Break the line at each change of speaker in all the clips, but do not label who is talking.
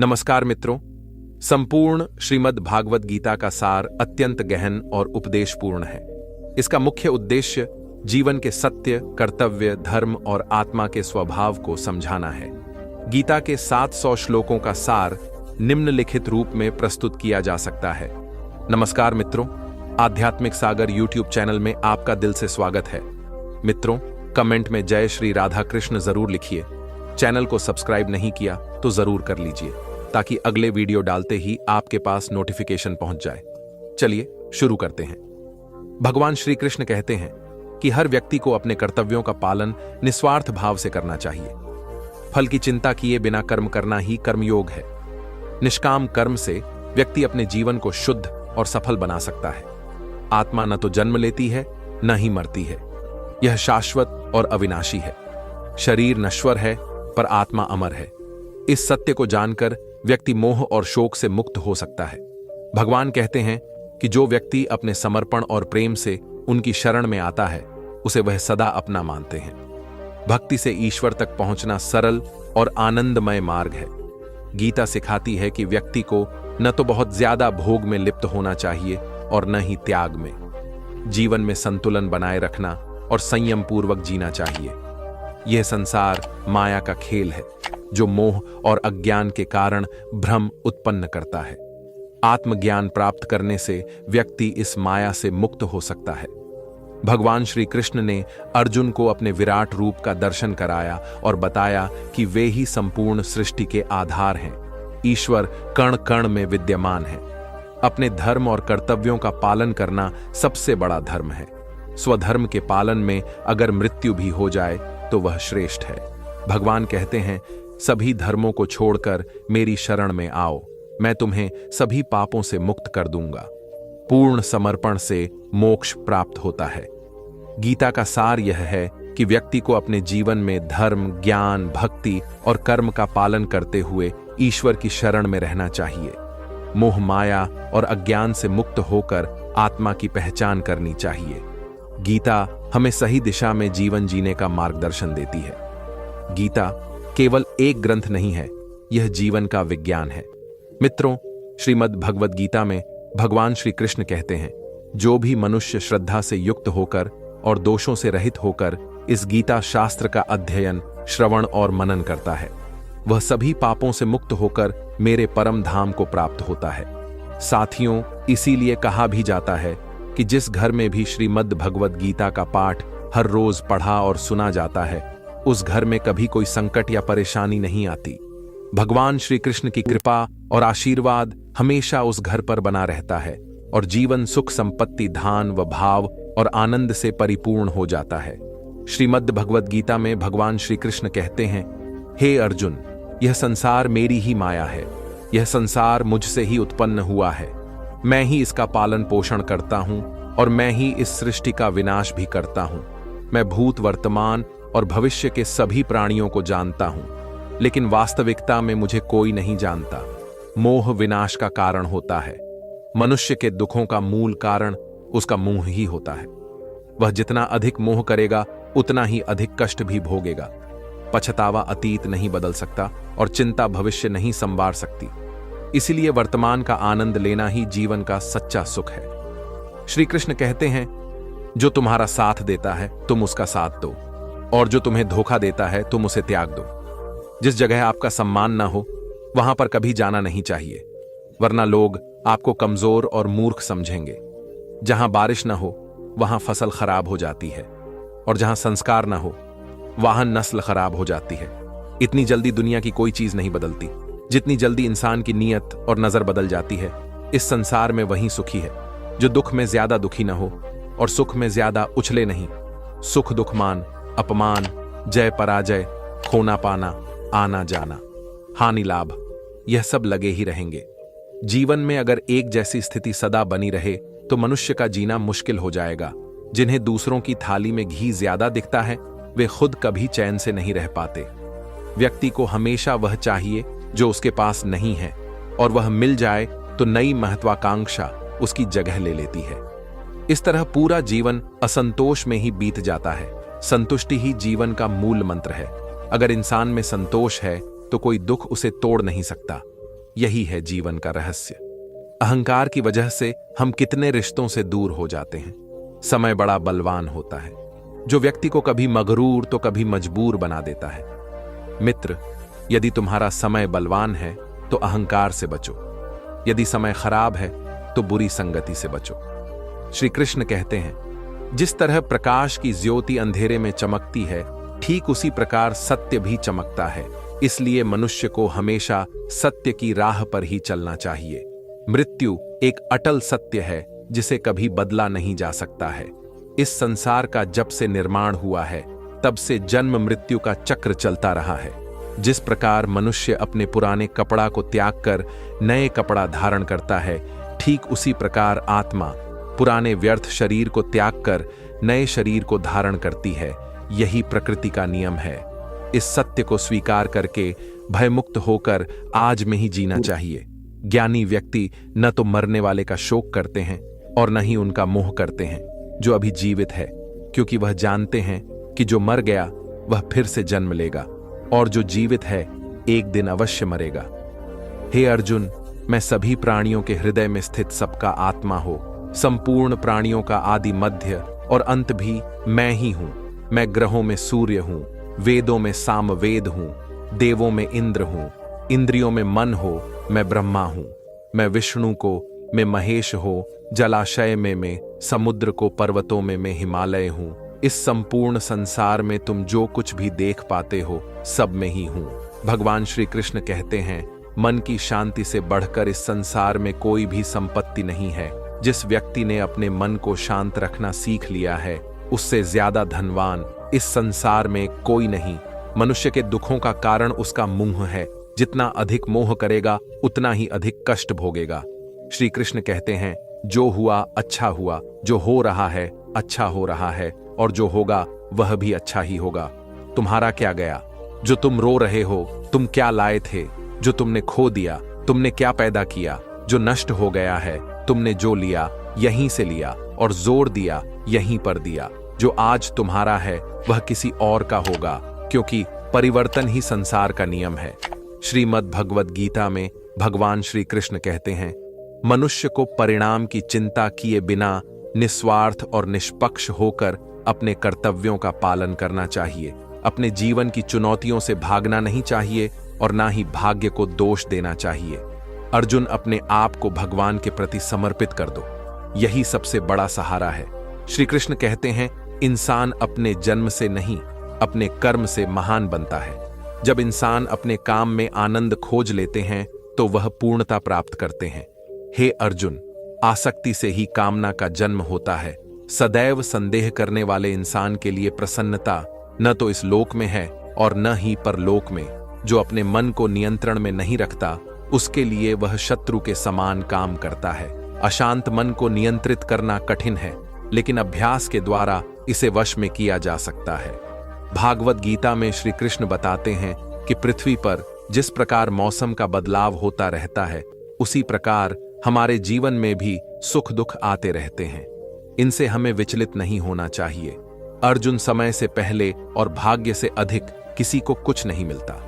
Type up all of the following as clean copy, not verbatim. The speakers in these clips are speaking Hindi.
नमस्कार मित्रों। संपूर्ण श्रीमद् भागवत गीता का सार अत्यंत गहन और उपदेशपूर्ण है। इसका मुख्य उद्देश्य जीवन के सत्य, कर्तव्य, धर्म और आत्मा के स्वभाव को समझाना है। गीता के 700 श्लोकों का सार निम्नलिखित रूप में प्रस्तुत किया जा सकता है। नमस्कार मित्रों, आध्यात्मिक सागर यूट्यूब चैनल में आपका दिल से स्वागत है। मित्रों, कमेंट में जय श्री राधा कृष्ण जरूर लिखिए। चैनल को सब्सक्राइब नहीं किया तो जरूर कर लीजिए ताकि अगले वीडियो डालते ही आपके पास नोटिफिकेशन पहुंच जाए। चलिए शुरू करते हैं। भगवान श्री कृष्ण कहते हैं कि हर व्यक्ति को अपने कर्तव्यों का पालन निस्वार्थ भाव से करना चाहिए। फल की चिंता किए बिना कर्म करना ही कर्मयोग है। निष्काम कर्म से व्यक्ति अपने जीवन को शुद्ध और सफल बना सकता है। आत्मा न तो जन्म लेती है न ही मरती है। यह शाश्वत और अविनाशी है। शरीर नश्वर है पर आत्मा अमर है। इस सत्य को जानकर व्यक्ति मोह और शोक से मुक्त हो सकता है। भगवान कहते हैं कि जो व्यक्ति अपने समर्पण और प्रेम से उनकी शरण में आता है उसे वह सदा अपना मानते हैं। भक्ति से ईश्वर तक पहुंचना सरल और आनंदमय मार्ग है। गीता सिखाती है कि व्यक्ति को न तो बहुत ज्यादा भोग में लिप्त होना चाहिए और न ही त्याग में। जीवन में संतुलन बनाए रखना और संयम पूर्वक जीना चाहिए। यह संसार माया का खेल है जो मोह और अज्ञान के कारण भ्रम उत्पन्न करता है। आत्मज्ञान प्राप्त करने से व्यक्ति इस माया से मुक्त हो सकता है। भगवान श्री कृष्ण ने अर्जुन को अपने विराट रूप का दर्शन कराया और बताया कि वे ही संपूर्ण सृष्टि के आधार हैं। ईश्वर कण कण में विद्यमान है। अपने धर्म और कर्तव्यों का पालन करना सबसे बड़ा धर्म है। स्वधर्म के पालन में अगर मृत्यु भी हो जाए तो वह श्रेष्ठ है। भगवान कहते हैं, सभी धर्मों को छोड़कर मेरी शरण में आओ, मैं तुम्हें सभी पापों से मुक्त कर दूंगा। पूर्ण समर्पण से मोक्ष प्राप्त होता है। गीता का सार यह है कि व्यक्ति को अपने जीवन में धर्म, ज्ञान, भक्ति और कर्म का पालन करते हुए ईश्वर की शरण में रहना चाहिए। मोह माया और अज्ञान से मुक्त होकर आत्मा की पहचान करनी चाहिए। गीता हमें सही दिशा में जीवन जीने का मार्गदर्शन देती है। गीता केवल एक ग्रंथ नहीं है, यह जीवन का विज्ञान है। मित्रों, श्रीमद् भगवद गीता में भगवान श्री कृष्ण कहते हैं, जो भी मनुष्य श्रद्धा से युक्त होकर और दोषों से रहित होकर इस गीता शास्त्र का अध्ययन, श्रवण और मनन करता है, वह सभी पापों से मुक्त होकर मेरे परम धाम को प्राप्त होता है। साथियों, इसीलिए कहा भी जाता है कि जिस घर में भी श्रीमद् भगवद गीता का पाठ हर रोज पढ़ा और सुना जाता है, उस घर में कभी कोई संकट या परेशानी नहीं आती। भगवान श्री कृष्ण की कृपा और आशीर्वाद हमेशा उस घर पर बना रहता है और जीवन सुख, संपत्ति, धान व भाव और आनंद से परिपूर्ण हो जाता है। श्रीमद् भगवद गीता में भगवान श्री कृष्ण कहते हैं, हे अर्जुन, यह संसार मेरी ही माया है। यह संसार मुझसे ही उत्पन्न हुआ है। मैं ही इसका पालन पोषण करता हूं और मैं ही इस सृष्टि का विनाश भी करता हूं। मैं भूत, वर्तमान और भविष्य के सभी प्राणियों को जानता हूं, लेकिन वास्तविकता में मुझे कोई नहीं जानता। मोह विनाश का कारण होता है। मनुष्य के दुखों का मूल कारण उसका मोह ही होता है। वह जितना अधिक मोह करेगा उतना ही अधिक कष्ट भी भोगेगा। पछतावा अतीत नहीं बदल सकता और चिंता भविष्य नहीं संवार सकती। इसलिए वर्तमान का आनंद लेना ही जीवन का सच्चा सुख है। श्री कृष्ण कहते हैं, जो तुम्हारा साथ देता है तुम उसका साथ दो, और जो तुम्हें धोखा देता है तुम उसे त्याग दो। जिस जगह आपका सम्मान ना हो वहां पर कभी जाना नहीं चाहिए, वरना लोग आपको कमजोर और मूर्ख समझेंगे। जहां बारिश ना हो वहां फसल खराब हो जाती है, और जहां संस्कार ना हो वहां नस्ल खराब हो जाती है। इतनी जल्दी दुनिया की कोई चीज नहीं बदलती। जितनी जल्दी इंसान की नीयत और नजर बदल जाती है, इस संसार में वही सुखी है जो दुख में ज्यादा दुखी न हो और सुख में ज्यादा उछले नहीं। सुख दुख मान, अपमान, जय पराजय, खोना पाना, आना जाना, हानि लाभ, यह सब लगे ही रहेंगे। जीवन में अगर एक जैसी स्थिति सदा बनी रहे तो मनुष्य का जीना मुश्किल हो जाएगा। जिन्हें दूसरों की थाली में घी ज्यादा दिखता है वे खुद कभी चैन से नहीं रह पाते। व्यक्ति को हमेशा वह चाहिए जो उसके पास नहीं है, और वह मिल जाए तो नई महत्वाकांक्षा उसकी जगह ले लेती है। इस तरह पूरा जीवन असंतोष में ही बीत जाता है। संतुष्टि ही जीवन का मूल मंत्र है। अगर इंसान में संतोष है तो कोई दुख उसे तोड़ नहीं सकता। यही है जीवन का रहस्य। अहंकार की वजह से हम कितने रिश्तों से दूर हो जाते हैं। समय बड़ा बलवान होता है, जो व्यक्ति को कभी मगरूर तो कभी मजबूर बना देता है। मित्र, यदि तुम्हारा समय बलवान है तो अहंकार से बचो, यदि समय खराब है तो बुरी संगति से बचो। श्री कृष्ण कहते हैं, जिस तरह प्रकाश की ज्योति अंधेरे में चमकती है, ठीक उसी प्रकार सत्य भी चमकता है। इसलिए मनुष्य को हमेशा सत्य की राह पर ही चलना चाहिए। मृत्यु एक अटल सत्य है जिसे कभी बदला नहीं जा सकता है। इस संसार का जब से निर्माण हुआ है तब से जन्म मृत्यु का चक्र चलता रहा है। जिस प्रकार मनुष्य अपने पुराने कपड़ा को त्याग कर नए कपड़ा धारण करता है, ठीक उसी प्रकार आत्मा पुराने व्यर्थ शरीर को त्याग कर नए शरीर को धारण करती है। यही प्रकृति का नियम है। इस सत्य को स्वीकार करके भयमुक्त होकर आज में ही जीना चाहिए। ज्ञानी व्यक्ति न तो मरने वाले का शोक करते हैं और न ही उनका मोह करते हैं जो अभी जीवित है, क्योंकि वह जानते हैं कि जो मर गया वह फिर से जन्म लेगा और जो जीवित है एक दिन अवश्य मरेगा। हे अर्जुन, मैं सभी प्राणियों के हृदय में स्थित सबका आत्मा हो, संपूर्ण प्राणियों का आदि मध्य और अंत भी मैं ही हूं। मैं ग्रहों में सूर्य हूं, वेदों में सामवेद हूं, देवों में इंद्र हूं, इंद्रियों में मन हो, मैं ब्रह्मा हूं। मैं विष्णु को, मैं महेश हो, जलाशय में मैं, समुद्र को, पर्वतों में मैं हिमालय हूं। इस संपूर्ण संसार में तुम जो कुछ भी देख पाते हो सब में ही हूं। भगवान श्री कृष्ण कहते हैं, मन की शांति से बढ़कर इस संसार में कोई भी संपत्ति नहीं है। जिस व्यक्ति ने अपने मन को शांत रखना सीख लिया है, उससे ज्यादा धनवान इस संसार में कोई नहीं। मनुष्य के दुखों का कारण उसका मोह है। जितना अधिक मोह करेगा उतना ही अधिक कष्ट भोगेगा। श्री कृष्ण कहते हैं, जो हुआ अच्छा हुआ, जो हो रहा है अच्छा हो रहा है, और जो होगा वह भी अच्छा ही होगा। तुम्हारा क्या गया? जो तुम रो रहे हो, तुम क्या लाए थे? जो तुमने खो दिया, तुमने क्या पैदा किया? जो नष्ट हो गया है, तुमने जो लिया यहीं से लिया और जोर दिया यहीं पर दिया। जो आज तुम्हारा है वह किसी और का होगा, क्योंकि परिवर्तन ही संसार का नियम है। श्रीमद् भगवद गीता में भगवान श्री कृष्ण कहते हैं, मनुष्य को परिणाम की चिंता किए बिना निस्वार्थ और निष्पक्ष होकर अपने कर्तव्यों का पालन करना चाहिए। अपने जीवन की चुनौतियों से भागना नहीं चाहिए और ना ही भाग्य को दोष देना चाहिए। अर्जुन, अपने आप को भगवान के प्रति समर्पित कर दो, यही सबसे बड़ा सहारा है। श्री कृष्ण कहते हैं, इंसान अपने जन्म से नहीं अपने कर्म से महान बनता है। जब इंसान अपने काम में आनंद खोज लेते हैं तो वह पूर्णता प्राप्त करते हैं। हे अर्जुन, आसक्ति से ही कामना का जन्म होता है। सदैव संदेह करने वाले इंसान के लिए प्रसन्नता न तो इस लोक में है और न ही परलोक में। जो अपने मन को नियंत्रण में नहीं रखता, उसके लिए वह शत्रु के समान काम करता है। अशांत मन को नियंत्रित करना कठिन है, लेकिन अभ्यास के द्वारा इसे वश में किया जा सकता है। भागवत गीता में श्री कृष्ण बताते हैं कि पृथ्वी पर जिस प्रकार मौसम का बदलाव होता रहता है, उसी प्रकार हमारे जीवन में भी सुख दुख आते रहते हैं। इनसे हमें विचलित नहीं होना चाहिए। अर्जुन, समय से पहले और भाग्य से अधिक किसी को कुछ नहीं मिलता।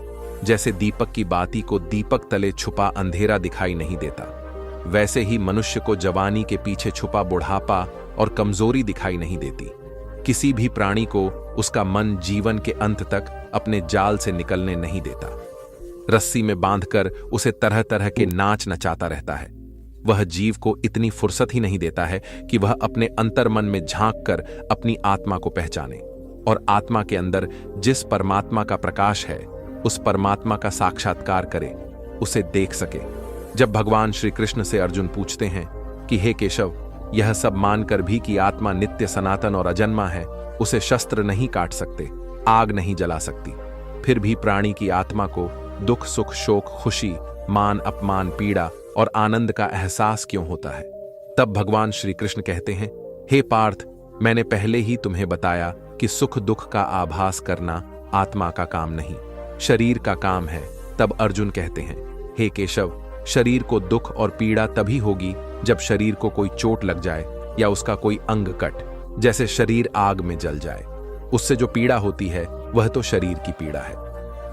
जैसे दीपक की बाती को दीपक तले छुपा अंधेरा दिखाई नहीं देता, वैसे ही मनुष्य को जवानी के पीछे छुपा बुढ़ापा और कमजोरी दिखाई नहीं देती। किसी भी प्राणी को उसका मन जीवन के अंत तक अपने जाल से निकलने नहीं देता। रस्सी में बांधकर उसे तरह तरह के नाच नचाता रहता है। वह जीव को इतनी फुर्सत ही नहीं देता है कि वह अपने अंतर्मन में झांक कर अपनी आत्मा को पहचाने और आत्मा के अंदर जिस परमात्मा का प्रकाश है, उस परमात्मा का साक्षात्कार करे, उसे देख सके। जब भगवान श्री कृष्ण से अर्जुन पूछते हैं कि हे केशव, यह सब मानकर भी कि आत्मा नित्य सनातन और अजन्मा है, उसे शस्त्र नहीं काट सकते, आग नहीं जला सकती, फिर भी प्राणी की आत्मा को दुख सुख शोक खुशी मान अपमान पीड़ा और आनंद का एहसास क्यों होता है? तब भगवान श्री कृष्ण कहते हैं, हे पार्थ, मैंने पहले ही तुम्हें बताया कि सुख दुख का आभास करना आत्मा का काम नहीं, शरीर का काम है। तब अर्जुन कहते हैं, हे केशव, शरीर को दुख और पीड़ा तभी होगी जब शरीर को कोई चोट लग जाए या उसका कोई अंग कट, जैसे शरीर आग में जल जाए। उससे जो पीड़ा होती है वह तो शरीर की पीड़ा है,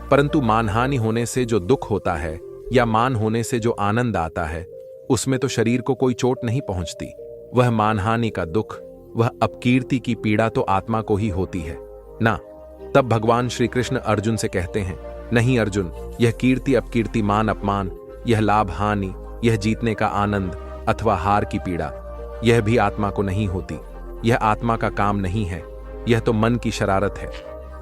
परंतु मानहानि होने से जो दुख होता है या मान होने से जो आनंद आता है, उसमें तो शरीर को कोई चोट नहीं पहुंचती। वह मानहानि का दुख, वह अपकीर्ति की पीड़ा तो आत्मा को ही होती है ना। तब भगवान श्री कृष्ण अर्जुन से कहते हैं, नहीं अर्जुन, यह कीर्ति अपकीर्ति, मान अपमान, यह लाभ हानि, यह जीतने का आनंद अथवा हार की पीड़ा, यह भी आत्मा को नहीं होती। यह आत्मा का काम नहीं है, यह तो मन की शरारत है।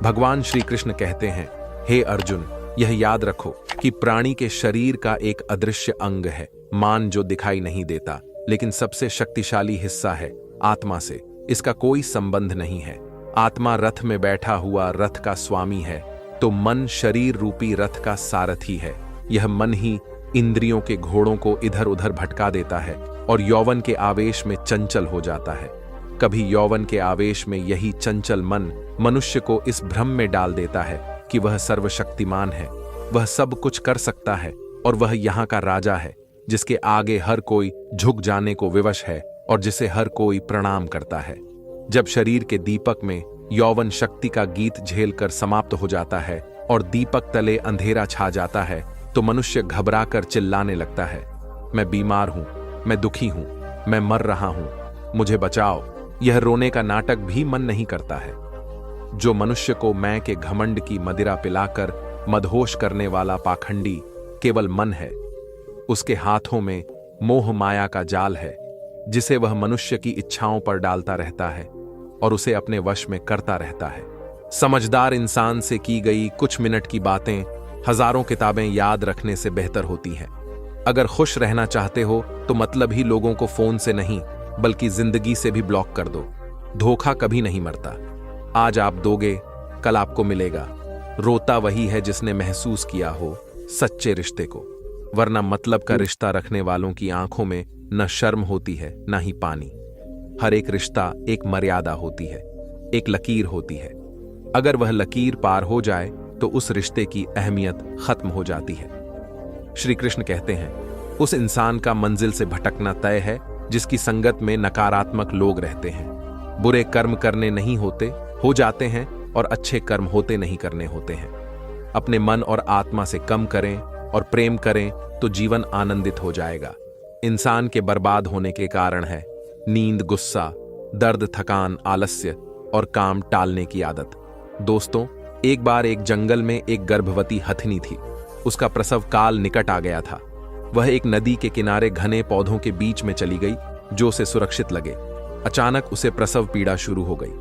भगवान श्री कृष्ण कहते हैं, हे अर्जुन, यह याद रखो कि प्राणी के शरीर का एक अदृश्य अंग है, मान, जो दिखाई नहीं देता, लेकिन सबसे शक्तिशाली हिस्सा है आत्मा से इसका कोई संबंध नहीं है। आत्मा रथ में बैठा हुआ रथ का स्वामी है, तो मन शरीर रूपी रथ का सारथी है। यह मन ही इंद्रियों के घोड़ों को इधर उधर भटका देता है और यौवन के आवेश में चंचल हो जाता है। कभी यौवन के आवेश में यही चंचल मन मनुष्य को इस भ्रम में डाल देता है कि वह सर्वशक्तिमान है, वह सब कुछ कर सकता है और वह यहाँ का राजा है, जिसके आगे हर कोई झुक जाने को विवश है और जिसे हर कोई प्रणाम करता है। जब शरीर के दीपक में यौवन शक्ति का गीत झेलकर समाप्त हो जाता है और दीपक तले अंधेरा छा जाता है, तो मनुष्य घबराकर चिल्लाने लगता है, मैं बीमार हूं, मैं दुखी हूं, मैं मर रहा हूं, मुझे बचाओ। यह रोने का नाटक भी मन नहीं करता है। जो मनुष्य को मैं के घमंड की मदिरा पिलाकर मदहोश करने वाला पाखंडी केवल मन है। उसके हाथों में मोह माया का जाल है, जिसे वह मनुष्य की इच्छाओं पर डालता रहता है और उसे अपने वश में करता रहता है। समझदार इंसान से की गई कुछ मिनट की बातें हजारों किताबें याद रखने से बेहतर होती हैं। अगर खुश रहना चाहते हो तो मतलब ही लोगों को फोन से नहीं बल्कि जिंदगी से भी ब्लॉक कर दो। धोखा कभी नहीं मरता। आज आप दोगे, कल आपको मिलेगा। रोता वही है जिसने महसूस किया हो सच्चे रिश्ते को, वरना मतलब का रिश्ता रखने वालों की आंखों में न शर्म होती है न ही पानी। हर एक रिश्ता एक मर्यादा होती है, एक लकीर होती है। अगर वह लकीर पार हो जाए तो उस रिश्ते की अहमियत खत्म हो जाती है। श्री कृष्ण कहते हैं, उस इंसान का मंजिल से भटकना तय है जिसकी संगत में नकारात्मक लोग रहते हैं। बुरे कर्म करने नहीं होते, हो जाते हैं, और अच्छे कर्म होते नहीं करने होते हैं। अपने मन और आत्मा से कम करें और प्रेम करें तो जीवन आनंदित हो जाएगा। इंसान के बर्बाद होने के कारण है नींद, गुस्सा, दर्द, थकान, आलस्य और काम टालने की आदत। दोस्तों, एक बार एक जंगल में एक गर्भवती हथिनी थी। उसका प्रसव काल निकट आ गया था। वह एक नदी के किनारे घने पौधों के बीच में चली गई जो उसे सुरक्षित लगे। अचानक उसे प्रसव पीड़ा शुरू हो गई।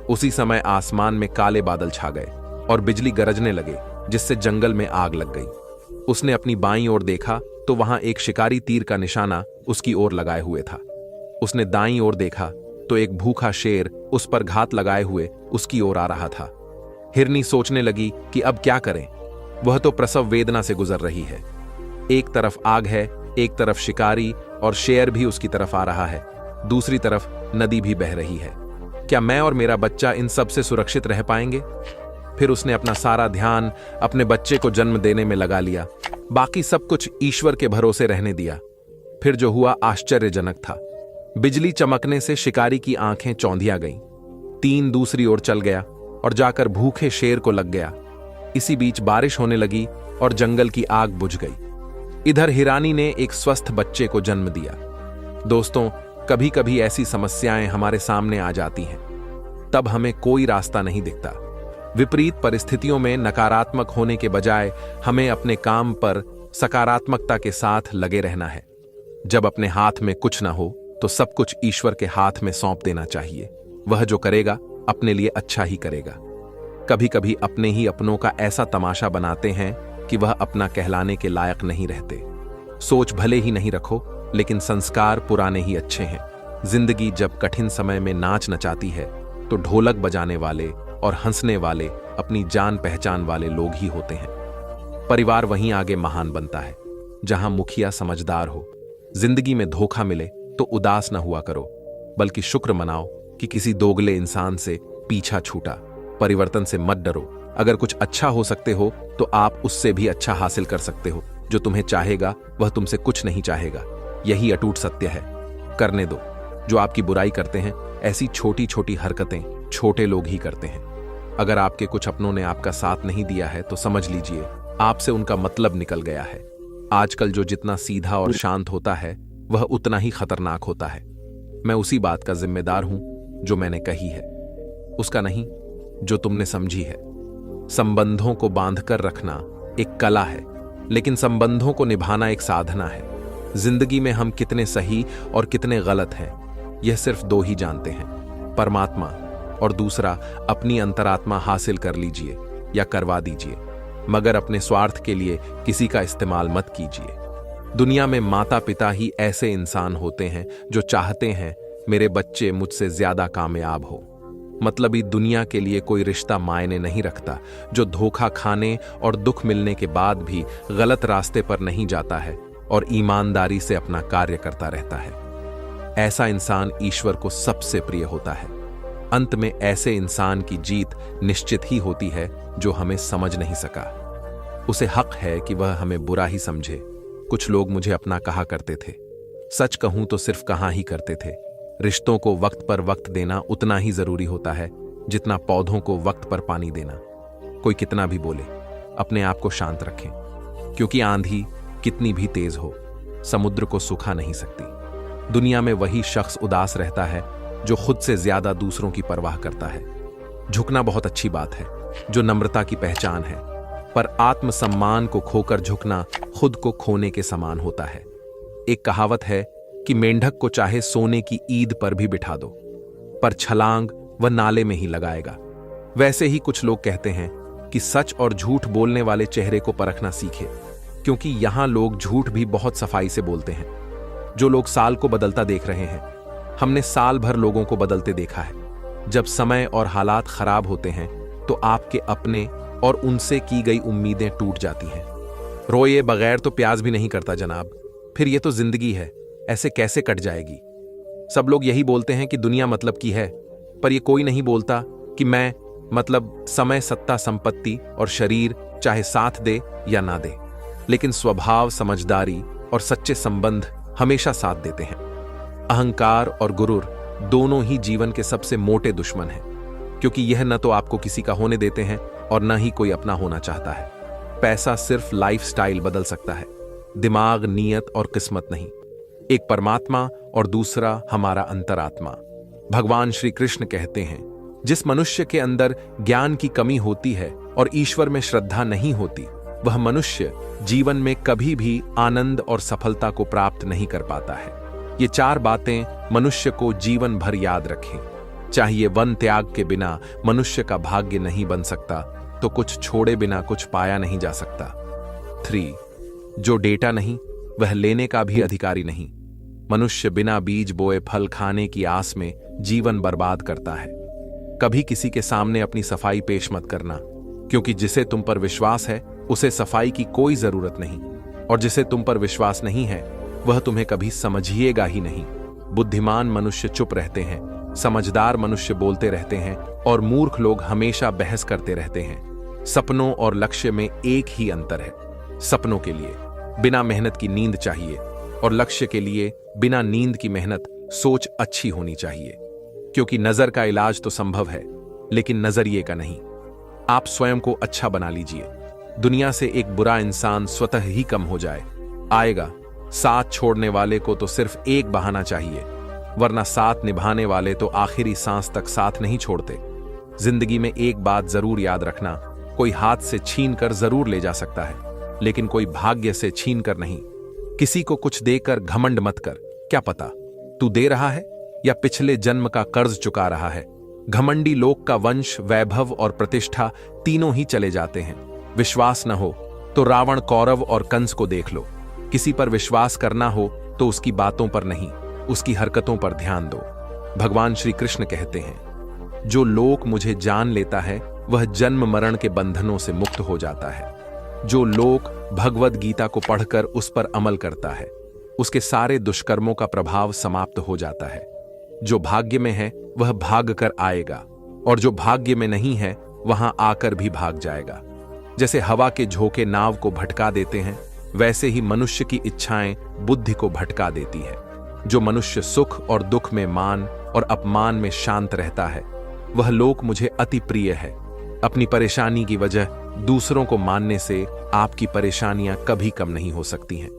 उसी समय आसमान में काले बादल छा गए और बिजली गरजने लगे, जिससे जंगल में आग लग गई। उसने अपनी बाईं ओर देखा तो वहां एक शिकारी तीर का निशाना उसकी ओर लगाए हुए था। उसने दाईं ओर देखा तो एक भूखा शेर उस पर घात लगाए हुए उसकी ओर आ रहा था। हिरनी सोचने लगी कि अब क्या करें। वह तो प्रसव वेदना से गुजर रही है। एक तरफ आग है, एक तरफ शिकारी, और शेर भी उसकी तरफ आ रहा है। दूसरी तरफ नदी भी बह रही है। क्या मैं और मेरा बच्चा इन सब से सुरक्षित रह पाएंगे? फिर उसने अपना सारा ध्यान अपने बच्चे को जन्म देने में लगा लिया। बाकी सब कुछ ईश्वर के भरोसे रहने दिया। फिर जो हुआ आश्चर्यजनक था। बिजली चमकने से शिकारी की आंखें चौंधिया गईं। तीन दूसरी ओर चल गया और जाकर भूखे शेर को लग गया। इसी बीच बारिश होने लगी और जंगल की आग बुझ गई। इधर हिरानी ने एक स्वस्थ बच्चे को जन्म दिया। दोस्तों, कभी कभी ऐसी समस्याएं हमारे सामने आ जाती हैं, तब हमें कोई रास्ता नहीं दिखता। विपरीत परिस्थितियों में नकारात्मक होने के बजाय हमें अपने काम पर सकारात्मकता के साथ लगे रहना है। जब अपने हाथ में कुछ ना हो तो सब कुछ ईश्वर के हाथ में सौंप देना चाहिए। वह जो करेगा अपने लिए अच्छा ही करेगा। कभी कभी अपने ही अपनों का ऐसा तमाशा बनाते हैं कि वह अपना कहलाने के लायक नहीं रहते। सोच भले ही नहीं रखो, लेकिन संस्कार पुराने ही अच्छे हैं। जिंदगी जब कठिन समय में नाच नचाती है तो ढोलक बजाने वाले और हंसने वाले अपनी जान पहचान वाले लोग ही होते हैं। परिवार वहीं आगे महान बनता है जहां मुखिया समझदार हो। जिंदगी में धोखा मिले तो उदास न हुआ करो, बल्कि शुक्र मनाओ कि किसी दोगले इंसान से पीछा छूटा। परिवर्तन से मत डरो। अगर कुछ अच्छा हो सकते हो तो आप उससे भी अच्छा हासिल कर सकते हो। जो तुम्हें चाहेगा वह तुमसे कुछ नहीं चाहेगा। यही अटूट सत्य है। करने दो। जो आपकी बुराई करते हैं, ऐसी छोटी छोटी हरकतें छोटे लोग ही करते हैं। अगर आपके कुछ अपनों ने आपका साथ नहीं दिया है तो समझ लीजिए आपसे उनका मतलब निकल गया है। आजकल जो जितना सीधा और शांत होता है वह उतना ही खतरनाक होता है। मैं उसी बात का जिम्मेदार हूं जो मैंने कही है, उसका नहीं जो तुमने समझी है। संबंधों को बांधकर रखना एक कला है, लेकिन संबंधों को निभाना एक साधना है। जिंदगी में हम कितने सही और कितने गलत हैं यह सिर्फ दो ही जानते हैं, परमात्मा और दूसरा अपनी अंतरात्मा। हासिल कर लीजिए या करवा दीजिए, मगर अपने स्वार्थ के लिए किसी का इस्तेमाल मत कीजिए। दुनिया में माता पिता ही ऐसे इंसान होते हैं जो चाहते हैं मेरे बच्चे मुझसे ज्यादा कामयाब हो। मतलबी दुनिया के लिए कोई रिश्ता मायने नहीं रखता जो धोखा खाने और दुख मिलने के बाद भी गलत रास्ते पर नहीं जाता है और ईमानदारी से अपना कार्य करता रहता है। ऐसा इंसान ईश्वर को सबसे प्रिय होता है। अंत में ऐसे इंसान की जीत निश्चित ही होती है जो हमें समझ नहीं सका। उसे हक है कि वह हमें बुरा ही समझे। कुछ लोग मुझे अपना कहा करते थे, सच कहूं तो सिर्फ कहा ही करते थे। रिश्तों को वक्त पर वक्त देना उतना ही जरूरी होता है जितना पौधों को वक्त पर पानी देना। कोई कितना भी बोले, अपने आप को शांत रखें, क्योंकि आंधी कितनी भी तेज हो समुद्र को सुखा नहीं सकती। दुनिया में वही शख्स उदास रहता है जो खुद से ज्यादा दूसरों की परवाह करता है। झुकना बहुत अच्छी बात है, जो नम्रता की पहचान है, पर आत्मसम्मान को खोकर झुकना खुद को खोने के समान होता है। एक कहावत है कि मेंढक को चाहे सोने की ईद पर भी बिठा दो, पर छलांग वह नाले में ही लगाएगा। वैसे ही कुछ लोग कहते हैं कि सच और झूठ बोलने वाले चेहरे को परखना सीखे, क्योंकि यहां लोग झूठ भी बहुत सफाई से बोलते हैं। जो लोग साल को बदलता देख रहे हैं, हमने साल भर लोगों को बदलते देखा है। जब समय और हालात खराब होते हैं तो आपके अपने और उनसे की गई उम्मीदें टूट जाती हैं। रोए बगैर तो प्याज भी नहीं करता जनाब। फिर ये तो जिंदगी है, ऐसे कैसे कट जाएगी। सब लोग यही बोलते हैं कि दुनिया मतलब की है, पर ये कोई नहीं बोलता कि मैं मतलब समय, सत्ता, संपत्ति और शरीर चाहे साथ दे या ना दे, लेकिन स्वभाव, समझदारी और सच्चे संबंध हमेशा साथ देते हैं। अहंकार और गुरूर दोनों ही जीवन के सबसे मोटे दुश्मन हैं, क्योंकि यह न तो आपको किसी का होने देते हैं और न ही कोई अपना होना चाहता है। पैसा सिर्फ लाइफस्टाइल बदल सकता है, दिमाग, नीयत और किस्मत नहीं। एक परमात्मा और दूसरा हमारा अंतरात्मा। भगवान श्री कृष्ण कहते हैं, जिस मनुष्य के अंदर ज्ञान की कमी होती है और ईश्वर में श्रद्धा नहीं होती, वह मनुष्य जीवन में कभी भी आनंद और सफलता को प्राप्त नहीं कर पाता है। ये चार बातें मनुष्य को जीवन भर याद रखें। चाहिए वन त्याग के बिना मनुष्य का भाग्य नहीं बन सकता, तो कुछ छोड़े बिना कुछ पाया नहीं जा सकता। 3. जो डेटा नहीं वह लेने का भी अधिकारी नहीं। मनुष्य बिना बीज बोए फल खाने की आस में जीवन बर्बाद करता है। कभी किसी के सामने अपनी सफाई पेश मत करना, क्योंकि जिसे तुम पर विश्वास है उसे सफाई की कोई जरूरत नहीं, और जिसे तुम पर विश्वास नहीं है वह तुम्हें कभी समझिएगा ही नहीं। बुद्धिमान मनुष्य चुप रहते हैं, समझदार मनुष्य बोलते रहते हैं और मूर्ख लोग हमेशा बहस करते रहते हैं। सपनों और लक्ष्य में एक ही अंतर है। सपनों के लिए बिना मेहनत की नींद चाहिए और लक्ष्य के लिए बिना नींद की मेहनत, सोच अच्छी होनी चाहिए। क्योंकि नजर का इलाज तो संभव है, लेकिन नजरिए का नहीं। आप स्वयं को अच्छा बना लीजिए। दुनिया से एक बुरा इंसान स्वतः ही कम हो जाए आएगा। साथ छोड़ने वाले को तो सिर्फ एक बहाना चाहिए, वरना साथ निभाने वाले तो आखिरी सांस तक साथ नहीं छोड़ते। जिंदगी में एक बात जरूर याद रखना, कोई हाथ से छीन कर जरूर ले जा सकता है, लेकिन कोई भाग्य से छीन कर नहीं। किसी को कुछ देकर घमंड मत कर, क्या पता तू दे रहा है या पिछले जन्म का कर्ज चुका रहा है। घमंडी लोग का वंश, वैभव और प्रतिष्ठा तीनों ही चले जाते हैं। विश्वास न हो तो रावण, कौरव और कंस को देख लो। किसी पर विश्वास करना हो तो उसकी बातों पर नहीं, उसकी हरकतों पर ध्यान दो। भगवान श्री कृष्ण कहते हैं, जो लोक मुझे जान लेता है वह जन्म मरण के बंधनों से मुक्त हो जाता है। जो लोक भगवद गीता को पढ़कर उस पर अमल करता है, उसके सारे दुष्कर्मों का प्रभाव समाप्त हो जाता है। जो भाग्य में है वह भाग कर आएगा, और जो भाग्य में नहीं है वहां आकर भी भाग जाएगा। जैसे हवा के झोंके नाव को भटका देते हैं, वैसे ही मनुष्य की इच्छाएं बुद्धि को भटका देती है। जो मनुष्य सुख और दुख में, मान और अपमान में शांत रहता है, वह लोक मुझे अति प्रिय है। अपनी परेशानी की वजह दूसरों को मानने से आपकी परेशानियां कभी कम नहीं हो सकती हैं।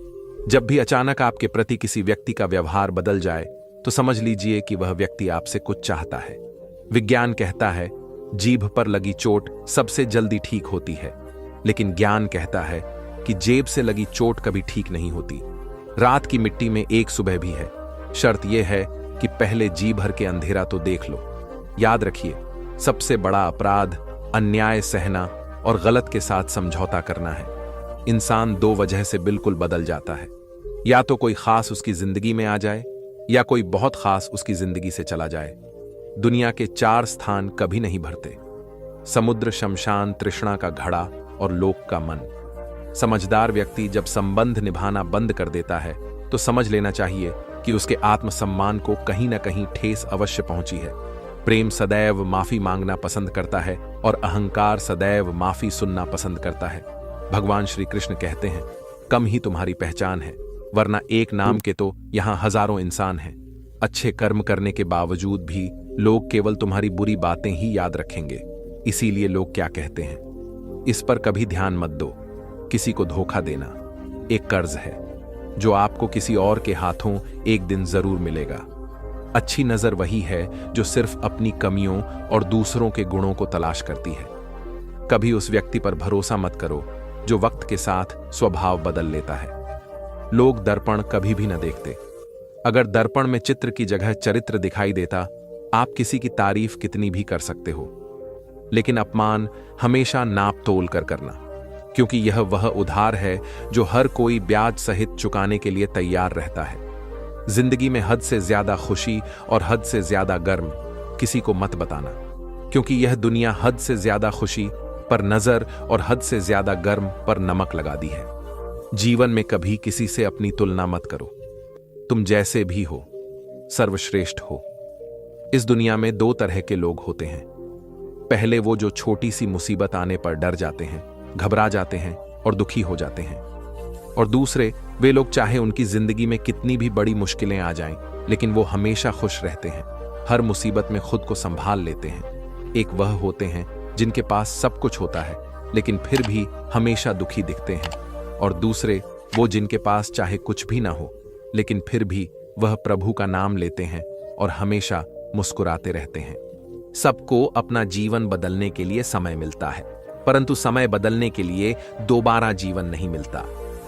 जब भी अचानक आपके प्रति किसी व्यक्ति का व्यवहार बदल जाए तो समझ लीजिए कि वह व्यक्ति आपसे कुछ चाहता है। विज्ञान कहता है जीभ पर लगी चोट सबसे जल्दी ठीक होती है, लेकिन ज्ञान कहता है कि जेब से लगी चोट कभी ठीक नहीं होती। रात की मिट्टी में एक सुबह भी है। शर्त यह है कि पहले जी भर के अंधेरा तो देख लो। याद रखिए, सबसे बड़ा अपराध अन्याय सहना और गलत के साथ समझौता करना है। इंसान दो वजह से बिल्कुल बदल जाता है, या तो कोई खास उसकी जिंदगी में आ जाए या कोई बहुत खास उसकी जिंदगी से चला जाए। दुनिया के 4 स्थान कभी नहीं भरते: समुद्र, शमशान, तृष्णा का घड़ा और लोक का मन। समझदार व्यक्ति जब संबंध निभाना बंद कर देता है तो समझ लेना चाहिए कि उसके आत्मसम्मान को कहीं ना कहीं ठेस अवश्य पहुंची है। प्रेम सदैव माफी मांगना पसंद करता है और अहंकार सदैव माफी सुनना पसंद करता है। भगवान श्री कृष्ण कहते हैं, कम ही तुम्हारी पहचान है, वरना एक नाम के तो यहां हजारों इंसान हैं। अच्छे कर्म करने के बावजूद भी लोग केवल तुम्हारी बुरी बातें ही याद रखेंगे। इसीलिए लोग क्या कहते हैं, इस पर कभी ध्यान मत दो। किसी को धोखा देना एक कर्ज है जो आपको किसी और के हाथों एक दिन जरूर मिलेगा। अच्छी नजर वही है जो सिर्फ अपनी कमियों और दूसरों के गुणों को तलाश करती है। कभी उस व्यक्ति पर भरोसा मत करो जो वक्त के साथ स्वभाव बदल लेता है। लोग दर्पण कभी भी न देखते। अगर दर्पण में चित्र की जगह चरित्र दिखाई देता, आप किसी की तारीफ कितनी भी कर सकते हो, लेकिन अपमान हमेशा नाप तोल कर करना, क्योंकि यह वह उधार है जो हर कोई ब्याज सहित चुकाने के लिए तैयार रहता है। जिंदगी में हद से ज्यादा खुशी और हद से ज्यादा गर्म किसी को मत बताना, क्योंकि यह दुनिया हद से ज्यादा खुशी पर नजर और हद से ज्यादा गर्म पर नमक लगा दी है। जीवन में कभी किसी से अपनी तुलना मत करो। तुम जैसे भी हो सर्वश्रेष्ठ हो। इस दुनिया में 2 तरह के लोग होते हैं। पहले वो जो छोटी सी मुसीबत आने पर डर जाते हैं, घबरा जाते हैं और दुखी हो जाते हैं, और दूसरे वे लोग चाहे उनकी जिंदगी में कितनी भी बड़ी मुश्किलें आ जाएं, लेकिन वो हमेशा खुश रहते हैं, हर मुसीबत में खुद को संभाल लेते हैं। एक वह होते हैं जिनके पास सब कुछ होता है लेकिन फिर भी हमेशा दुखी दिखते हैं, और दूसरे वो जिनके पास चाहे कुछ भी ना हो लेकिन फिर भी वह प्रभु का नाम लेते हैं और हमेशा मुस्कुराते रहते हैं। सबको अपना जीवन बदलने के लिए समय मिलता है, परंतु समय बदलने के लिए दोबारा जीवन नहीं मिलता।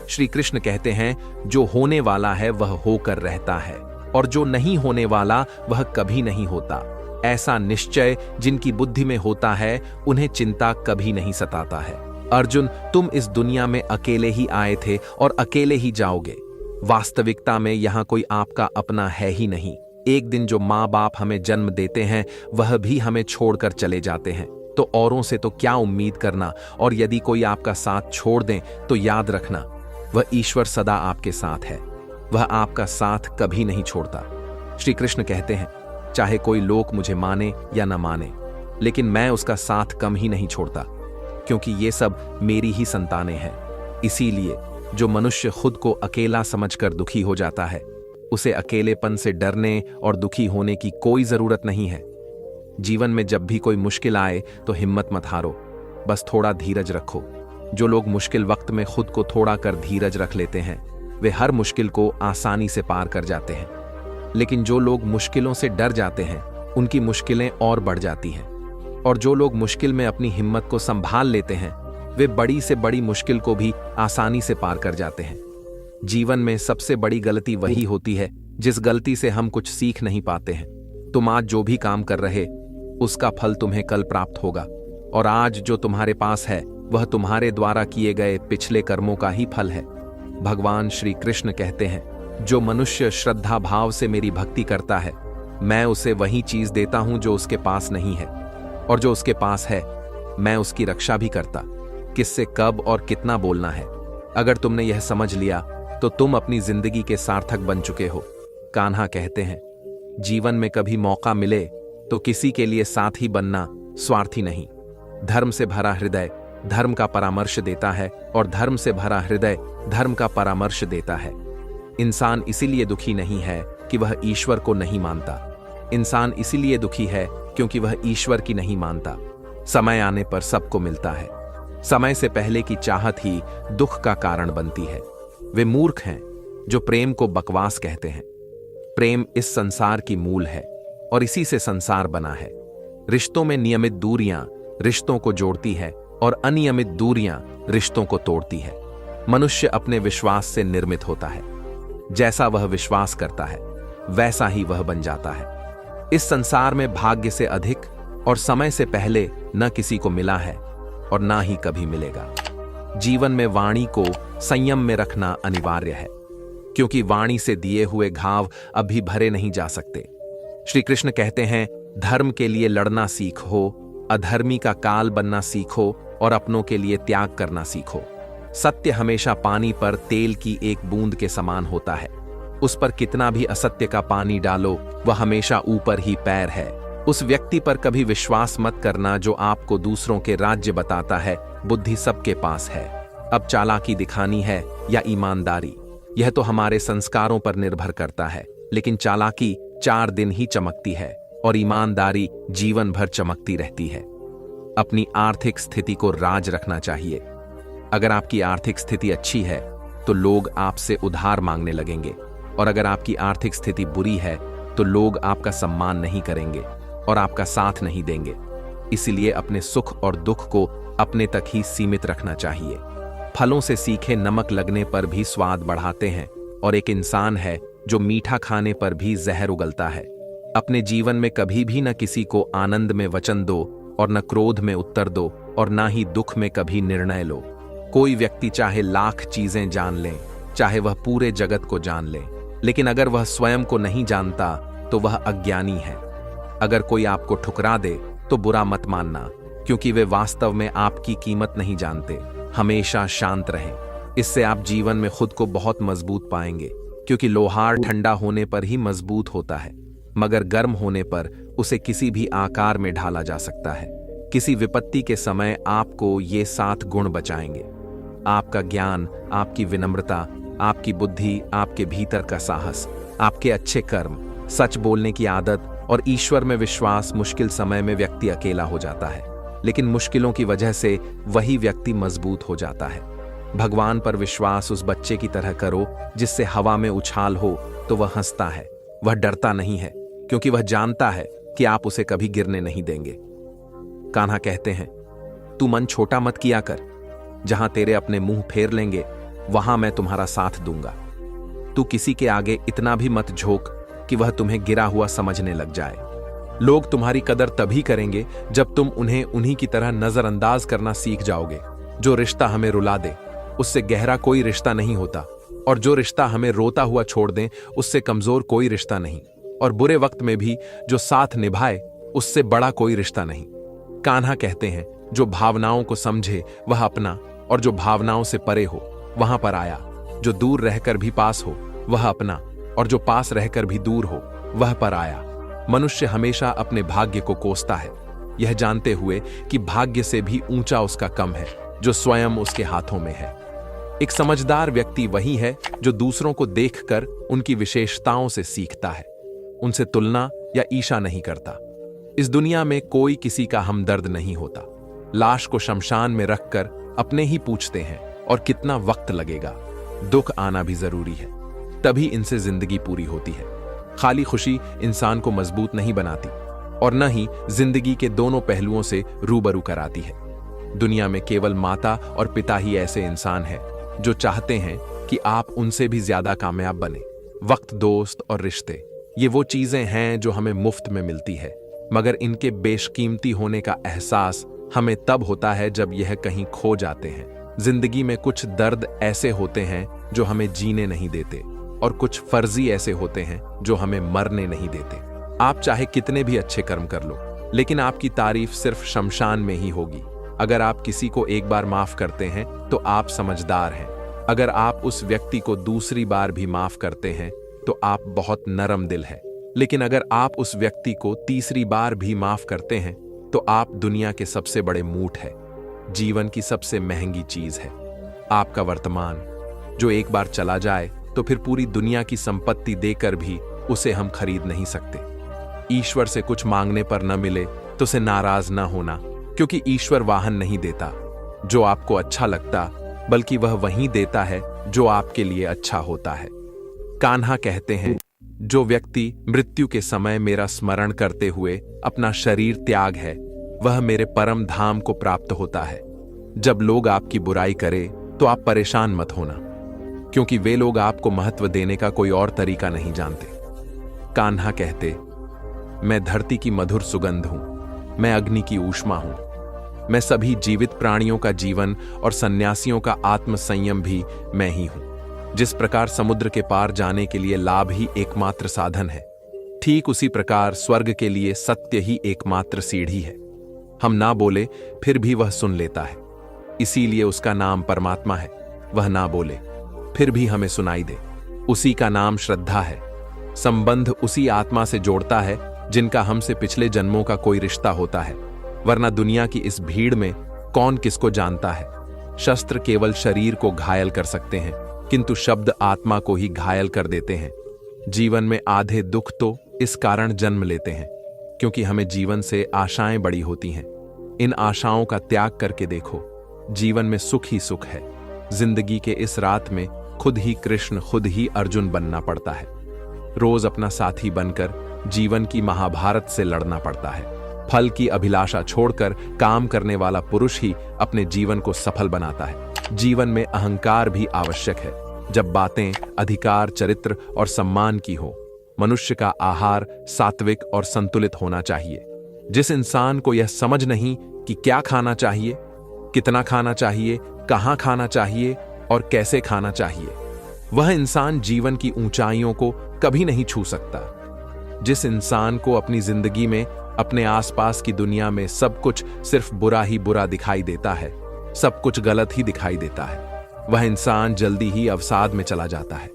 श्री कृष्ण कहते हैं, जो होने वाला है वह होकर रहता है, और जो नहीं होने वाला वह कभी नहीं होता। ऐसा निश्चय जिनकी बुद्धि में होता है उन्हें चिंता कभी नहीं सताता है। अर्जुन, तुम इस दुनिया में अकेले ही आए थे और अकेले ही जाओगे। वास्तविकता में यहाँ कोई आपका अपना है ही नहीं। एक दिन जो माँ बाप हमें जन्म देते हैं वह भी हमें छोड़कर चले जाते हैं, तो औरों से तो क्या उम्मीद करना। और यदि कोई आपका साथ छोड़ दें तो याद रखना, वह ईश्वर सदा आपके साथ है, वह आपका साथ कभी नहीं छोड़ता। श्री कृष्ण कहते हैं, चाहे कोई लोग मुझे माने या न माने, लेकिन मैं उसका साथ कम ही नहीं छोड़ता, क्योंकि ये सब मेरी ही संतानें हैं। इसीलिए जो मनुष्य खुद को अकेला समझकर दुखी हो जाता है, उसे अकेलेपन से डरने और दुखी होने की कोई जरूरत नहीं है। जीवन में जब भी कोई मुश्किल आए तो हिम्मत मत हारो, बस थोड़ा धीरज रखो। जो लोग मुश्किल वक्त में खुद को थोड़ा कर धीरज रख लेते हैं, वे हर मुश्किल को आसानी से पार कर जाते हैं। लेकिन जो लोग मुश्किलों से डर जाते हैं, उनकी मुश्किलें और बढ़ जाती हैं। और जो लोग मुश्किल में अपनी हिम्मत को संभाल लेते हैं, वे बड़ी से बड़ी मुश्किल को भी आसानी से पार कर जाते हैं। जीवन में सबसे बड़ी गलती वही होती है जिस गलती से हम कुछ सीख नहीं पाते हैं। तुम आज जो भी काम कर रहे, उसका फल तुम्हें कल प्राप्त होगा, और आज जो तुम्हारे पास है वह तुम्हारे द्वारा किए गए पिछले कर्मों का ही फल है। भगवान श्री कृष्ण कहते हैं, जो मनुष्य श्रद्धा भाव से मेरी भक्ति करता है, मैं उसे वही चीज देता हूं जो उसके पास नहीं है, और जो उसके पास है मैं उसकी रक्षा भी करता। किससे कब और कितना बोलना है, अगर तुमने यह समझ लिया तो तुम अपनी जिंदगी के सार्थक बन चुके हो। कान्हा कहते हैं, जीवन में कभी मौका मिले तो किसी के लिए साथी बनना, स्वार्थी नहीं। धर्म से भरा हृदय धर्म का परामर्श देता है, और धर्म से भरा हृदय धर्म का परामर्श देता है। इंसान इसीलिए दुखी नहीं है कि वह ईश्वर को नहीं मानता। इंसान इसीलिए दुखी है क्योंकि वह ईश्वर की नहीं मानता। समय आने पर सबको मिलता है, समय से पहले की चाहत ही दुख का कारण बनती है। वे मूर्ख हैं जो प्रेम को बकवास कहते हैं। प्रेम इस संसार की मूल है और इसी से संसार बना है। रिश्तों में नियमित दूरियां रिश्तों को जोड़ती है और अनियमित दूरियां रिश्तों को तोड़ती है। मनुष्य अपने विश्वास से निर्मित होता है। जैसा वह विश्वास करता है वैसा ही वह बन जाता है। इस संसार में भाग्य से अधिक और समय से पहले न किसी को मिला है और ना ही कभी मिलेगा। जीवन में वाणी को संयम में रखना अनिवार्य है, क्योंकि वाणी से दिए हुए घाव अभी भरे नहीं जा सकते। श्री कृष्ण कहते हैं, धर्म के लिए लड़ना सीखो, अधर्मी का काल बनना सीखो और अपनों के लिए त्याग करना सीखो। सत्य हमेशा पानी पर तेल की एक बूंद के समान होता है। उस पर कितना भी असत्य का पानी डालो वह हमेशा ऊपर ही पैर है। उस व्यक्ति पर कभी विश्वास मत करना जो आपको दूसरों के राज्य बताता है। बुद्धि सबके पास है। अब चालाकी दिखानी है या ईमानदारी, यह तो हमारे संस्कारों पर निर्भर करता है। लेकिन चालाकी 4 दिन ही चमकती है और ईमानदारी जीवन भर चमकती रहती है। अपनी आर्थिक स्थिति को राज रखना चाहिए। अगर आपकी आर्थिक स्थिति अच्छी है तो लोग आपसे उधार मांगने लगेंगे, और अगर आपकी आर्थिक स्थिति बुरी है तो लोग आपका सम्मान नहीं करेंगे और आपका साथ नहीं देंगे। इसलिए अपने सुख और दुख को अपने तक ही सीमित रखना चाहिए। फलों से सीखे नमक लगने पर भी स्वाद बढ़ाते हैं, और एक इंसान है जो मीठा खाने पर भी जहर उगलता है। अपने जीवन में कभी भी न किसी को आनंद में वचन दो और न क्रोध में उत्तर दो, और ना ही दुख में कभी निर्णय लो। कोई व्यक्ति चाहे लाख चीजें जान ले, चाहे वह पूरे जगत को जान ले, लेकिन अगर वह स्वयं को नहीं जानता तो वह अज्ञानी है। अगर कोई आपको ठुकरा दे तो बुरा मत मानना, क्योंकि वे वास्तव में आपकी कीमत नहीं जानते। हमेशा शांत रहें, इससे आप जीवन में खुद को बहुत मजबूत पाएंगे, क्योंकि लोहार ठंडा होने पर ही मजबूत होता है, मगर गर्म होने पर उसे किसी भी आकार में ढाला जा सकता है। किसी विपत्ति के समय आपको ये 7 गुण बचाएंगे: आपका ज्ञान, आपकी विनम्रता, आपकी बुद्धि, आपके भीतर का साहस, आपके अच्छे कर्म, सच बोलने की आदत और ईश्वर में विश्वास। मुश्किल समय में व्यक्ति अकेला हो जाता है, लेकिन मुश्किलों की वजह से वही व्यक्ति मजबूत हो जाता है। भगवान पर विश्वास उस बच्चे की तरह करो जिससे हवा में उछाल हो तो वह हंसता है, वह डरता नहीं है, क्योंकि वह जानता है कि आप उसे कभी गिरने नहीं देंगे। कान्हा कहते हैं, तू मन छोटा मत किया कर, जहां तेरे अपने मुंह फेर लेंगे वहां मैं तुम्हारा साथ दूंगा। तू किसी के आगे इतना भी मत झोंक कि वह तुम्हें गिरा हुआ समझने लग जाए। लोग तुम्हारी कदर तभी करेंगे जब तुम उन्हें उन्हीं की तरह नजरअंदाज करना सीख जाओगे। जो रिश्ता हमें रुला दे उससे गहरा कोई रिश्ता नहीं होता, और जो रिश्ता हमें रोता हुआ छोड़ दे उससे कमजोर कोई रिश्ता नहीं, और बुरे वक्त में भी जो साथ निभाए उससे बड़ा कोई रिश्ता नहीं। कान्हा कहते हैं, जो भावनाओं को समझे वह अपना, और जो भावनाओं से परे हो वहां पर आया। जो दूर रहकर भी पास हो वह अपना, और जो पास रहकर भी दूर हो वह पर आया। मनुष्य हमेशा अपने भाग्य को कोसता है, यह जानते हुए कि भाग्य से भी ऊंचा उसका कम है जो स्वयं उसके हाथों में है। एक समझदार व्यक्ति वही है जो दूसरों को देखकर उनकी विशेषताओं से सीखता है, उनसे तुलना या ईर्ष्या नहीं करता। इस दुनिया में कोई किसी का हमदर्द नहीं होता। लाश को शमशान में रखकर अपने ही पूछते हैं, और कितना वक्त लगेगा। दुख आना भी जरूरी है, तभी इनसे जिंदगी पूरी होती है। खाली खुशी इंसान को मजबूत नहीं बनाती, और न ही जिंदगी के दोनों पहलुओं से रूबरू कराती है। दुनिया में केवल माता और पिता ही ऐसे इंसान हैं जो चाहते हैं कि आप उनसे भी ज्यादा कामयाब बने। वक्त, दोस्त और रिश्ते, ये वो चीजें हैं जो हमें मुफ्त में मिलती है, मगर इनके बेशकीमती होने का एहसास हमें तब होता है जब यह कहीं खो जाते हैं। जिंदगी में कुछ दर्द ऐसे होते हैं जो हमें जीने नहीं देते, और कुछ फर्जी ऐसे होते हैं जो हमें मरने नहीं देते। आप चाहे कितने भी अच्छे कर्म कर लो, लेकिन आपकी तारीफ सिर्फ शमशान में ही होगी। अगर आप किसी को एक बार माफ करते हैं तो आप समझदार हैं। अगर आप उस व्यक्ति को दूसरी बार भी माफ करते हैं तो आप बहुत नरम दिल हैं। लेकिन अगर आप उस व्यक्ति को तीसरी बार भी माफ करते हैं तो आप दुनिया के सबसे बड़े मूठ हैं। जीवन की सबसे महंगी चीज है आपका वर्तमान, जो एक बार चला जाए तो फिर पूरी दुनिया की संपत्ति देकर भी उसे हम खरीद नहीं सकते। ईश्वर से कुछ मांगने पर न मिले तो उसे नाराज न होना, क्योंकि ईश्वर वाहन नहीं देता, जो आपको अच्छा लगता, बल्कि वह वही देता है जो आपके लिए अच्छा होता है। कान्हा कहते हैं, जो व्यक्ति मृत्यु के समय मेरा स्मरण करते हुए अपना शरीर त्याग है, वह मेरे परम धाम को प्राप्त होता है। जब लोग आपकी बुराई करें तो आप परेशान मत होना, क्योंकि वे लोग आपको महत्व देने का कोई और तरीका नहीं जानते। कान्हा कहते, मैं धरती की मधुर सुगंध हूं, मैं अग्नि की ऊष्मा हूं, मैं सभी जीवित प्राणियों का जीवन और सन्यासियों का आत्म संयम भी मैं ही हूं। जिस प्रकार समुद्र के पार जाने के लिए लाभ ही एकमात्र साधन है, ठीक उसी प्रकार स्वर्ग के लिए सत्य ही एकमात्र सीढ़ी है। हम ना बोले फिर भी वह सुन लेता है, इसीलिए उसका नाम परमात्मा है। वह ना बोले फिर भी हमें सुनाई दे, उसी का नाम श्रद्धा है। संबंध उसी आत्मा से जोड़ता है जिनका हमसे पिछले जन्मों का कोई रिश्ता होता है, वरना दुनिया की इस भीड़ में कौन किसको जानता है। शस्त्र केवल शरीर को घायल कर सकते हैं, किंतु शब्द आत्मा को ही घायल कर देते हैं। जीवन में आधे दुख तो इस कारण जन्म लेते हैं क्योंकि हमें जीवन से आशाएं बड़ी होती हैं। इन आशाओं का त्याग करके देखो, जीवन में सुख ही सुख है। जिंदगी के इस रात में खुद ही कृष्ण, खुद ही अर्जुन बनना पड़ता है। रोज अपना साथी बनकर जीवन की महाभारत से लड़ना पड़ता है। फल की अभिलाषा छोड़कर काम करने वाला पुरुष ही अपने जीवन को सफल बनाता है। जीवन में अहंकार भी आवश्यक है, जब बातें अधिकार, चरित्र और सम्मान की हो। मनुष्य का आहार सात्विक और संतुलित होना चाहिए। जिस इंसान को यह समझ नहीं कि क्या खाना चाहिए, कितना खाना चाहिए, कहां खाना चाहिए और कैसे खाना चाहिए, वह इंसान जीवन की ऊंचाइयों को कभी नहीं छू सकता। जिस इंसान को अपनी जिंदगी में, अपने आसपास की दुनिया में सब कुछ सिर्फ बुरा ही बुरा दिखाई देता है, सब कुछ गलत ही दिखाई देता है, वह इंसान जल्दी ही अवसाद में चला जाता है।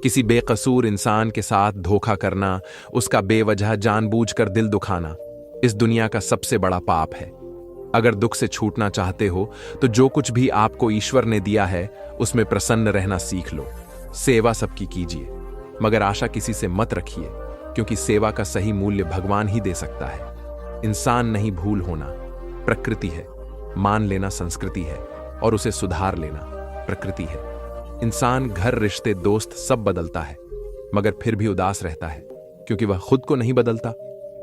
किसी बेकसूर इंसान के साथ धोखा करना, उसका बेवजह जानबूझकर दिल दुखाना, इस दुनिया का सबसे बड़ा पाप है। अगर दुख से छूटना चाहते हो तो जो कुछ भी आपको ईश्वर ने दिया है उसमें प्रसन्न रहना सीख लो। सेवा सबकी कीजिए, मगर आशा किसी से मत रखिए, क्योंकि सेवा का सही मूल्य भगवान ही दे सकता है। इंसान नहीं भूल होना प्रकृति है, मान लेना संस्कृति है और उसे सुधार लेना प्रकृति है। इंसान घर, रिश्ते, दोस्त सब बदलता है, मगर फिर भी उदास रहता है क्योंकि वह खुद को नहीं बदलता।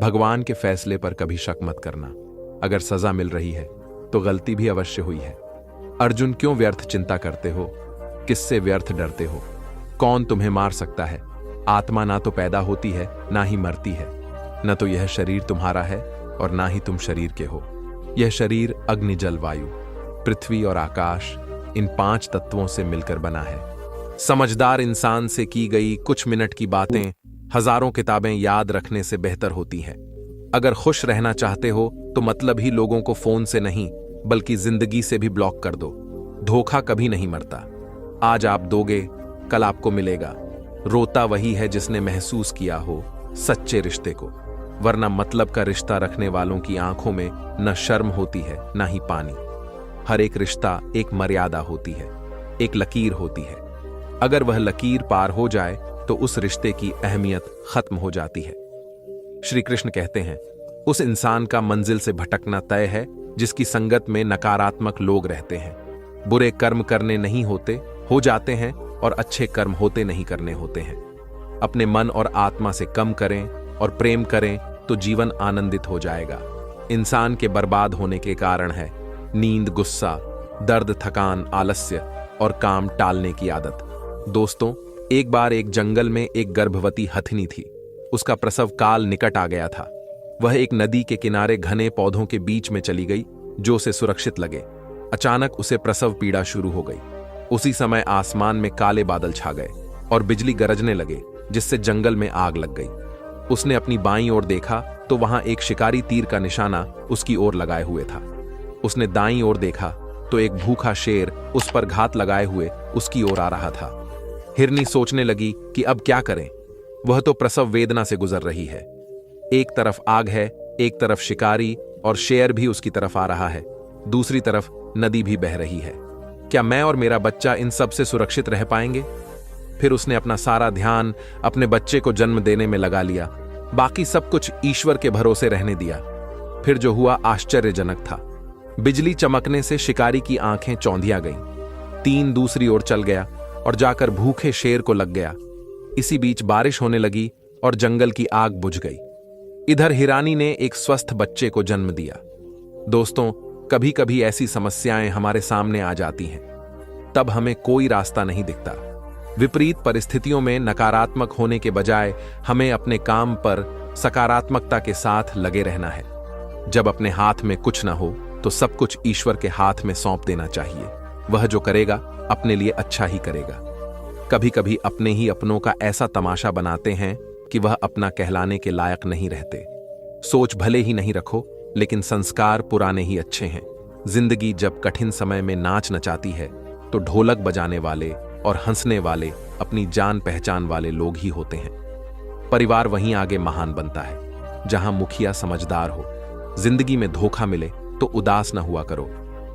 भगवान के फैसले पर कभी शक मत करना। अगर सजा मिल रही है तो गलती भी अवश्य हुई है। अर्जुन, क्यों व्यर्थ चिंता करते हो? किससे व्यर्थ डरते हो? कौन तुम्हें मार सकता है? आत्मा ना तो पैदा होती है, ना ही मरती है। न तो यह शरीर तुम्हारा है और ना ही तुम शरीर के हो। यह शरीर अग्नि, जल, वायु, पृथ्वी और आकाश, इन 5 तत्वों से मिलकर बना है। समझदार इंसान से की गई कुछ मिनट की बातें हजारों किताबें याद रखने से बेहतर होती हैं। अगर खुश रहना चाहते हो तो मतलब ही लोगों को फोन से नहीं, बल्कि जिंदगी से भी ब्लॉक कर दो। धोखा कभी नहीं मरता। आज आप दोगे, कल आपको मिलेगा। रोता वही है जिसने महसूस किया हो सच्चे रिश्ते को, वरना मतलब का रिश्ता रखने वालों की आंखों में न शर्म होती है, न ही पानी। हर एक रिश्ता एक मर्यादा होती है, एक लकीर होती है। अगर वह लकीर पार हो जाए तो उस रिश्ते की अहमियत खत्म हो जाती है। श्री कृष्ण कहते हैं, उस इंसान का मंजिल से भटकना तय है जिसकी संगत में नकारात्मक लोग रहते हैं। बुरे कर्म करने नहीं होते, हो जाते हैं, और अच्छे कर्म होते नहीं, करने होते हैं। अपने मन और आत्मा से कम करें और प्रेम करें तो जीवन आनंदित हो जाएगा। इंसान के बर्बाद होने के कारण है नींद, गुस्सा, दर्द, थकान, आलस्य और काम टालने की आदत। दोस्तों, एक बार एक जंगल में एक गर्भवती हथिनी थी। उसका प्रसव काल निकट आ गया था। वह एक नदी के किनारे घने पौधों के बीच में चली गई जो उसे सुरक्षित लगे। अचानक उसे प्रसव पीड़ा शुरू हो गई। उसी समय आसमान में काले बादल छा गए और बिजली गरजने लगे, जिससे जंगल में आग लग गई। उसने अपनी बाईं ओर देखा तो वहां एक शिकारी तीर का निशाना उसकी ओर लगाए हुए था। उसने दाईं ओर देखा तो एक भूखा शेर उस पर घात लगाए हुए उसकी ओर आ रहा था। हिरनी सोचने लगी कि अब क्या करें। वह तो प्रसव वेदना से गुजर रही है। एक तरफ आग है, एक तरफ शिकारी, और शेर भी उसकी तरफ आ रहा है। दूसरी तरफ नदी भी बह रही है। क्या मैं और मेरा बच्चा इन सब से सुरक्षित रह पाएंगे? फिर उसने अपना सारा ध्यान अपने बच्चे को जन्म देने में लगा लिया। बाकी सब कुछ ईश्वर के भरोसे रहने दिया। फिर जो हुआ आश्चर्यजनक था। बिजली चमकने से शिकारी की आंखें चौंधिया गईं। तीन दूसरी ओर चल गया और जाकर भूखे शेर को लग गया। इसी बीच बारिश होने लगी और जंगल की आग बुझ गई। इधर हिरानी ने एक स्वस्थ बच्चे को जन्म दिया। दोस्तों, कभी कभी ऐसी समस्याएं हमारे सामने आ जाती हैं, तब हमें कोई रास्ता नहीं दिखता। विपरीत परिस्थितियों में नकारात्मक होने के बजाय हमें अपने काम पर सकारात्मकता के साथ लगे रहना है। जब अपने हाथ में कुछ ना हो तो सब कुछ ईश्वर के हाथ में सौंप देना चाहिए। वह जो करेगा अपने लिए अच्छा ही करेगा। कभी कभी अपने ही अपनों का ऐसा तमाशा बनाते हैं कि वह अपना कहलाने के लायक नहीं रहते। सोच भले ही नहीं रखो, लेकिन संस्कार पुराने ही अच्छे हैं। जिंदगी जब कठिन समय में नाच नचाती है तो ढोलक बजाने वाले और हंसने वाले अपनी जान पहचान वाले लोग ही होते हैं। परिवार वहीं आगे महान बनता है जहां मुखिया समझदार हो। जिंदगी में धोखा मिले तो उदास न हुआ करो,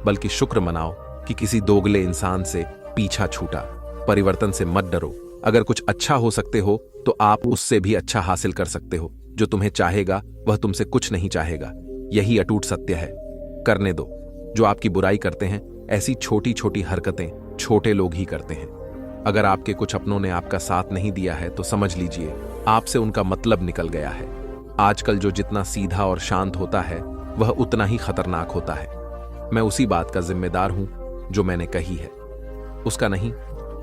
बल्कि शुक्र मनाओ कि किसी दोगले इंसान से पीछा छूटा। परिवर्तन से मत डरो। अगर कुछ अच्छा हो सकते हो तो आप उससे भी अच्छा हासिल कर सकते हो। जो तुम्हें चाहेगा वह तुमसे कुछ नहीं चाहेगा। यही अटूट सत्य है। करने दो। जो आपकी बुराई करते हैं, ऐसी छोटी छोटी हरकतें छोटे लोग ही करते हैं। अगर आपके कुछ अपनों ने आपका साथ नहीं दिया है तो समझ लीजिए आपसे उनका मतलब निकल गया है। आजकल जो जितना सीधा और शांत होता है वह उतना ही खतरनाक होता है। मैं उसी बात का जिम्मेदार हूं जो मैंने कही है, उसका नहीं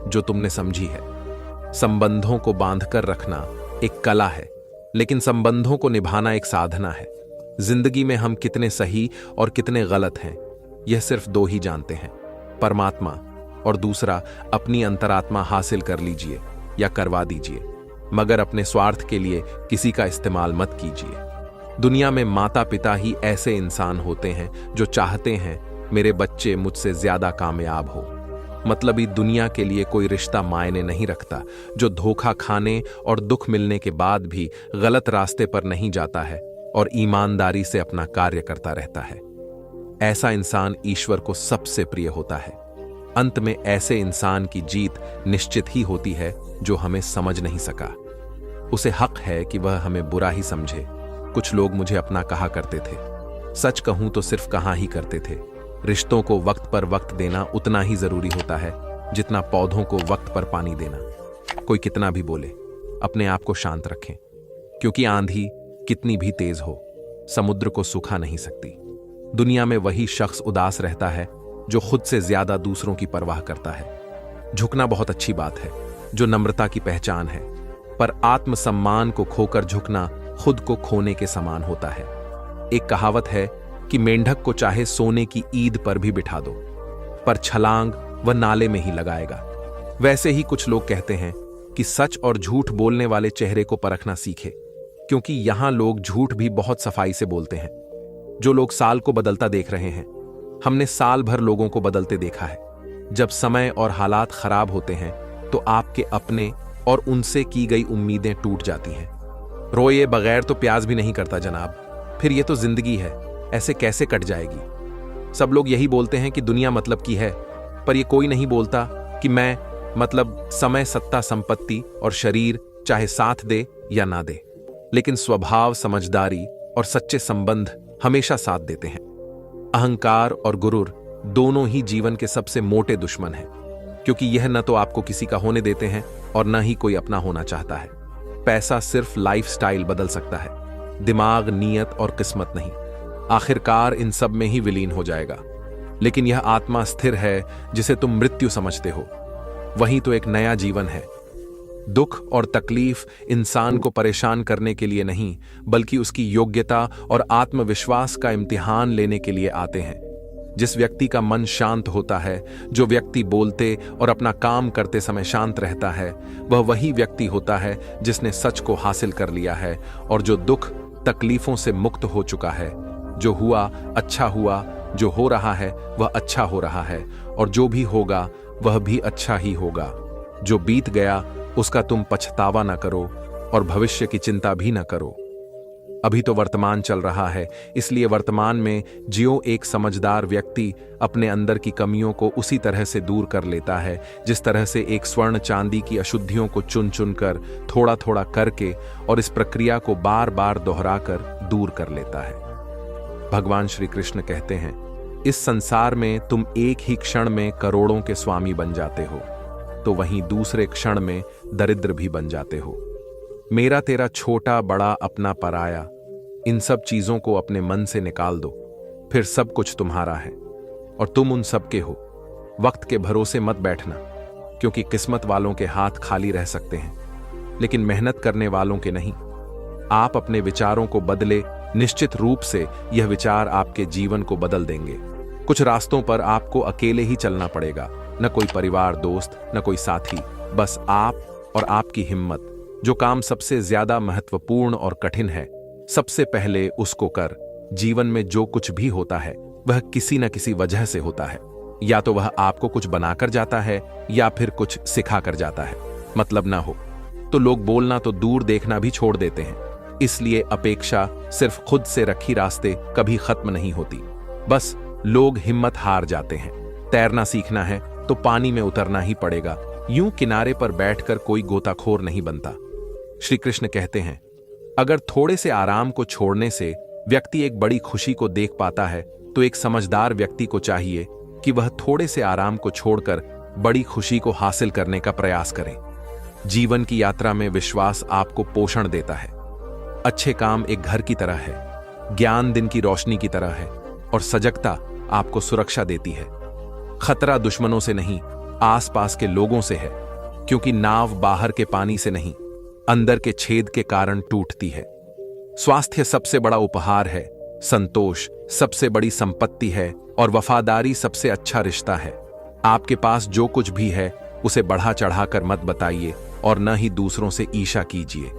जो तुमने समझी है। संबंधों को बांधकर रखना एक कला है, लेकिन संबंधों को निभाना एक साधना है। जिंदगी में हम कितने सही और कितने गलत हैं, यह सिर्फ दो ही जानते हैं, परमात्मा और दूसरा अपनी अंतरात्मा। हासिल कर लीजिए या करवा दीजिए, मगर अपने स्वार्थ के लिए किसी का इस्तेमाल मत कीजिए। दुनिया में माता पिता ही ऐसे इंसान होते हैं जो चाहते हैं मेरे बच्चे मुझसे ज्यादा कामयाब हो। मतलबी दुनिया के लिए कोई रिश्ता मायने नहीं रखता जो धोखा खाने और दुख मिलने के बाद भी गलत रास्ते पर नहीं जाता है और ईमानदारी से अपना कार्य करता रहता है। ऐसा इंसान ईश्वर को सबसे प्रिय होता है। अंत में ऐसे इंसान की जीत निश्चित ही होती है जो हमें समझ नहीं सका। उसे हक है कि वह हमें बुरा ही समझे। कुछ लोग मुझे अपना कहा करते थे। सच कहूं तो सिर्फ कहा ही करते थे। रिश्तों को वक्त पर वक्त देना उतना ही जरूरी होता है जितना पौधों को वक्त पर पानी देना। कोई कितना भी बोले, अपने आप को शांत रखें, क्योंकि आंधी कितनी भी तेज हो समुद्र को सुखा नहीं सकती। दुनिया में वही शख्स उदास रहता है जो खुद से ज्यादा दूसरों की परवाह करता है। झुकना बहुत अच्छी बात है, जो नम्रता की पहचान है, पर आत्मसम्मान को खोकर झुकना खुद को खोने के समान होता है। एक कहावत है कि मेंढक को चाहे सोने की ईद पर भी बिठा दो, पर छलांग वह नाले में ही लगाएगा। वैसे ही कुछ लोग कहते हैं कि सच और झूठ बोलने वाले चेहरे को परखना सीखे, क्योंकि यहां लोग झूठ भी बहुत सफाई से बोलते हैं। जो लोग साल को बदलता देख रहे हैं, हमने साल भर लोगों को बदलते देखा है। जब समय और हालात खराब होते हैं तो आपके अपने और उनसे की गई उम्मीदें टूट जाती हैं। रोए बगैर तो प्याज भी नहीं करता जनाब। फिर ये तो जिंदगी है, ऐसे कैसे कट जाएगी। सब लोग यही बोलते हैं कि दुनिया मतलब की है, पर ये कोई नहीं बोलता कि मैं मतलब समय, सत्ता, संपत्ति और शरीर चाहे साथ दे या ना दे, लेकिन स्वभाव, समझदारी और सच्चे संबंध हमेशा साथ देते हैं। अहंकार और गुरूर दोनों ही जीवन के सबसे मोटे दुश्मन हैं, क्योंकि यह न तो आपको किसी का होने देते हैं और न ही कोई अपना होना चाहता है। पैसा सिर्फ लाइफस्टाइल बदल सकता है, दिमाग, नीयत और किस्मत नहीं। आखिरकार इन सब में ही विलीन हो जाएगा। लेकिन यह आत्मा स्थिर है जिसे तुम मृत्यु समझते हो, वही तो एक नया जीवन है। दुख और तकलीफ इंसान को परेशान करने के लिए नहीं, बल्कि उसकी योग्यता और आत्मविश्वास का इम्तिहान लेने के लिए आते हैं। जिस व्यक्ति का मन शांत होता है, जो व्यक्ति बोलते और अपना काम करते समय शांत रहता है, वह वही व्यक्ति होता है जिसने सच को हासिल कर लिया है और जो दुख तकलीफों से मुक्त हो चुका है। जो हुआ अच्छा हुआ, जो हो रहा है वह अच्छा हो रहा है, और जो भी होगा वह भी अच्छा ही होगा। जो बीत गया उसका तुम पछतावा न करो और भविष्य की चिंता भी न करो। अभी तो वर्तमान चल रहा है, इसलिए वर्तमान में जियो। एक समझदार व्यक्ति अपने अंदर की कमियों को उसी तरह से दूर कर लेता है जिस तरह से एक स्वर्ण चांदी की अशुद्धियों को चुन चुन कर, थोड़ा थोड़ा करके और इस प्रक्रिया को बार बार दोहराकर दूर कर लेता है। भगवान श्री कृष्ण कहते हैं इस संसार में तुम एक ही क्षण में करोड़ों के स्वामी बन जाते हो, तो वहीं दूसरे क्षण में दरिद्र भी बन जाते हो। मेरा तेरा छोटा बड़ा अपना पराया, इन सब चीजों को अपने मन से निकाल दो, फिर सब कुछ तुम्हारा है और तुम उन सब के हो। वक्त के भरोसे मत बैठना, क्योंकि किस्मत वालों के हाथ खाली रह सकते हैं, लेकिन मेहनत करने वालों के नहीं। आप अपने विचारों को बदले, निश्चित रूप से यह विचार आपके जीवन को बदल देंगे। कुछ रास्तों पर आपको अकेले ही चलना पड़ेगा, न कोई परिवार दोस्त, न कोई साथी, बस आप और आपकी हिम्मत। जो काम सबसे ज्यादा महत्वपूर्ण और कठिन है, सबसे पहले उसको कर। जीवन में जो कुछ भी होता है वह किसी न किसी वजह से होता है। या तो वह आपको कुछ बनाकर जाता है या फिर कुछ सिखा कर जाता है। मतलब ना हो तो लोग बोलना तो दूर देखना भी छोड़ देते हैं। इसलिए अपेक्षा सिर्फ खुद से रखी रास्ते कभी खत्म नहीं होती, बस लोग हिम्मत हार जाते हैं। तैरना सीखना है तो पानी में उतरना ही पड़ेगा, यूं किनारे पर बैठकर कोई गोताखोर नहीं बनता। श्री कृष्ण कहते हैं, अगर थोड़े से आराम को छोड़ने से व्यक्ति एक बड़ी खुशी को देख पाता है, तो एक समझदार व्यक्ति को चाहिए कि वह थोड़े से आराम को छोड़कर बड़ी खुशी को हासिल करने का प्रयास करें। जीवन की यात्रा में विश्वास आपको पोषण देता है। अच्छे काम एक घर की तरह है, ज्ञान दिन की रोशनी की तरह है और सजगता आपको सुरक्षा देती है। खतरा दुश्मनों से नहीं, आसपास के लोगों से है, क्योंकि नाव बाहर के पानी से नहीं, अंदर के छेद के कारण टूटती है। स्वास्थ्य सबसे बड़ा उपहार है, संतोष सबसे बड़ी संपत्ति है और वफादारी सबसे अच्छा रिश्ता है। आपके पास जो कुछ भी है उसे बढ़ा चढ़ाकर मत बताइए और न ही दूसरों से ईर्ष्या कीजिए।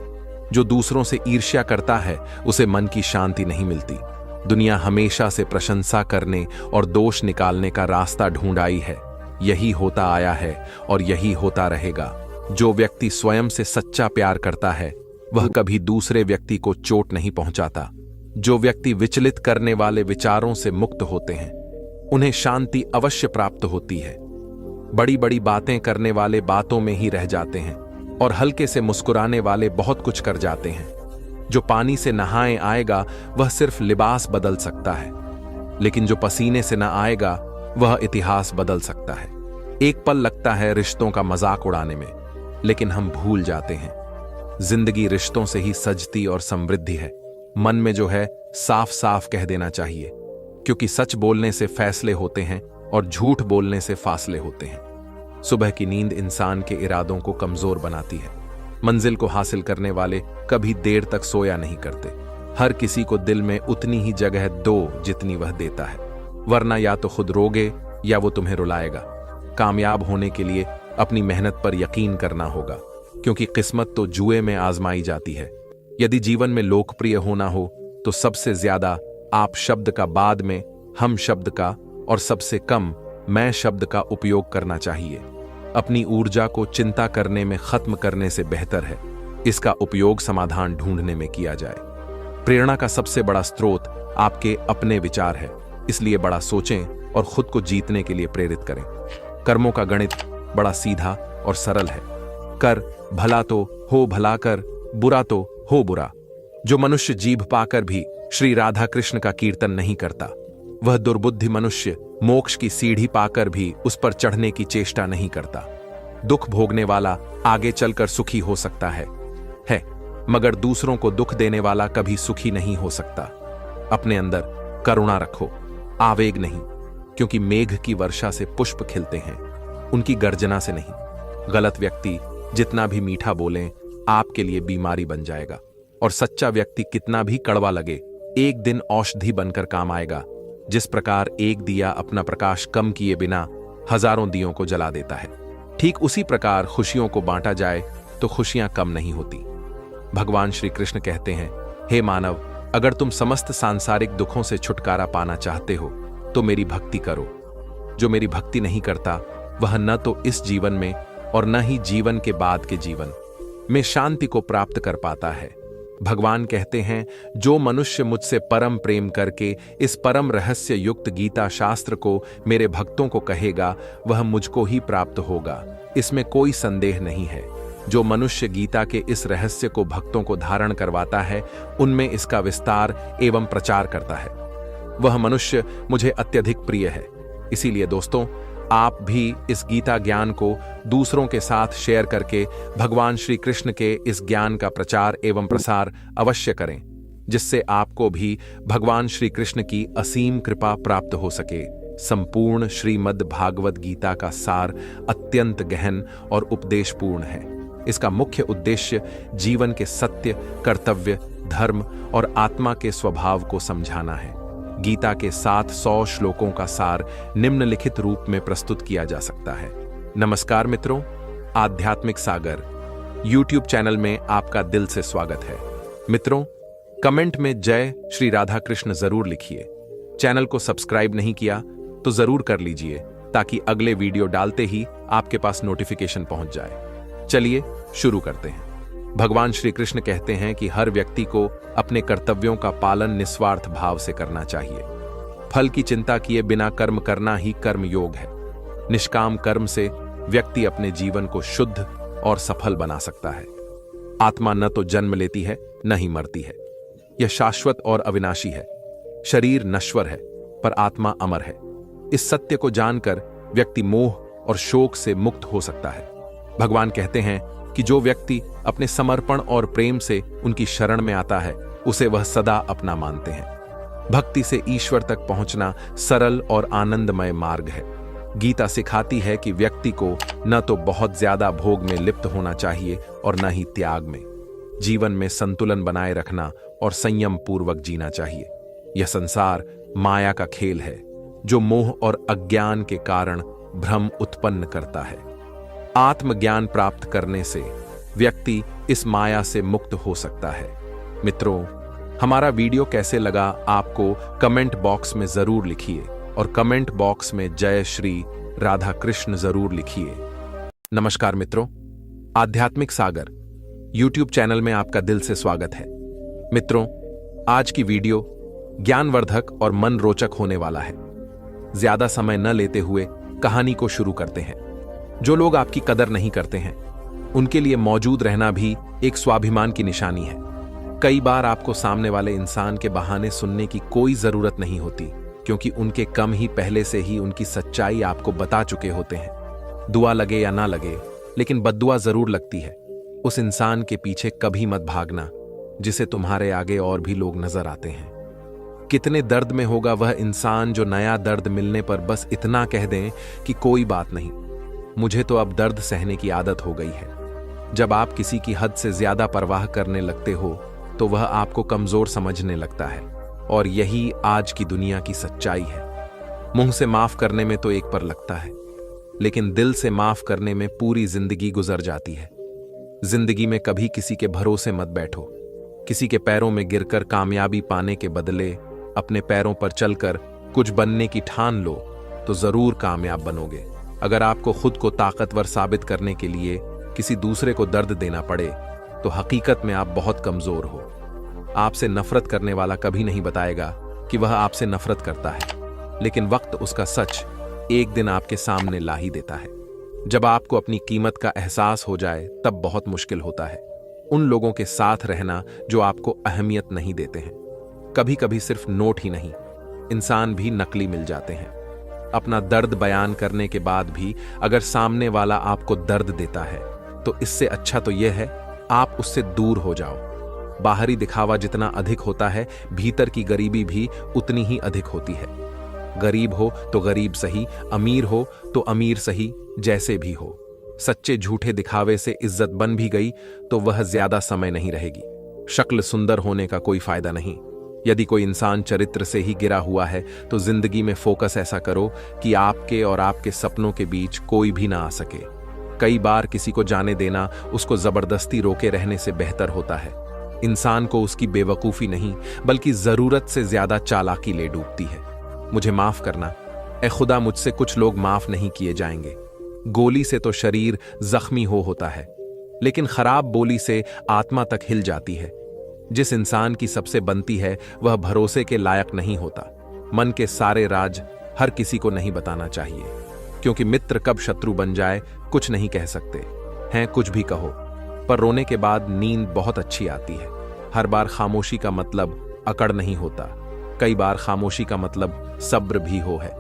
जो दूसरों से ईर्ष्या करता है उसे मन की शांति नहीं मिलती। दुनिया हमेशा से प्रशंसा करने और दोष निकालने का रास्ता ढूंढ आई है। यही होता आया है और यही होता रहेगा। जो व्यक्ति स्वयं से सच्चा प्यार करता है वह कभी दूसरे व्यक्ति को चोट नहीं पहुंचाता। जो व्यक्ति विचलित करने वाले विचारों से मुक्त होते हैं उन्हें शांति अवश्य प्राप्त होती है। बड़ी बड़ी बातें करने वाले बातों में ही रह जाते हैं और हल्के से मुस्कुराने वाले बहुत कुछ कर जाते हैं। जो पानी से नहाए आएगा वह सिर्फ लिबास बदल सकता है, लेकिन जो पसीने से न आएगा वह इतिहास बदल सकता है। एक पल लगता है रिश्तों का मजाक उड़ाने में, लेकिन हम भूल जाते हैं जिंदगी रिश्तों से ही सजती और समृद्धि है। मन में जो है साफ साफ कह देना चाहिए, क्योंकि सच बोलने से फैसले होते हैं और झूठ बोलने से फासले होते हैं। सुबह की नींद इंसान के इरादों को कमजोर बनाती है। मंजिल को हासिल करने वाले कभी देर तक सोया नहीं करते। हर किसी को दिल में उतनी ही जगह दो जितनी वह देता है, वरना या तो खुद रोगे या वो तुम्हें रुलाएगा। कामयाब होने के लिए अपनी मेहनत पर यकीन करना होगा, क्योंकि किस्मत तो जुए में आजमाई जाती है। यदि जीवन में लोकप्रिय होना हो तो सबसे ज्यादा आप शब्द का, बाद में हम शब्द का और सबसे कम मैं शब्द का उपयोग करना चाहिए। अपनी ऊर्जा को चिंता करने में खत्म करने से बेहतर है इसका उपयोग समाधान ढूंढने में किया जाए। प्रेरणा का सबसे बड़ा स्रोत आपके अपने विचार है, इसलिए बड़ा सोचें और खुद को जीतने के लिए प्रेरित करें। कर्मों का गणित बड़ा सीधा और सरल है। कर भला तो हो भला कर, बुरा तो हो बुरा। जो मनुष्य जीभ पाकर भी श्री राधा कृष्ण का कीर्तन नहीं करता, वह दुर्बुद्धि मनुष्य मोक्ष की सीढ़ी पाकर भी उस पर चढ़ने की चेष्टा नहीं करता। दुख भोगने वाला आगे चलकर सुखी हो सकता है, मगर दूसरों को दुख देने वाला कभी सुखी नहीं हो सकता। अपने अंदर करुणा रखो, आवेग नहीं, क्योंकि मेघ की वर्षा से पुष्प खिलते हैं, उनकी गर्जना से नहीं। गलत व्यक्ति जितना भी मीठा बोलें आपके लिए बीमारी बन जाएगा, और सच्चा व्यक्ति कितना भी कड़वा लगे एक दिन औषधि बनकर काम आएगा। जिस प्रकार एक दिया अपना प्रकाश कम किए बिना हजारों दियों को जला देता है, ठीक उसी प्रकार खुशियों को बांटा जाए तो खुशियां कम नहीं होती। भगवान श्री कृष्ण कहते हैं, हे मानव, अगर तुम समस्त सांसारिक दुखों से छुटकारा पाना चाहते हो तो मेरी भक्ति करो। जो मेरी भक्ति नहीं करता वह न तो इस जीवन में और न ही जीवन के बाद के जीवन में शांति को प्राप्त कर पाता है। भगवान कहते हैं, जो मनुष्य मुझसे परम प्रेम करके इस परम रहस्य युक्त गीता शास्त्र को मेरे भक्तों को कहेगा वह मुझको ही प्राप्त होगा, इसमें कोई संदेह नहीं है। जो मनुष्य गीता के इस रहस्य को भक्तों को धारण करवाता है उनमें इसका विस्तार एवं प्रचार करता है। वह मनुष्य मुझे अत्यधिक प्रिय है। इसीलिए दोस्तों, आप भी इस गीता ज्ञान को दूसरों के साथ शेयर करके भगवान श्री कृष्ण के इस ज्ञान का प्रचार एवं प्रसार अवश्य करें, जिससे आपको भी भगवान श्री कृष्ण की असीम कृपा प्राप्त हो सके। संपूर्ण श्रीमद् भागवत गीता का सार अत्यंत गहन और उपदेशपूर्ण है। इसका मुख्य उद्देश्य जीवन के सत्य, कर्तव्य, धर्म और आत्मा के स्वभाव को समझाना है। गीता के 700 श्लोकों का सार निम्नलिखित रूप में प्रस्तुत किया जा सकता है। नमस्कार मित्रों, आध्यात्मिक सागर YouTube चैनल में आपका दिल से स्वागत है। मित्रों, कमेंट में जय श्री राधा कृष्ण जरूर लिखिए। चैनल को सब्सक्राइब नहीं किया तो जरूर कर लीजिए, ताकि अगले वीडियो डालते ही आपके पास नोटिफिकेशन पहुंच जाए। चलिए शुरू करते हैं। भगवान श्री कृष्ण कहते हैं कि हर व्यक्ति को अपने कर्तव्यों का पालन निस्वार्थ भाव से करना चाहिए। फल की चिंता किए बिना कर्म करना ही कर्म योग है। निष्काम कर्म से व्यक्ति अपने जीवन को शुद्ध और सफल बना सकता है। आत्मा न तो जन्म लेती है, न ही मरती है। यह शाश्वत और अविनाशी है। शरीर नश्वर है, पर आत्मा अमर है। इस सत्य को जानकर व्यक्ति मोह और शोक से मुक्त हो सकता है। भगवान कहते हैं कि जो व्यक्ति अपने समर्पण और प्रेम से उनकी शरण में आता है, उसे वह सदा अपना मानते हैं। भक्ति से ईश्वर तक पहुंचना सरल और आनंदमय मार्ग है। गीता सिखाती है कि व्यक्ति को न तो बहुत ज्यादा भोग में लिप्त होना चाहिए और न ही त्याग में। जीवन में संतुलन बनाए रखना और संयम पूर्वक जीना चाहिए। यह संसार माया का खेल है, जो मोह और अज्ञान के कारण भ्रम उत्पन्न करता है। आत्मज्ञान प्राप्त करने से व्यक्ति इस माया से मुक्त हो सकता है। मित्रों, हमारा वीडियो कैसे लगा आपको कमेंट बॉक्स में जरूर लिखिए और कमेंट बॉक्स में जय श्री राधा कृष्ण जरूर लिखिए। नमस्कार मित्रों, आध्यात्मिक सागर YouTube चैनल में आपका दिल से स्वागत है। मित्रों, आज की वीडियो ज्ञानवर्धक और मन रोचक होने वाला है। ज्यादा समय न लेते हुए कहानी को शुरू करते हैं। जो लोग आपकी कदर नहीं करते हैं, उनके लिए मौजूद रहना भी एक स्वाभिमान की निशानी है। कई बार आपको सामने वाले इंसान के बहाने सुनने की कोई जरूरत नहीं होती, क्योंकि उनके कम ही पहले से ही उनकी सच्चाई आपको बता चुके होते हैं। दुआ लगे या ना लगे, लेकिन बद्दुआ जरूर लगती है। उस इंसान के पीछे कभी मत भागना जिसे तुम्हारे आगे और भी लोग नजर आते हैं। कितने दर्द में होगा वह इंसान जो नया दर्द मिलने पर बस इतना कह दें कि कोई बात नहीं, मुझे तो अब दर्द सहने की आदत हो गई है। जब आप किसी की हद से ज्यादा परवाह करने लगते हो, तो वह आपको कमजोर समझने लगता है, और यही आज की दुनिया की सच्चाई है। मुंह से माफ करने में तो एक पल लगता है, लेकिन दिल से माफ करने में पूरी जिंदगी गुजर जाती है। जिंदगी में कभी किसी के भरोसे मत बैठो। किसी के पैरों में गिरकर कामयाबी पाने के बदले अपने पैरों पर चलकर कुछ बनने की ठान लो, तो जरूर कामयाब बनोगे। अगर आपको खुद को ताकतवर साबित करने के लिए किसी दूसरे को दर्द देना पड़े, तो हकीकत में आप बहुत कमजोर हो। आपसे नफरत करने वाला कभी नहीं बताएगा कि वह आपसे नफरत करता है, लेकिन वक्त उसका सच एक दिन आपके सामने ला ही देता है। जब आपको अपनी कीमत का एहसास हो जाए, तब बहुत मुश्किल होता है उन लोगों के साथ रहना जो आपको अहमियत नहीं देते हैं। कभी कभी सिर्फ नोट ही नहीं, इंसान भी नकली मिल जाते हैं। अपना दर्द बयान करने के बाद भी अगर सामने वाला आपको दर्द देता है, तो इससे अच्छा तो यह है आप उससे दूर हो जाओ। बाहरी दिखावा जितना अधिक होता है, भीतर की गरीबी भी उतनी ही अधिक होती है। गरीब हो तो गरीब सही, अमीर हो तो अमीर सही, जैसे भी हो। सच्चे झूठे दिखावे से इज्जत बन भी गई तो वह ज्यादा समय नहीं रहेगी। शक्ल सुंदर होने का कोई फायदा नहीं। यदि कोई इंसान चरित्र से ही गिरा हुआ है, तो जिंदगी में फोकस ऐसा करो कि आपके और आपके सपनों के बीच कोई भी ना आ सके। कई बार किसी को जाने देना उसको जबरदस्ती रोके रहने से बेहतर होता है। इंसान को उसकी बेवकूफी नहीं, बल्कि जरूरत से ज्यादा चालाकी ले डूबती है। मुझे माफ करना, ए खुदा, मुझसे कुछ लोग माफ नहीं किए जाएंगे। गोली से तो शरीर जख्मी होता है, लेकिन खराब बोली से आत्मा तक हिल जाती है। जिस इंसान की सबसे बनती है, वह भरोसे के लायक नहीं होता। मन के सारे राज हर किसी को नहीं बताना चाहिए, क्योंकि मित्र कब शत्रु बन जाए कुछ नहीं कह सकते हैं। कुछ भी कहो, पर रोने के बाद नींद बहुत अच्छी आती है। हर बार खामोशी का मतलब अकड़ नहीं होता। कई बार खामोशी का मतलब सब्र भी हो है।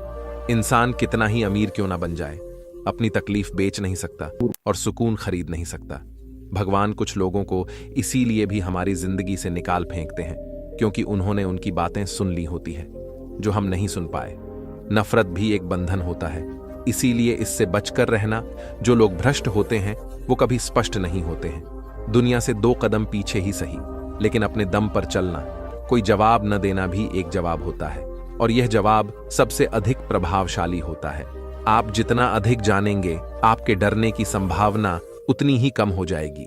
इंसान कितना ही अमीर क्यों ना बन जाए, अपनी तकलीफ बेच नहीं सकता और सुकून खरीद नहीं सकता। भगवान कुछ लोगों को इसीलिए भी हमारी जिंदगी से निकाल फेंकते हैं क्योंकि उन्होंने उनकी बातें सुन ली होती है जो हम नहीं सुन पाए। नफरत भी एक बंधन होता है, इसीलिए इससे बचकर रहना। जो लोग भ्रष्ट होते हैं वो कभी स्पष्ट नहीं होते हैं। दुनिया से 2 कदम पीछे ही सही, लेकिन अपने दम पर चलना, कोई जवाब न देना भी एक जवाब होता है, और यह जवाब सबसे अधिक प्रभावशाली होता है। आप जितना अधिक जानेंगे, आपके डरने की संभावना उतनी ही कम हो जाएगी।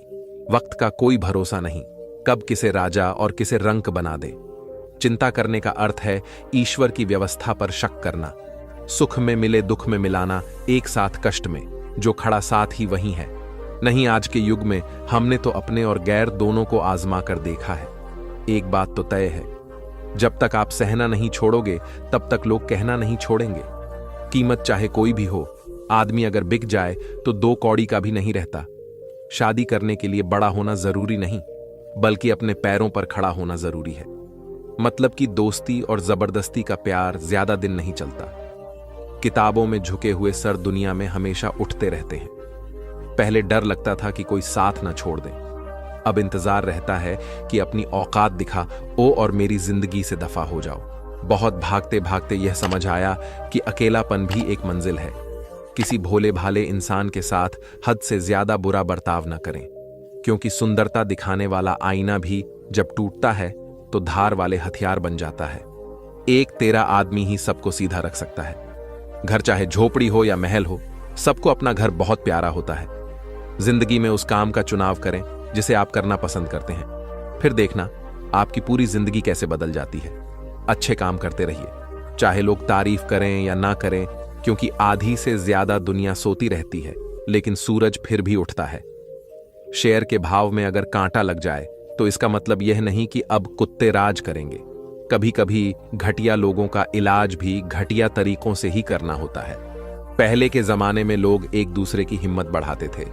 वक्त का कोई भरोसा नहीं, कब किसे राजा और किसे रंक बना दे। चिंता करने का अर्थ है ईश्वर की व्यवस्था पर शक करना। सुख में मिले दुख में मिलाना, एक साथ कष्ट में, जो खड़ा साथ ही वही है। नहीं, आज के युग में हमने तो अपने और गैर दोनों को आजमा कर देखा है। एक बात तो तय है, जब तक आप सहना नहीं छोड़ोगे तब तक लोग कहना नहीं छोड़ेंगे। कीमत चाहे कोई भी हो, आदमी अगर बिक जाए तो 2 कौड़ी का भी नहीं रहता। शादी करने के लिए बड़ा होना जरूरी नहीं, बल्कि अपने पैरों पर खड़ा होना जरूरी है। मतलब कि दोस्ती और जबरदस्ती का प्यार ज्यादा दिन नहीं चलता। किताबों में झुके हुए सर दुनिया में हमेशा उठते रहते हैं। पहले डर लगता था कि कोई साथ ना छोड़ दे, अब इंतजार रहता है कि अपनी औकात दिखा ओ और मेरी जिंदगी से दफा हो जाओ। बहुत भागते भागते यह समझ आया कि अकेलापन भी एक मंजिल है। किसी भोले भाले इंसान के साथ हद से ज्यादा बुरा बर्ताव न करें, क्योंकि सुंदरता दिखाने वाला आईना भी जब टूटता है तो धार वाले हथियार बन जाता है। एक तेरा आदमी ही सबको सीधा रख सकता है। घर चाहे झोपड़ी हो या महल हो, सबको अपना घर बहुत प्यारा होता है। जिंदगी में उस काम का चुनाव करें जिसे आप करना पसंद करते हैं, फिर देखना आपकी पूरी जिंदगी कैसे बदल जाती है। अच्छे काम करते रहिए, चाहे लोग तारीफ करें या ना करें, क्योंकि आधी से ज्यादा दुनिया सोती रहती है लेकिन सूरज फिर भी उठता है। शेयर के भाव में अगर कांटा लग जाए तो इसका मतलब यह नहीं कि अब कुत्ते राज करेंगे। कभी कभी घटिया लोगों का इलाज भी घटिया तरीकों से ही करना होता है। पहले के जमाने में लोग एक दूसरे की हिम्मत बढ़ाते थे,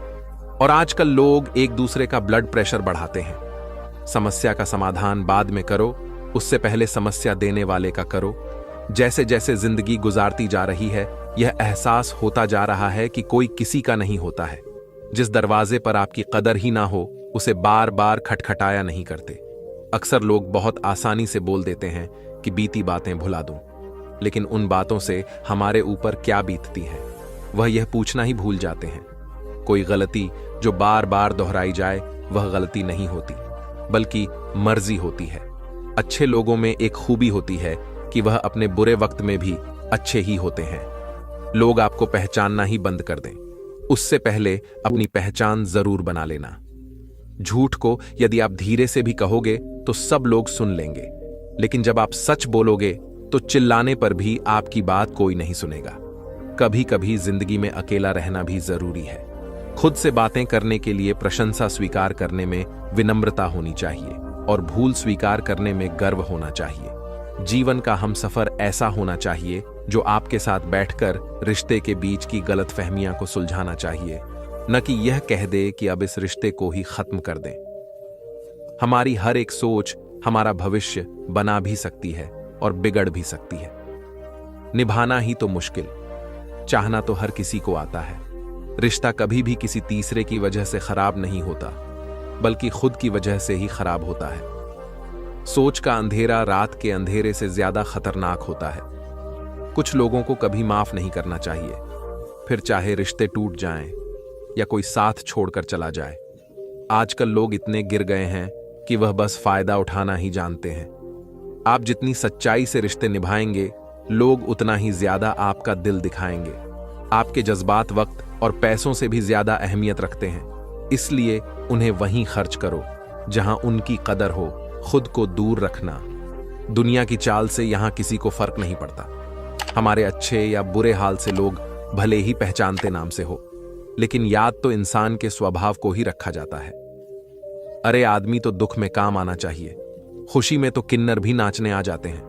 और आजकल लोग एक दूसरे का ब्लड प्रेशर बढ़ाते हैं। समस्या का समाधान बाद में करो, उससे पहले समस्या देने वाले का करो। जैसे जैसे जिंदगी गुजारती जा रही है, यह एहसास होता जा रहा है कि कोई किसी का नहीं होता है। जिस दरवाजे पर आपकी कदर ही ना हो, उसे बार बार खटखटाया नहीं करते। अक्सर लोग बहुत आसानी से बोल देते हैं कि बीती बातें भुला दूं, लेकिन उन बातों से हमारे ऊपर क्या बीतती है वह यह पूछना ही भूल जाते हैं। कोई गलती जो बार बार दोहराई जाए वह गलती नहीं होती, बल्कि मर्जी होती है। अच्छे लोगों में एक खूबी होती है कि वह अपने बुरे वक्त में भी अच्छे ही होते हैं। लोग आपको पहचानना ही बंद कर दें, उससे पहले अपनी पहचान जरूर बना लेना। झूठ को यदि आप धीरे से भी कहोगे तो सब लोग सुन लेंगे, लेकिन जब आप सच बोलोगे तो चिल्लाने पर भी आपकी बात कोई नहीं सुनेगा। कभी कभी जिंदगी में अकेला रहना भी जरूरी है। खुद से बातें करने के लिए प्रशंसा स्वीकार करने में विनम्रता होनी चाहिए और भूल स्वीकार करने में गर्व होना चाहिए। जीवन का हमसफर ऐसा होना चाहिए जो आपके साथ बैठकर रिश्ते के बीच की गलतफहमियां को सुलझाना चाहिए, न कि यह कह दे कि अब इस रिश्ते को ही खत्म कर दें। हमारी हर एक सोच हमारा भविष्य बना भी सकती है और बिगड़ भी सकती है। निभाना ही तो मुश्किल, चाहना तो हर किसी को आता है। रिश्ता कभी भी किसी तीसरे की वजह से खराब नहीं होता, बल्कि खुद की वजह से ही खराब होता है। सोच का अंधेरा रात के अंधेरे से ज्यादा खतरनाक होता है। कुछ लोगों को कभी माफ नहीं करना चाहिए, फिर चाहे रिश्ते टूट जाएं या कोई साथ छोड़कर चला जाए। आजकल लोग इतने गिर गए हैं कि वह बस फायदा उठाना ही जानते हैं। आप जितनी सच्चाई से रिश्ते निभाएंगे, लोग उतना ही ज्यादा आपका दिल दिखाएंगे। आपके जज्बात वक्त और पैसों से भी ज्यादा अहमियत रखते हैं, इसलिए उन्हें वहीं खर्च करो जहां उनकी कदर हो। खुद को दूर रखना। दुनिया की चाल से यहां किसी को फर्क नहीं पड़ता। हमारे अच्छे या बुरे हाल से लोग भले ही पहचानते नाम से हो, लेकिन याद तो इंसान के स्वभाव को ही रखा जाता है। अरे आदमी तो दुख में काम आना चाहिए, खुशी में तो किन्नर भी नाचने आ जाते हैं।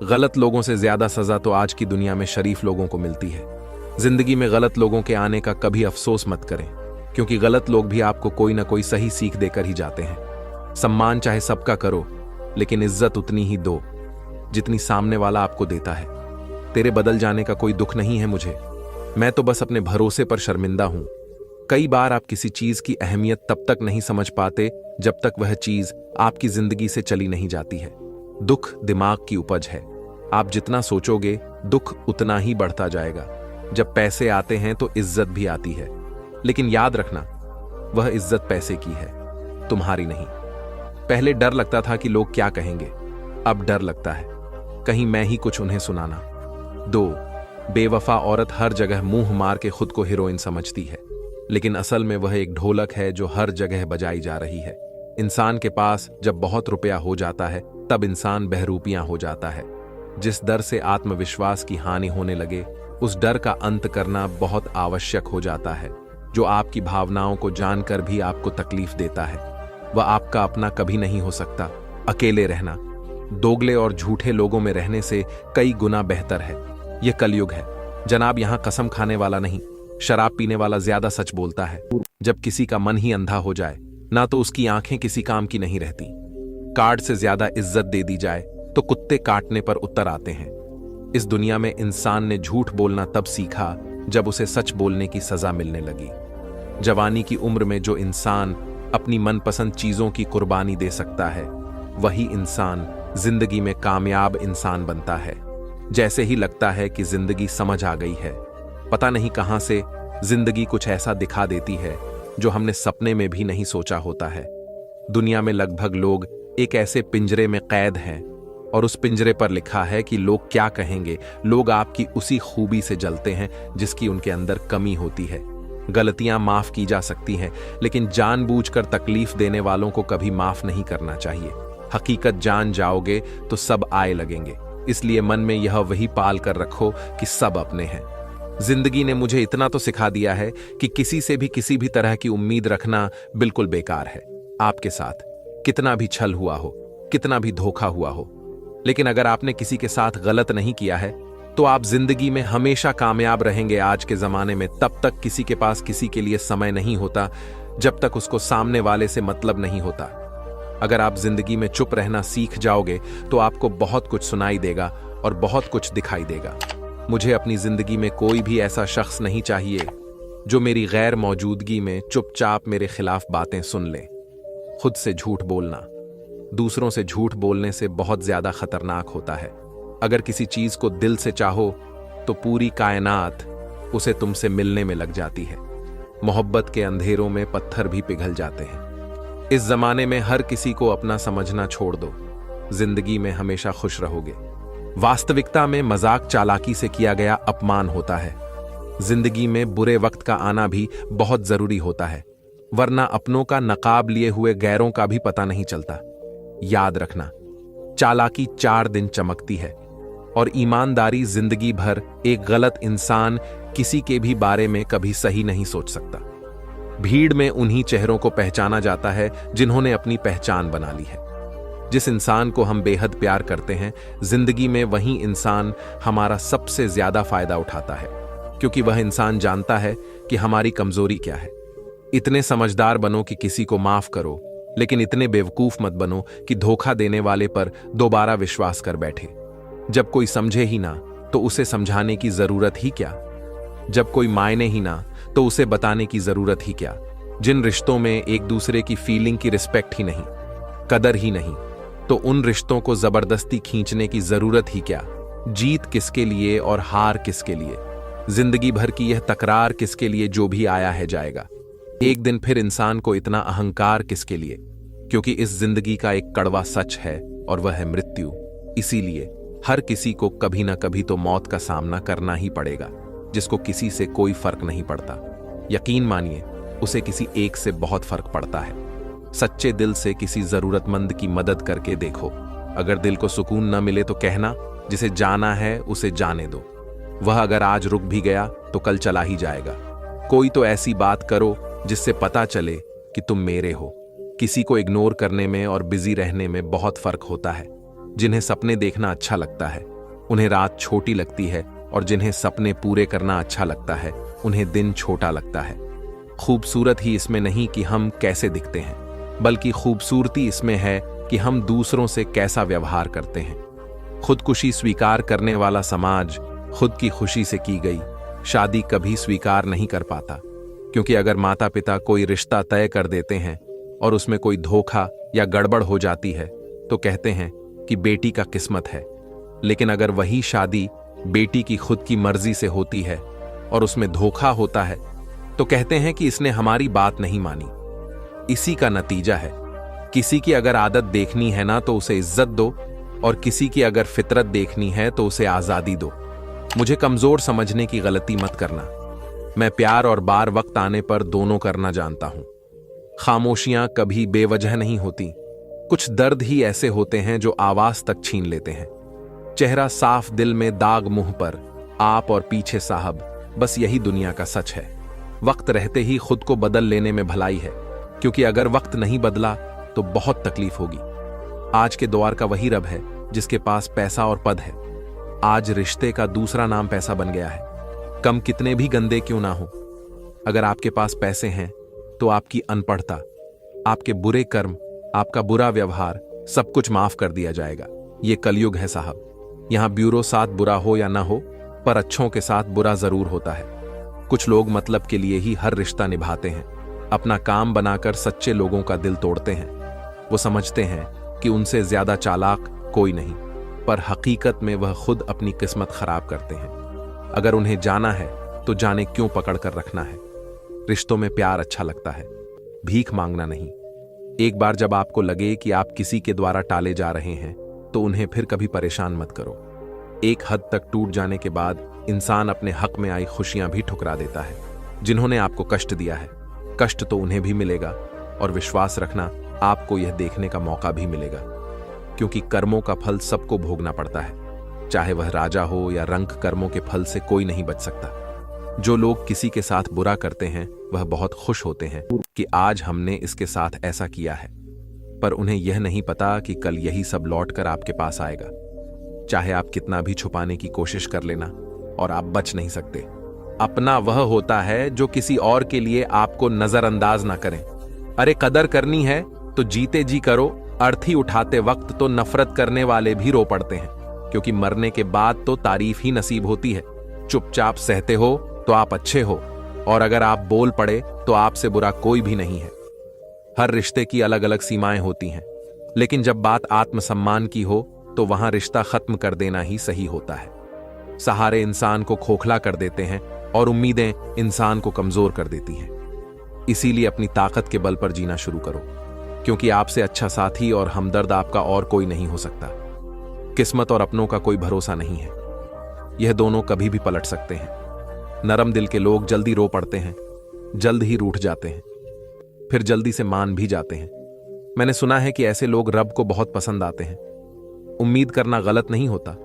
गलत लोगों से ज्यादा सजा तो आज की दुनिया में शरीफ लोगों को मिलती है। जिंदगी में गलत लोगों के आने का कभी अफसोस मत करें, क्योंकि गलत लोग भी आपको कोई ना कोई सही सीख देकर ही जाते हैं। सम्मान चाहे सबका करो, लेकिन इज्जत उतनी ही दो। जितनी सामने वाला आपको देता है। तेरे बदल जाने का कोई दुख नहीं है मुझे, मैं तो बस अपने भरोसे पर शर्मिंदा हूं। कई बार आप किसी चीज की अहमियत तब तक नहीं समझ पाते जब तक वह चीज आपकी जिंदगी से चली नहीं जाती है। दुख दिमाग की उपज है। आप जितना सोचोगे दुख उतना ही बढ़ता जाएगा। जब पैसे आते हैं तो इज्जत भी आती है, लेकिन याद रखना वह इज्जत पैसे की है, तुम्हारी नहीं। पहले डर लगता था कि लोग क्या कहेंगे, अब डर लगता है कहीं मैं ही कुछ उन्हें सुनाना। 2, बेवफा औरत हर जगह मुंह मार के खुद को हीरोइन समझती है, लेकिन असल में वह एक ढोलक है जो हर जगह बजाई जा रही है। इंसान के पास जब बहुत रुपया हो जाता है तब इंसान बहरूपियां हो जाता है। जिस डर से आत्मविश्वास की हानि होने लगे, उस डर का अंत करना बहुत आवश्यक हो जाता है। जो आपकी भावनाओं को जानकर भी आपको तकलीफ देता है, वह आपका अपना कभी नहीं हो सकता। अकेले रहना दोगले और झूठे लोगों में रहने से कई गुना बेहतर है। यह कलयुग है जनाब, यहां कसम खाने वाला नहीं, शराब पीने वाला ज्यादा सच बोलता है। जब किसी का मन ही अंधा हो जाए ना तो उसकी आंखें किसी काम की नहीं रहती। कार्ड से ज्यादा इज्जत दे दी जाए तो कुत्ते काटने पर उत्तर आते हैं। इस दुनिया में इंसान ने झूठ बोलना तब सीखा जब उसे सच बोलने की सजा मिलने लगी। जवानी की उम्र में जो इंसान अपनी मनपसंद चीजों की कुर्बानी दे सकता है, वही इंसान जिंदगी में कामयाब इंसान बनता है। जैसे ही लगता है कि जिंदगी समझ आ गई है, पता नहीं कहां से जिंदगी कुछ ऐसा दिखा देती है जो हमने सपने में भी नहीं सोचा होता है। दुनिया में लगभग लोग एक ऐसे पिंजरे में कैद हैं और उस पिंजरे पर लिखा है कि लोग क्या कहेंगे। लोग आपकी उसी खूबी से जलते हैं जिसकी उनके अंदर कमी होती है। गलतियां माफ की जा सकती हैं, लेकिन जानबूझकर तकलीफ देने वालों को कभी माफ नहीं करना चाहिए। हकीकत जान जाओगे तो सब आए लगेंगे, इसलिए मन में यह वही पाल कर रखो कि सब अपने हैं। जिंदगी ने मुझे इतना तो सिखा दिया है कि किसी से भी किसी भी तरह की उम्मीद रखना बिल्कुल बेकार है। आपके साथ कितना भी छल हुआ हो, कितना भी धोखा हुआ हो, लेकिन अगर आपने किसी के साथ गलत नहीं किया है तो आप जिंदगी में हमेशा कामयाब रहेंगे। आज के जमाने में तब तक किसी के पास किसी के लिए समय नहीं होता जब तक उसको सामने वाले से मतलब नहीं होता। अगर आप जिंदगी में चुप रहना सीख जाओगे तो आपको बहुत कुछ सुनाई देगा और बहुत कुछ दिखाई देगा। मुझे अपनी जिंदगी में कोई भी ऐसा शख्स नहीं चाहिए जो मेरी गैर मौजूदगी में चुपचाप मेरे खिलाफ बातें सुन ले। खुद से झूठ बोलना दूसरों से झूठ बोलने से बहुत ज्यादा खतरनाक होता है। अगर किसी चीज को दिल से चाहो तो पूरी कायनात उसे तुमसे मिलने में लग जाती है। मोहब्बत के अंधेरों में पत्थर भी पिघल जाते हैं। इस जमाने में हर किसी को अपना समझना छोड़ दो, जिंदगी में हमेशा खुश रहोगे। वास्तविकता में मजाक चालाकी से किया गया अपमान होता है। जिंदगी में बुरे वक्त का आना भी बहुत जरूरी होता है, वरना अपनों का नकाब लिए हुए गैरों का भी पता नहीं चलता। याद रखना, चालाकी 4 दिन चमकती है और ईमानदारी जिंदगी भर। एक गलत इंसान किसी के भी बारे में कभी सही नहीं सोच सकता। भीड़ में उन्हीं चेहरों को पहचाना जाता है जिन्होंने अपनी पहचान बना ली है। जिस इंसान को हम बेहद प्यार करते हैं, जिंदगी में वही इंसान हमारा सबसे ज्यादा फायदा उठाता है, क्योंकि वह इंसान जानता है कि हमारी कमजोरी क्या है। इतने समझदार बनो कि किसी को माफ करो, लेकिन इतने बेवकूफ मत बनो कि धोखा देने वाले पर दोबारा विश्वास कर बैठे। जब कोई समझे ही ना तो उसे समझाने की जरूरत ही क्या। जब कोई मायने ही ना तो उसे बताने की जरूरत ही क्या। जिन रिश्तों में एक दूसरे की फीलिंग की रिस्पेक्ट ही नहीं, कदर ही नहीं, तो उन रिश्तों को जबरदस्ती खींचने की जरूरत ही क्या। जीत किसके लिए और हार किसके लिए। जिंदगी भर की यह तकरार किसके लिए। जो भी आया है जाएगा। एक दिन फिर इंसान को इतना अहंकार किसके लिए, क्योंकि इस जिंदगी का एक कड़वा सच है और वह है मृत्यु। इसीलिए हर किसी को कभी ना कभी तो मौत का सामना करना ही पड़ेगा, जिसको किसी से कोई फर्क नहीं पड़ता। यकीन मानिए, उसे किसी एक से बहुत फर्क पड़ता है। सच्चे दिल से किसी जरूरतमंद की मदद करके देखो। अगर दिल को सुकून न मिले तो कहना, जिसे जाना है उसे जाने दो। वह अगर आज रुक भी गया तो कल चला ही जाएगा। कोई तो ऐसी बात करो जिससे पता चले कि तुम मेरे हो। किसी को इग्नोर करने में और बिजी रहने में बहुत फर्क होता है। जिन्हें सपने देखना अच्छा लगता है उन्हें रात छोटी लगती है, और जिन्हें सपने पूरे करना अच्छा लगता है उन्हें दिन छोटा लगता है। खूबसूरत ही इसमें नहीं कि हम कैसे दिखते हैं, बल्कि खूबसूरती इसमें है कि हम दूसरों से कैसा व्यवहार करते हैं। खुदकुशी स्वीकार करने वाला समाज खुद की खुशी से की गई शादी कभी स्वीकार नहीं कर पाता, क्योंकि अगर माता पिता कोई रिश्ता तय कर देते हैं और उसमें कोई धोखा या गड़बड़ हो जाती है तो कहते हैं कि बेटी का किस्मत है। लेकिन अगर वही शादी बेटी की खुद की मर्जी से होती है और उसमें धोखा होता है तो कहते हैं कि इसने हमारी बात नहीं मानी। इसी का नतीजा है, किसी की अगर आदत देखनी है ना तो उसे इज्जत दो, और किसी की अगर फितरत देखनी है तो उसे आजादी दो। मुझे कमजोर समझने की गलती मत करना, मैं प्यार और बार वक्त आने पर दोनों करना जानता हूं। खामोशियां कभी बेवजह नहीं होती, कुछ दर्द ही ऐसे होते हैं जो आवाज तक छीन लेते हैं। चेहरा साफ, दिल में दाग, मुंह पर आप और पीछे साहब, बस यही दुनिया का सच है। वक्त रहते ही खुद को बदल लेने में भलाई है, क्योंकि अगर वक्त नहीं बदला तो बहुत तकलीफ होगी। आज के दौर का वही रब है जिसके पास पैसा और पद है। आज रिश्ते का दूसरा नाम पैसा बन गया है। कम कितने भी गंदे क्यों ना हो, अगर आपके पास पैसे हैं तो आपकी अनपढ़ता, आपके बुरे कर्म, आपका बुरा व्यवहार सब कुछ माफ कर दिया जाएगा। ये कलयुग है साहब। यहां ब्यूरो साथ बुरा हो या ना हो, पर अच्छों के साथ बुरा जरूर होता है। कुछ लोग मतलब के लिए ही हर रिश्ता निभाते हैं, अपना काम बनाकर सच्चे लोगों का दिल तोड़ते हैं। वो समझते हैं कि उनसे ज्यादा चालाक कोई नहीं, पर हकीकत में वह खुद अपनी किस्मत खराब करते हैं। अगर उन्हें जाना है तो जाने क्यों पकड़ कर रखना है। रिश्तों में प्यार अच्छा लगता है, भीख मांगना नहीं। एक बार जब आपको लगे कि आप किसी के द्वारा टाले जा रहे हैं तो उन्हें फिर कभी परेशान मत करो। एक हद तक टूट जाने के बाद इंसान अपने हक में आई खुशियां भी ठुकरा देता है। जिन्होंने आपको कष्ट दिया है, कष्ट तो उन्हें भी मिलेगा, और विश्वास रखना आपको यह देखने का मौका भी मिलेगा, क्योंकि कर्मों का फल सबको भोगना पड़ता है। चाहे वह राजा हो या रंक, कर्मों के फल से कोई नहीं बच सकता। जो लोग किसी के साथ बुरा करते हैं वह बहुत खुश होते हैं कि आज हमने इसके साथ ऐसा किया है, पर उन्हें यह नहीं पता कि कल यही सब लौट कर आपके पास आएगा। चाहे आप कितना भी छुपाने की कोशिश कर लेना, और आप बच नहीं सकते। अपना वह होता है जो किसी और के लिए आपको नजरअंदाज ना करें। अरे कदर करनी है तो जीते जी करो, अर्थी उठाते वक्त तो नफरत करने वाले भी रो पड़ते हैं, क्योंकि मरने के बाद तो तारीफ ही नसीब होती है। चुपचाप सहते हो तो आप अच्छे हो, और अगर आप बोल पड़े तो आपसे बुरा कोई भी नहीं है। हर रिश्ते की अलग अलग सीमाएं होती हैं, लेकिन जब बात आत्मसम्मान की हो तो वहां रिश्ता खत्म कर देना ही सही होता है। सहारे इंसान को खोखला कर देते हैं और उम्मीदें इंसान को कमजोर कर देती हैं। इसीलिए अपनी ताकत के बल पर जीना शुरू करो, क्योंकि आपसे अच्छा साथी और हमदर्द आपका और कोई नहीं हो सकता। किस्मत और अपनों का कोई भरोसा नहीं है, यह दोनों कभी भी पलट सकते हैं। नरम दिल के लोग जल्दी रो पड़ते हैं, जल्द ही रूठ जाते हैं, फिर जल्दी से मान भी जाते हैं। मैंने सुना है कि ऐसे लोग रब को बहुत पसंद आते हैं। उम्मीद करना गलत नहीं होता,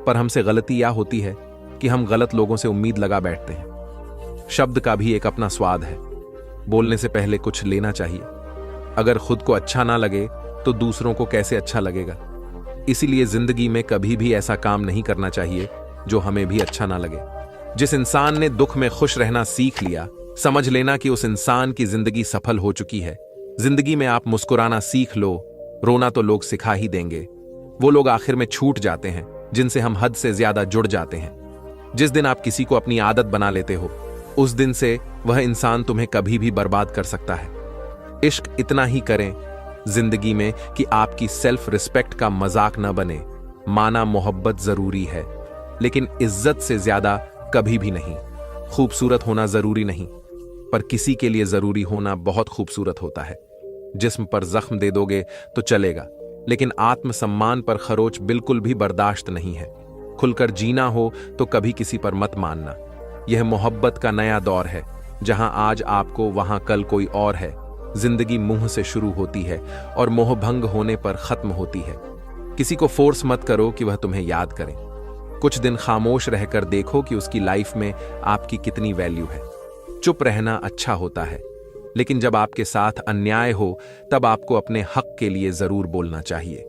पर हमसे गलती यह होती है कि हम गलत लोगों से उम्मीद लगा बैठते हैं। शब्द का भी एक अपना स्वाद है, बोलने से पहले कुछ लेना चाहिए। अगर खुद को अच्छा ना लगे तो दूसरों को कैसे अच्छा लगेगा। इसीलिए जिंदगी में कभी भी ऐसा काम नहीं करना चाहिए जो हमें भी अच्छा ना लगे। जिस इंसान ने दुख में खुश रहना सीख लिया, समझ लेना कि उस इंसान की जिंदगी सफल हो चुकी है। जिंदगी में आप मुस्कुराना सीख लो, रोना तो लोग सिखा ही देंगे। वो लोग आखिर में छूट जाते हैं जिनसे हम हद से ज्यादा जुड़ जाते हैं। जिस दिन आप किसी को अपनी आदत बना लेते हो, उस दिन से वह इंसान तुम्हें कभी भी बर्बाद कर सकता है। इश्क इतना ही करें जिंदगी में कि आपकी सेल्फ रिस्पेक्ट का मजाक न बने। माना मोहब्बत जरूरी है, लेकिन इज्जत से ज्यादा कभी भी नहीं। खूबसूरत होना जरूरी नहीं, पर किसी के लिए जरूरी होना बहुत खूबसूरत होता है। जिस्म पर जख्म दे दोगे तो चलेगा, लेकिन आत्मसम्मान पर खरोच बिल्कुल भी बर्दाश्त नहीं है। खुलकर जीना हो तो कभी किसी पर मत मानना। यह मोहब्बत का नया दौर है, जहां आज आपको वहां कल कोई और है। जिंदगी मुंह से शुरू होती है और मोह भंग होने पर खत्म होती है। किसी को फोर्स मत करो कि वह तुम्हें याद करे। कुछ दिन खामोश रहकर देखो कि उसकी लाइफ में आपकी कितनी वैल्यू है। चुप रहना अच्छा होता है, लेकिन जब आपके साथ अन्याय हो तब आपको अपने हक के लिए जरूर बोलना चाहिए,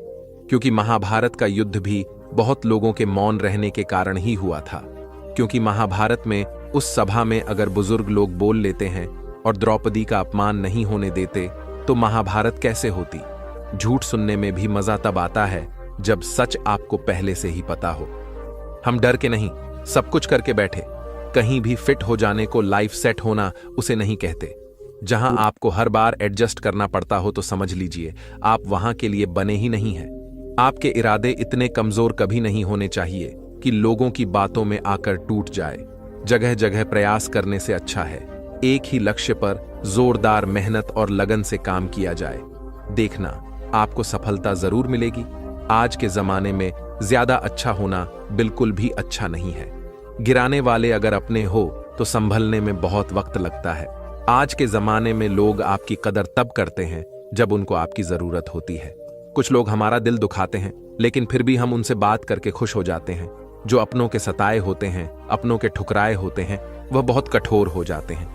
क्योंकि महाभारत का युद्ध भी बहुत लोगों के मौन रहने के कारण ही हुआ था। क्योंकि महाभारत में उस सभा में अगर बुजुर्ग लोग बोल लेते हैं और द्रौपदी का अपमान नहीं होने देते तो महाभारत कैसे होती। झूठ सुनने में भी मजा तब आता है जब सच आपको पहले से ही पता हो। हम डर के नहीं, सब कुछ करके बैठे। कहीं भी फिट हो जाने को लाइफ सेट होना उसे नहीं कहते। जहां आपको हर बार एडजस्ट करना पड़ता हो तो समझ लीजिए आप वहां के लिए बने ही नहीं हैं। आपके इरादे इतने कमजोर कभी नहीं होने चाहिए कि लोगों की बातों में आकर टूट जाए। जगह जगह प्रयास करने से अच्छा है एक ही लक्ष्य पर जोरदार मेहनत और लगन से काम किया जाए। देखना, आपको सफलता जरूर मिलेगी। आज के जमाने में ज्यादा अच्छा होना बिल्कुल भी अच्छा नहीं है। गिराने वाले अगर अपने हो तो संभलने में बहुत वक्त लगता है। आज के जमाने में लोग आपकी कदर तब करते हैं जब उनको आपकी जरूरत होती है। कुछ लोग हमारा दिल दुखाते हैं, लेकिन फिर भी हम उनसे बात करके खुश हो जाते हैं। जो अपनों के सताए होते हैं, अपनों के ठुकराए होते हैं, वह बहुत कठोर हो जाते हैं,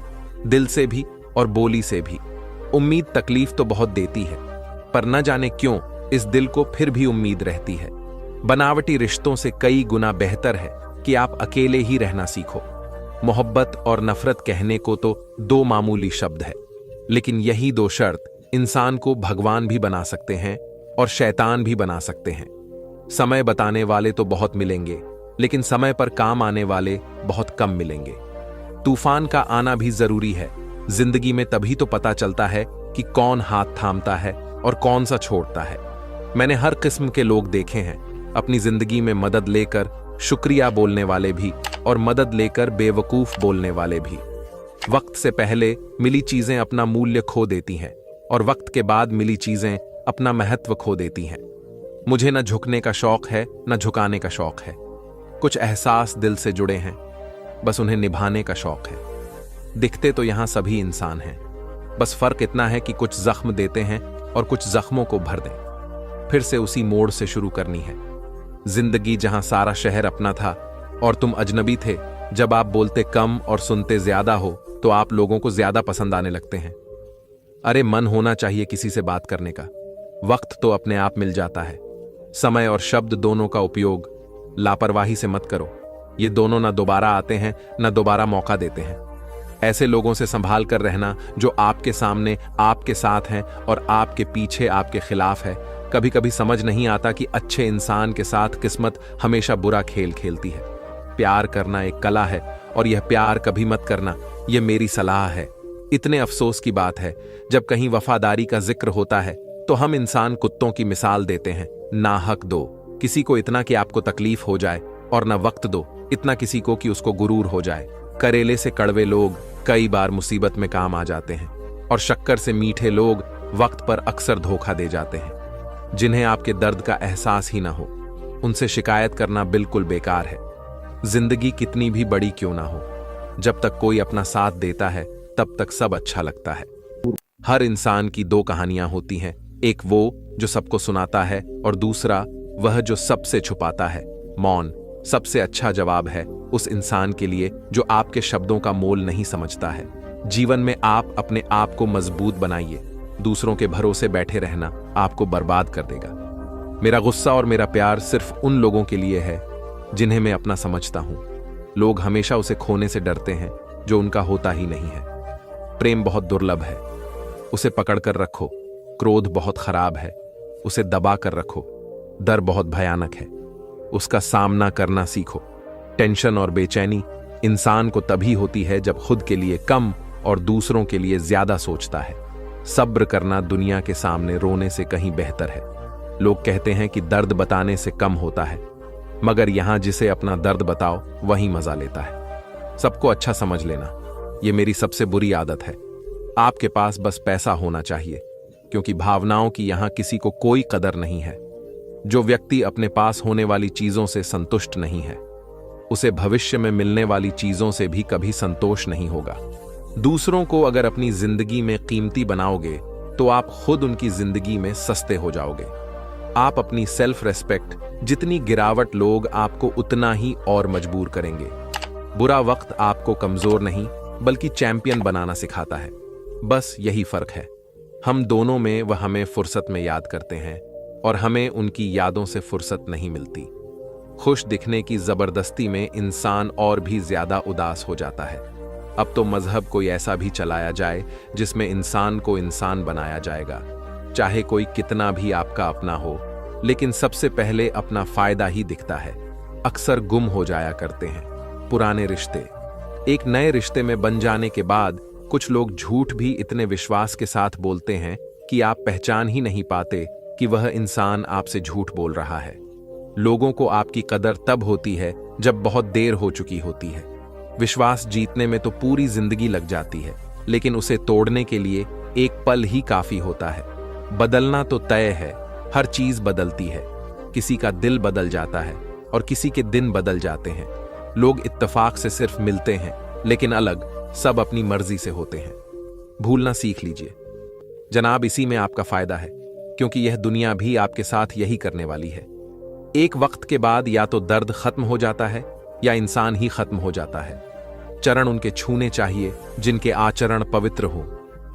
दिल से भी और बोली से भी। उम्मीद तकलीफ तो बहुत देती है, पर न जाने क्यों इस दिल को फिर भी उम्मीद रहती है। बनावटी रिश्तों से कई गुना बेहतर है कि आप अकेले ही रहना सीखो। मोहब्बत और नफरत कहने को तो दो मामूली शब्द है, लेकिन यही दो शर्त इंसान को भगवान भी बना सकते हैं और शैतान भी बना सकते हैं। समय बताने वाले तो बहुत मिलेंगे, लेकिन समय पर काम आने वाले बहुत कम मिलेंगे। तूफान का आना भी जरूरी है। जिंदगी में तभी तो पता चलता है कि कौन हाथ थामता है और कौन सा छोड़ता है। मैंने हर किस्म के लोग देखे हैं, अपनी जिंदगी में मदद लेकर शुक्रिया बोलने वाले भी और मदद लेकर बेवकूफ बोलने वाले भी। वक्त से पहले मिली चीजें अपना मूल्य खो देती हैं और वक्त के बाद मिली चीजें अपना महत्व खो देती हैं। मुझे न झुकने का शौक है न झुकाने का शौक है। कुछ एहसास दिल से जुड़े हैं, बस उन्हें निभाने का शौक है। दिखते तो यहां सभी इंसान हैं, बस फर्क इतना है कि कुछ जख्म देते हैं और कुछ जख्मों को भर दें। फिर से उसी मोड़ से शुरू करनी है। जिंदगी जहां सारा शहर अपना था और तुम अजनबी थे। जब आप बोलते कम और सुनते ज्यादा हो तो आप लोगों को ज्यादा पसंद आने लगते हैं। अरे मन होना चाहिए किसी से बात करने का। वक्त तो अपने आप मिल जाता है। समय और शब्द दोनों का उपयोग लापरवाही से मत करो। ये दोनों ना दोबारा आते हैं ना दोबारा मौका देते हैं। ऐसे लोगों से संभाल कर रहना जो आपके सामने आपके साथ हैं और आपके पीछे आपके खिलाफ है। कभी कभी समझ नहीं आता कि अच्छे इंसान के साथ किस्मत हमेशा बुरा खेल खेलती है। प्यार करना एक कला है और यह प्यार कभी मत करना, यह मेरी सलाह है। इतने अफसोस की बात है, जब कहीं वफादारी का जिक्र होता है तो हम इंसान कुत्तों की मिसाल देते हैं। ना हक दो किसी को इतना कि आपको तकलीफ हो जाए, और ना वक्त दो इतना किसी को कि उसको गुरूर हो जाए। करेले से कड़वे लोग कई बार मुसीबत में काम आ जाते हैं और शक्कर से मीठे लोग वक्त पर अक्सर धोखा दे जाते हैं। जिन्हें आपके दर्द का एहसास ही ना हो, उनसे शिकायत करना बिल्कुल बेकार है। जिंदगी कितनी भी बड़ी क्यों ना हो, जब तक कोई अपना साथ देता है तब तक सब अच्छा लगता है। हर इंसान की दो कहानियां होती हैं, एक वो जो सबको सुनाता है और दूसरा वह जो सबसे छुपाता है। मौन सबसे अच्छा जवाब है उस इंसान के लिए जो आपके शब्दों का मोल नहीं समझता है। जीवन में आप अपने आप को मजबूत बनाइए। दूसरों के भरोसे बैठे रहना आपको बर्बाद कर देगा। मेरा गुस्सा और मेरा प्यार सिर्फ उन लोगों के लिए है जिन्हें मैं अपना समझता हूं। लोग हमेशा उसे खोने से डरते हैं जो उनका होता ही नहीं है। प्रेम बहुत दुर्लभ है, उसे पकड़कर रखो। क्रोध बहुत खराब है, उसे दबा कर रखो। डर बहुत भयानक है, उसका सामना करना सीखो। टेंशन और बेचैनी इंसान को तभी होती है जब खुद के लिए कम और दूसरों के लिए ज्यादा सोचता है। सब्र करना दुनिया के सामने रोने से कहीं बेहतर है। लोग कहते हैं कि दर्द बताने से कम होता है, मगर यहां जिसे अपना दर्द बताओ वही मजा लेता है। सबको अच्छा समझ लेना, यह मेरी सबसे बुरी आदत है। आपके पास बस पैसा होना चाहिए, क्योंकि भावनाओं की यहां किसी को कोई कदर नहीं है। जो व्यक्ति अपने पास होने वाली चीजों से संतुष्ट नहीं है, उसे भविष्य में मिलने वाली चीजों से भी कभी संतोष नहीं होगा। दूसरों को अगर अपनी जिंदगी में कीमती बनाओगे तो आप खुद उनकी जिंदगी में सस्ते हो जाओगे। आप अपनी सेल्फ रेस्पेक्ट जितनी गिरावट लोग आपको उतना ही और मजबूर करेंगे। बुरा वक्त आपको कमजोर नहीं बल्कि चैंपियन बनाना सिखाता है। बस यही फर्क है। हम दोनों में वह हमें फुर्सत में याद करते हैं और हमें उनकी यादों से फुर्सत नहीं मिलती। खुश दिखने की जबरदस्ती में इंसान और भी ज्यादा उदास हो जाता है। अब तो मजहब कोई ऐसा भी चलाया जाए जिसमें इंसान को इंसान बनाया जाएगा। चाहे कोई कितना भी आपका अपना हो, लेकिन सबसे पहले अपना फायदा ही दिखता है। अक्सर गुम हो जाया करते हैं पुराने रिश्ते। एक नए रिश्ते में बन जाने के बाद कुछ लोग झूठ भी इतने विश्वास के साथ बोलते हैं कि आप पहचान ही नहीं पाते कि वह इंसान आपसे झूठ बोल रहा है। लोगों को आपकी कदर तब होती है जब बहुत देर हो चुकी होती है। विश्वास जीतने में तो पूरी जिंदगी लग जाती है, लेकिन उसे तोड़ने के लिए एक पल ही काफी होता है। बदलना तो तय है, हर चीज बदलती है। किसी का दिल बदल जाता है और किसी के दिन बदल जाते हैं। लोग इत्तेफाक से सिर्फ मिलते हैं, लेकिन अलग सब अपनी मर्जी से होते हैं। भूलना सीख लीजिए जनाब, इसी में आपका फायदा है, क्योंकि यह दुनिया भी आपके साथ यही करने वाली है। एक वक्त के बाद या तो दर्द खत्म हो जाता है या इंसान ही खत्म हो जाता है। चरण उनके छूने चाहिए जिनके आचरण पवित्र हो।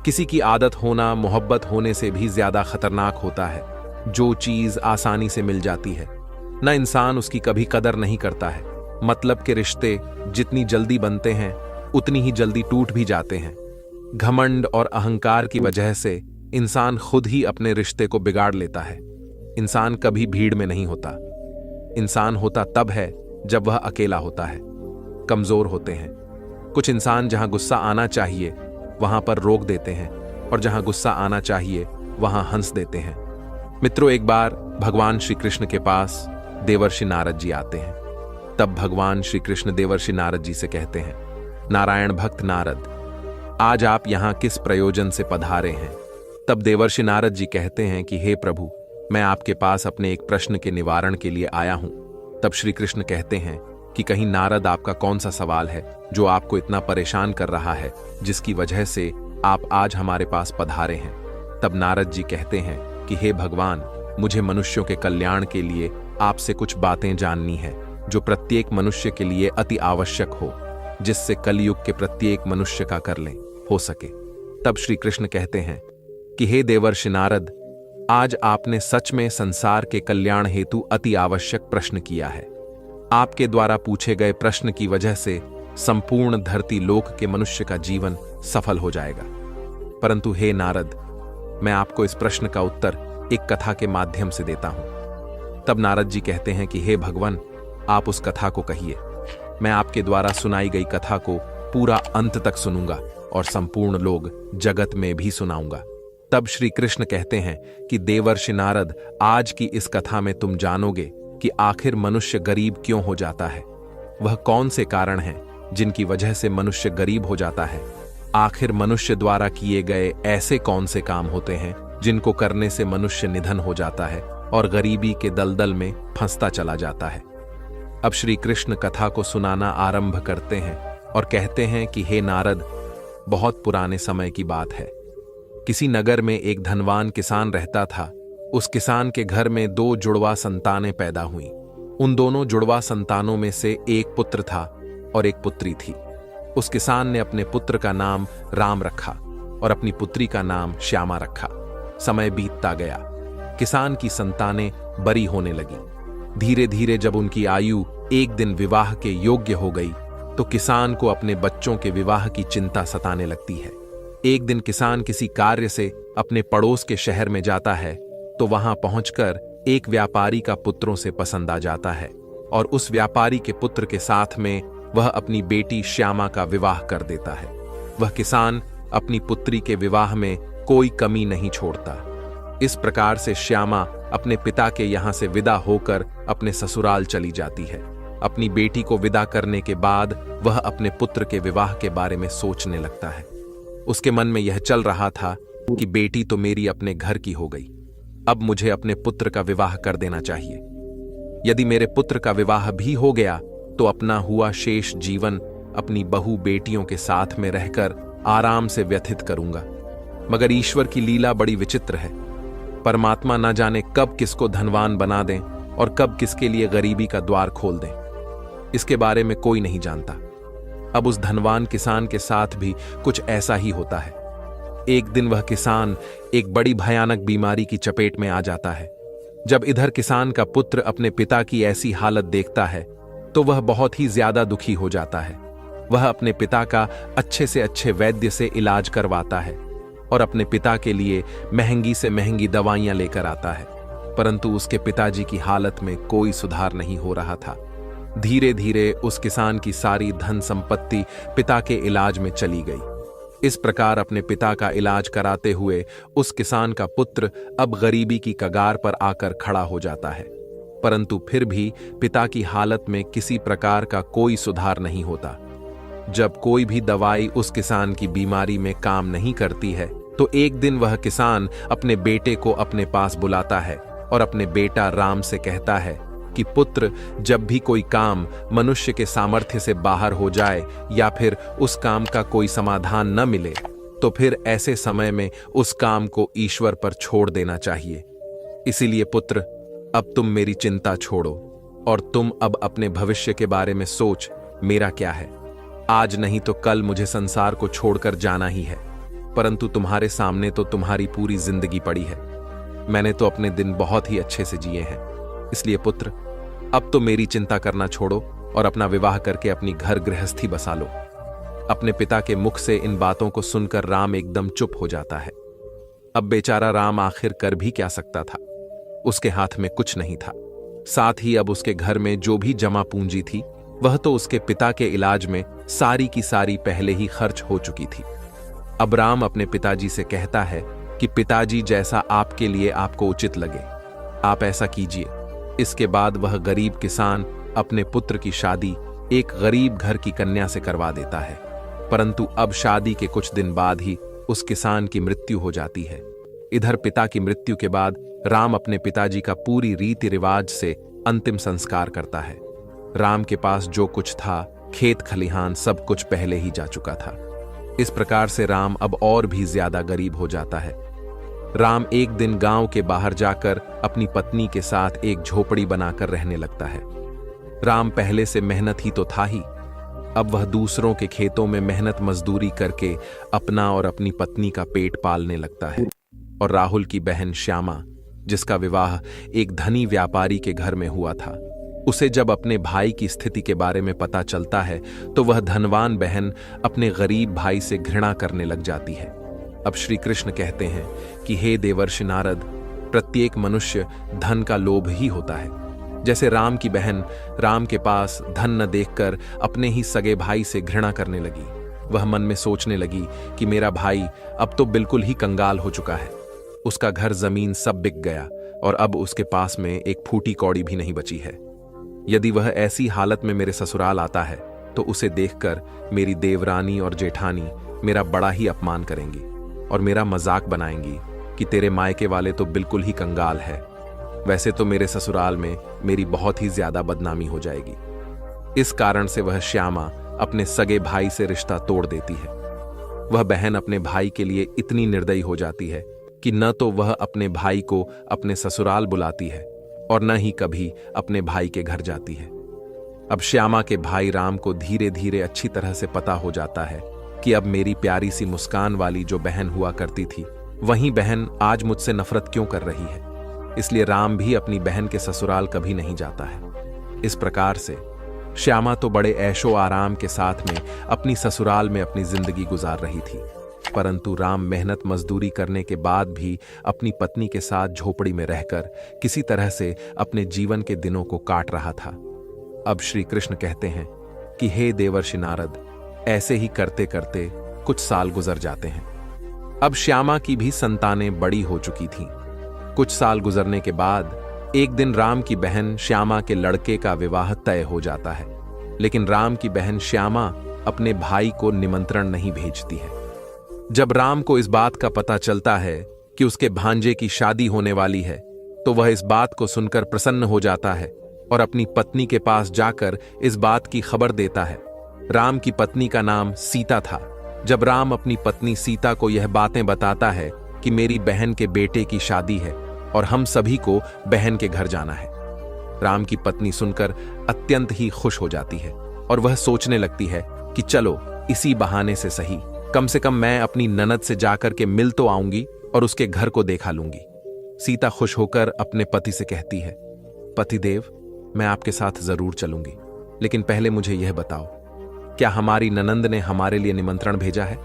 किसी की आदत होना मोहब्बत होने से भी ज्यादा खतरनाक होता है। जो चीज आसानी से मिल जाती है न इंसान उसकी कभी कदर नहीं करता है। मतलब के रिश्ते जितनी जल्दी बनते हैं उतनी ही जल्दी टूट भी जाते हैं। घमंड और अहंकार की वजह से इंसान खुद ही अपने रिश्ते को बिगाड़ लेता है। इंसान कभी भीड़ में नहीं होता। इंसान होता तब है जब वह अकेला होता है। कमजोर होते हैं। कुछ इंसान जहां गुस्सा आना चाहिए वहां पर रोक देते हैं, और जहां गुस्सा आना चाहिए वहां हंस देते हैं। मित्रों, एक बार भगवान श्री कृष्ण के पास देवर्षि नारद जी आते हैं। तब भगवान श्री कृष्ण देवर्षि नारद जी से कहते हैं, नारायण भक्त नारद, आज आप यहां किस प्रयोजन से पधारे हैं? तब देवर्षि नारद जी कहते हैं कि हे प्रभु, मैं आपके पास अपने एक प्रश्न के निवारण के लिए आया हूं। तब श्री कृष्ण कहते हैं कि कहीं नारद आपका कौन सा सवाल है जो आपको इतना परेशान कर रहा है, जिसकी वजह से आप आज हमारे पास पधारे हैं? तब नारद जी कहते हैं कि हे भगवान, मुझे मनुष्यों के कल्याण के लिए आपसे कुछ बातें जाननी है जो प्रत्येक मनुष्य के लिए अति आवश्यक हो, जिससे कलयुग के प्रत्येक मनुष्य का कर लें हो सके। तब श्री कृष्ण कहते हैं कि हे देवर्षि नारद, आज आपने सच में संसार के कल्याण हेतु अति आवश्यक प्रश्न किया है। आपके द्वारा पूछे गए प्रश्न की वजह से संपूर्ण धरती लोक के मनुष्य का जीवन सफल हो जाएगा। परंतु हे नारद, मैं आपको इस प्रश्न का उत्तर एक कथा के माध्यम से देता हूं। तब नारद जी कहते हैं कि हे भगवान, आप उस कथा को कहिए। मैं आपके द्वारा सुनाई गई कथा को पूरा अंत तक सुनूंगा और संपूर्ण लोग जगत में भी सुनाऊंगा। तब श्री कृष्ण कहते हैं कि देवर्षि नारद, आज की इस कथा में तुम जानोगे कि आखिर मनुष्य गरीब क्यों हो जाता है। वह कौन से कारण हैं जिनकी वजह से मनुष्य गरीब हो जाता है। आखिर मनुष्य द्वारा किए गए ऐसे कौन से काम होते हैं जिनको करने से मनुष्य निधन हो जाता है और गरीबी के दलदल में फंसता चला जाता है। अब श्री कृष्ण कथा को सुनाना आरंभ करते हैं और कहते हैं कि हे नारद, बहुत पुराने समय की बात है। किसी नगर में एक धनवान किसान रहता था। उस किसान के घर में 2 जुड़वा संतानें पैदा हुईं। उन दोनों जुड़वा संतानों में से एक पुत्र था और एक पुत्री थी। उस किसान ने अपने पुत्र का नाम राम रखा और अपनी पुत्री का नाम श्यामा रखा। समय बीतता गया। किसान की संतानें बड़ी होने लगी। धीरे धीरे जब उनकी आयु एक दिन विवाह के योग्य हो गई तो किसान को अपने बच्चों के विवाह की चिंता सताने लगती है। एक दिन किसान किसी कार्य से अपने पड़ोस के शहर में जाता है तो वहां पहुंचकर एक व्यापारी का पुत्रों से पसंद आ जाता है और उस व्यापारी के पुत्र के साथ में वह अपनी बेटी श्यामा का विवाह कर देता है। वह किसान अपनी पुत्री के विवाह में कोई कमी नहीं छोड़ता। इस प्रकार से श्यामा अपने पिता के यहाँ से विदा होकर अपने ससुराल चली जाती है। अपनी बेटी को विदा करने के बाद वह अपने पुत्र के विवाह के बारे में सोचने लगता है। उसके मन में यह चल रहा था कि बेटी तो मेरी अपने घर की हो गई, अब मुझे अपने पुत्र का विवाह कर देना चाहिए। यदि मेरे पुत्र का विवाह भी हो गया तो अपना हुआ शेष जीवन अपनी बहू बेटियों के साथ में रहकर आराम से व्यतीत करूंगा। मगर ईश्वर की लीला बड़ी विचित्र है। परमात्मा न जाने कब किसको धनवान बना दें और कब किसके लिए गरीबी का द्वार खोल दें, इसके बारे में कोई नहीं जानता। अब उस धनवान किसान के साथ भी कुछ ऐसा ही होता है। एक दिन वह किसान एक बड़ी भयानक बीमारी की चपेट में आ जाता है। जब इधर किसान का पुत्र अपने पिता की ऐसी हालत देखता है तो वह बहुत ही ज्यादा दुखी हो जाता है। वह अपने पिता का अच्छे से अच्छे वैद्य से इलाज करवाता है और अपने पिता के लिए महंगी से महंगी दवाइयां लेकर आता है। परंतु उसके पिताजी की हालत में कोई सुधार नहीं हो रहा था। धीरे धीरे उस किसान की सारी धन संपत्ति पिता के इलाज में चली गई। इस प्रकार अपने पिता का इलाज कराते हुए उस किसान का पुत्र अब गरीबी की कगार पर आकर खड़ा हो जाता है, परंतु फिर भी पिता की हालत में किसी प्रकार का कोई सुधार नहीं होता। जब कोई भी दवाई उस किसान की बीमारी में काम नहीं करती है, तो एक दिन वह किसान अपने बेटे को अपने पास बुलाता है और अपने बेटा राम से कहता है कि पुत्र, जब भी कोई काम मनुष्य के सामर्थ्य से बाहर हो जाए या फिर उस काम का कोई समाधान न मिले, तो फिर ऐसे समय में उस काम को ईश्वर पर छोड़ देना चाहिए। इसीलिए पुत्र, अब तुम मेरी चिंता छोड़ो और तुम अब अपने भविष्य के बारे में सोच, मेरा क्या है। आज नहीं तो कल मुझे संसार को छोड़कर जाना ही है, परंतु तुम्हारे सामने तो तुम्हारी पूरी जिंदगी पड़ी है। मैंने तो अपने दिन बहुत ही अच्छे से जिए हैं, इसलिए पुत्र, अब तो मेरी चिंता करना छोड़ो और अपना विवाह करके अपनी घर गृहस्थी बसा लो। अपने पिता के मुख से इन बातों को सुनकर राम एकदम चुप हो जाता है। अब बेचारा राम आखिर कर भी क्या सकता था, उसके हाथ में कुछ नहीं था। साथ ही अब उसके घर में जो भी जमा पूंजी थी, वह तो उसके पिता के इलाज में सारी की सारी पहले ही खर्च हो चुकी थी। अब राम अपने पिताजी से कहता है कि पिताजी, जैसा आपके लिए आपको उचित लगे आप ऐसा कीजिए। इसके बाद वह गरीब किसान अपने पुत्र की शादी एक गरीब घर की कन्या से करवा देता है, परंतु अब शादी के कुछ दिन बाद ही उस किसान की मृत्यु हो जाती है। इधर पिता की मृत्यु के बाद राम अपने पिताजी का पूरी रीति रिवाज से अंतिम संस्कार करता है। राम के पास जो कुछ था, खेत खलिहान, सब कुछ पहले ही जा चुका था। इस प्रकार से राम अब और भी ज्यादा गरीब हो जाता है। राम एक दिन गांव के बाहर जाकर अपनी पत्नी के साथ एक झोपड़ी बनाकर रहने लगता है। राम पहले से मेहनत ही तो था ही, अब वह दूसरों के खेतों में मेहनत मजदूरी करके अपना और अपनी पत्नी का पेट पालने लगता है। और राहुल की बहन श्यामा, जिसका विवाह एक धनी व्यापारी के घर में हुआ था, उसे जब अपने भाई की स्थिति के बारे में पता चलता है, तो वह धनवान बहन अपने गरीब भाई से घृणा करने लग जाती है। अब श्री कृष्ण कहते हैं कि हे देवर्षि नारद, प्रत्येक मनुष्य धन का लोभ ही होता है। जैसे राम की बहन राम के पास धन न देखकर अपने ही सगे भाई से घृणा करने लगी, वह मन में सोचने लगी कि मेरा भाई अब तो बिल्कुल ही कंगाल हो चुका है। उसका घर जमीन सब बिक गया और अब उसके पास में एक फूटी कौड़ी भी नहीं बची है। यदि वह ऐसी हालत में मेरे ससुराल आता है, तो उसे देखकर मेरी देवरानी और जेठानी मेरा बड़ा ही अपमान करेंगी और मेरा मजाक बनाएंगी कि तेरे मायके वाले तो बिल्कुल ही कंगाल है। वैसे तो मेरे ससुराल में मेरी बहुत ही ज्यादा बदनामी हो जाएगी। इस कारण से वह श्यामा अपने सगे भाई से रिश्ता तोड़ देती है। वह बहन अपने भाई के लिए इतनी निर्दयी हो जाती है कि न तो वह अपने भाई को अपने ससुराल बुलाती है और न ही कभी अपने भाई के घर जाती है। अब श्यामा के भाई राम को धीरे धीरे अच्छी तरह से पता हो जाता है कि अब मेरी प्यारी सी मुस्कान वाली जो बहन हुआ करती थी, वही बहन आज मुझसे नफरत क्यों कर रही है। इसलिए राम भी अपनी बहन के ससुराल कभी नहीं जाता है। इस प्रकार से श्यामा तो बड़े ऐशो आराम के साथ में अपनी ससुराल में अपनी जिंदगी गुजार रही थी, परंतु राम मेहनत मजदूरी करने के बाद भी अपनी पत्नी के साथ झोपड़ी में रहकर किसी तरह से अपने जीवन के दिनों को काट रहा था। अब श्री कृष्ण कहते हैं कि हे देवर्षि नारद, ऐसे ही करते करते कुछ साल गुजर जाते हैं। अब श्यामा की भी संतानें बड़ी हो चुकी थीं। कुछ साल गुजरने के बाद एक दिन राम की बहन श्यामा के लड़के का विवाह तय हो जाता है, लेकिन राम की बहन श्यामा अपने भाई को निमंत्रण नहीं भेजती है। जब राम को इस बात का पता चलता है कि उसके भांजे की शादी होने वाली है, तो वह इस बात को सुनकर प्रसन्न हो जाता है और अपनी पत्नी के पास जाकर इस बात की खबर देता है। राम की पत्नी का नाम सीता था। जब राम अपनी पत्नी सीता को यह बातें बताता है कि मेरी बहन के बेटे की शादी है और हम सभी को बहन के घर जाना है, राम की पत्नी सुनकर अत्यंत ही खुश हो जाती है और वह सोचने लगती है कि चलो इसी बहाने से सही, कम से कम मैं अपनी ननद से जाकर के मिल तो आऊंगी और उसके घर को देखा लूंगी। सीता खुश होकर अपने पति से कहती है, पतिदेव, मैं आपके साथ जरूर चलूंगी, लेकिन पहले मुझे यह बताओ, क्या हमारी ननंद ने हमारे लिए निमंत्रण भेजा है?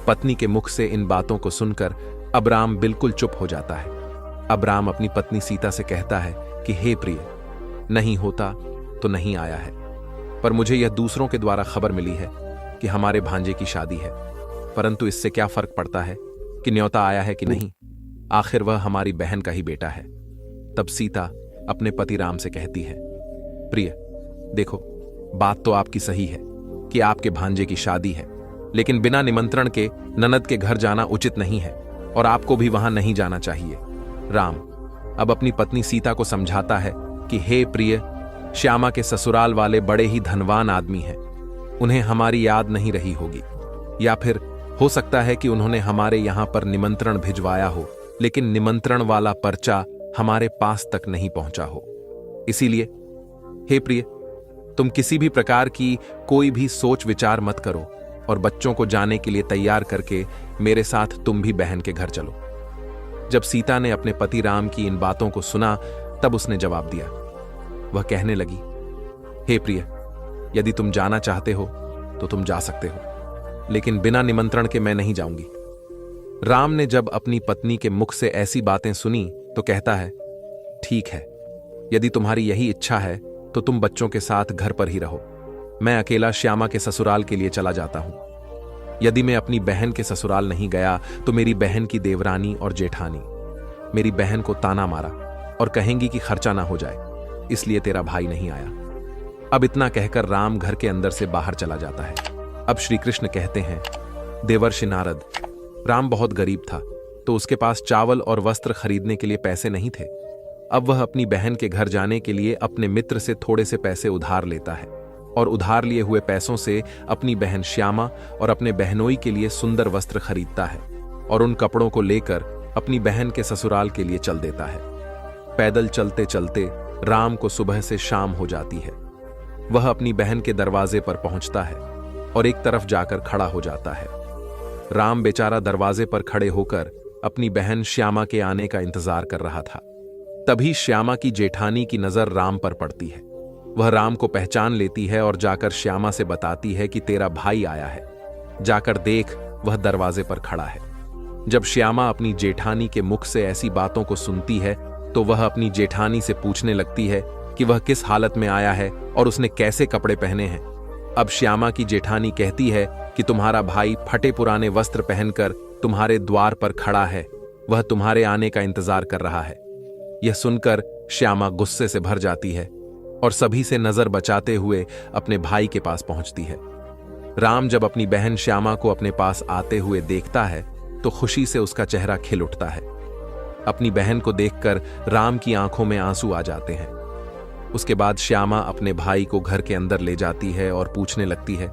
पत्नी के मुख से इन बातों को सुनकर अब राम बिल्कुल चुप हो जाता है। अब राम अपनी पत्नी सीता से कहता है कि हे प्रिय, नहीं होता तो नहीं आया है, पर मुझे यह दूसरों के द्वारा खबर मिली है कि हमारे भांजे की शादी है, परंतु इससे क्या फर्क पड़ता है कि न्योता आया है कि नहीं, आखिर वह हमारी बहन का ही बेटा है। तब सीता अपने पति राम से कहती है, प्रिय देखो, बात तो आपकी सही है कि आपके भांजे की शादी है, लेकिन बिना निमंत्रण के ननद के घर जाना उचित नहीं है और आपको भी वहां नहीं जाना चाहिए। राम अब अपनी पत्नी सीता को समझाता है कि हे प्रिय, श्यामा के ससुराल वाले बड़े ही धनवान आदमी हैं, उन्हें हमारी याद नहीं रही होगी, या फिर हो सकता है कि उन्होंने हमारे यहां पर निमंत्रण भिजवाया हो, लेकिन निमंत्रण वाला पर्चा हमारे पास तक नहीं पहुंचा हो। इसीलिए हे प्रिय, तुम किसी भी प्रकार की कोई भी सोच विचार मत करो और बच्चों को जाने के लिए तैयार करके मेरे साथ तुम भी बहन के घर चलो। जब सीता ने अपने पति राम की इन बातों को सुना, तब उसने जवाब दिया। वह कहने लगी, हे प्रिय, यदि तुम जाना चाहते हो तो तुम जा सकते हो, लेकिन बिना निमंत्रण के मैं नहीं जाऊंगी। राम ने जब अपनी पत्नी के मुख से ऐसी बातें सुनी तो कहता है, ठीक है, यदि तुम्हारी यही इच्छा है तो तुम बच्चों के साथ घर पर ही रहो, मैं अकेला श्यामा के ससुराल के लिए चला जाता हूं। यदि मैं अपनी बहन के ससुराल नहीं गया तो मेरी बहन की देवरानी और जेठानी मेरी बहन को ताना मारा और कहेंगी कि खर्चा ना हो जाए, इसलिए तेरा भाई नहीं आया। अब इतना कहकर राम घर के अंदर से बाहर चला जाता है। अब श्री कृष्ण कहते हैं, देवर्षि नारद, राम बहुत गरीब था तो उसके पास चावल और वस्त्र खरीदने के लिए पैसे नहीं थे। अब वह अपनी बहन के घर जाने के लिए अपने मित्र से थोड़े से पैसे उधार लेता है और उधार लिए हुए पैसों से अपनी बहन श्यामा और अपने बहनोई के लिए सुंदर वस्त्र खरीदता है और उन कपड़ों को लेकर अपनी बहन के ससुराल के लिए चल देता है। पैदल चलते चलते राम को सुबह से शाम हो जाती है। वह अपनी बहन के दरवाजे पर पहुंचता है और एक तरफ जाकर खड़ा हो जाता है। राम बेचारा दरवाजे पर खड़े होकर अपनी बहन श्यामा के आने का इंतजार कर रहा था। तभी श्यामा की जेठानी की नजर राम पर पड़ती है। वह राम को पहचान लेती है और जाकर श्यामा से बताती है कि तेरा भाई आया है, जाकर देख, वह दरवाजे पर खड़ा है। जब श्यामा अपनी जेठानी के मुख से ऐसी बातों को सुनती है तो वह अपनी जेठानी से पूछने लगती है कि वह किस हालत में आया है और उसने कैसे कपड़े पहने हैं। अब श्यामा की जेठानी कहती है कि तुम्हारा भाई फटे पुराने वस्त्र पहनकर तुम्हारे द्वार पर खड़ा है, वह तुम्हारे आने का इंतजार कर रहा है। यह सुनकर श्यामा गुस्से से भर जाती है और सभी से नजर बचाते हुए अपने भाई के पास पहुंचती है। राम जब अपनी बहन श्यामा को अपने पास आते हुए देखता है तो खुशी से उसका चेहरा खिल उठता है। अपनी बहन को देखकर राम की आंखों में आंसू आ जाते हैं। उसके बाद श्यामा अपने भाई को घर के अंदर ले जाती है और पूछने लगती है,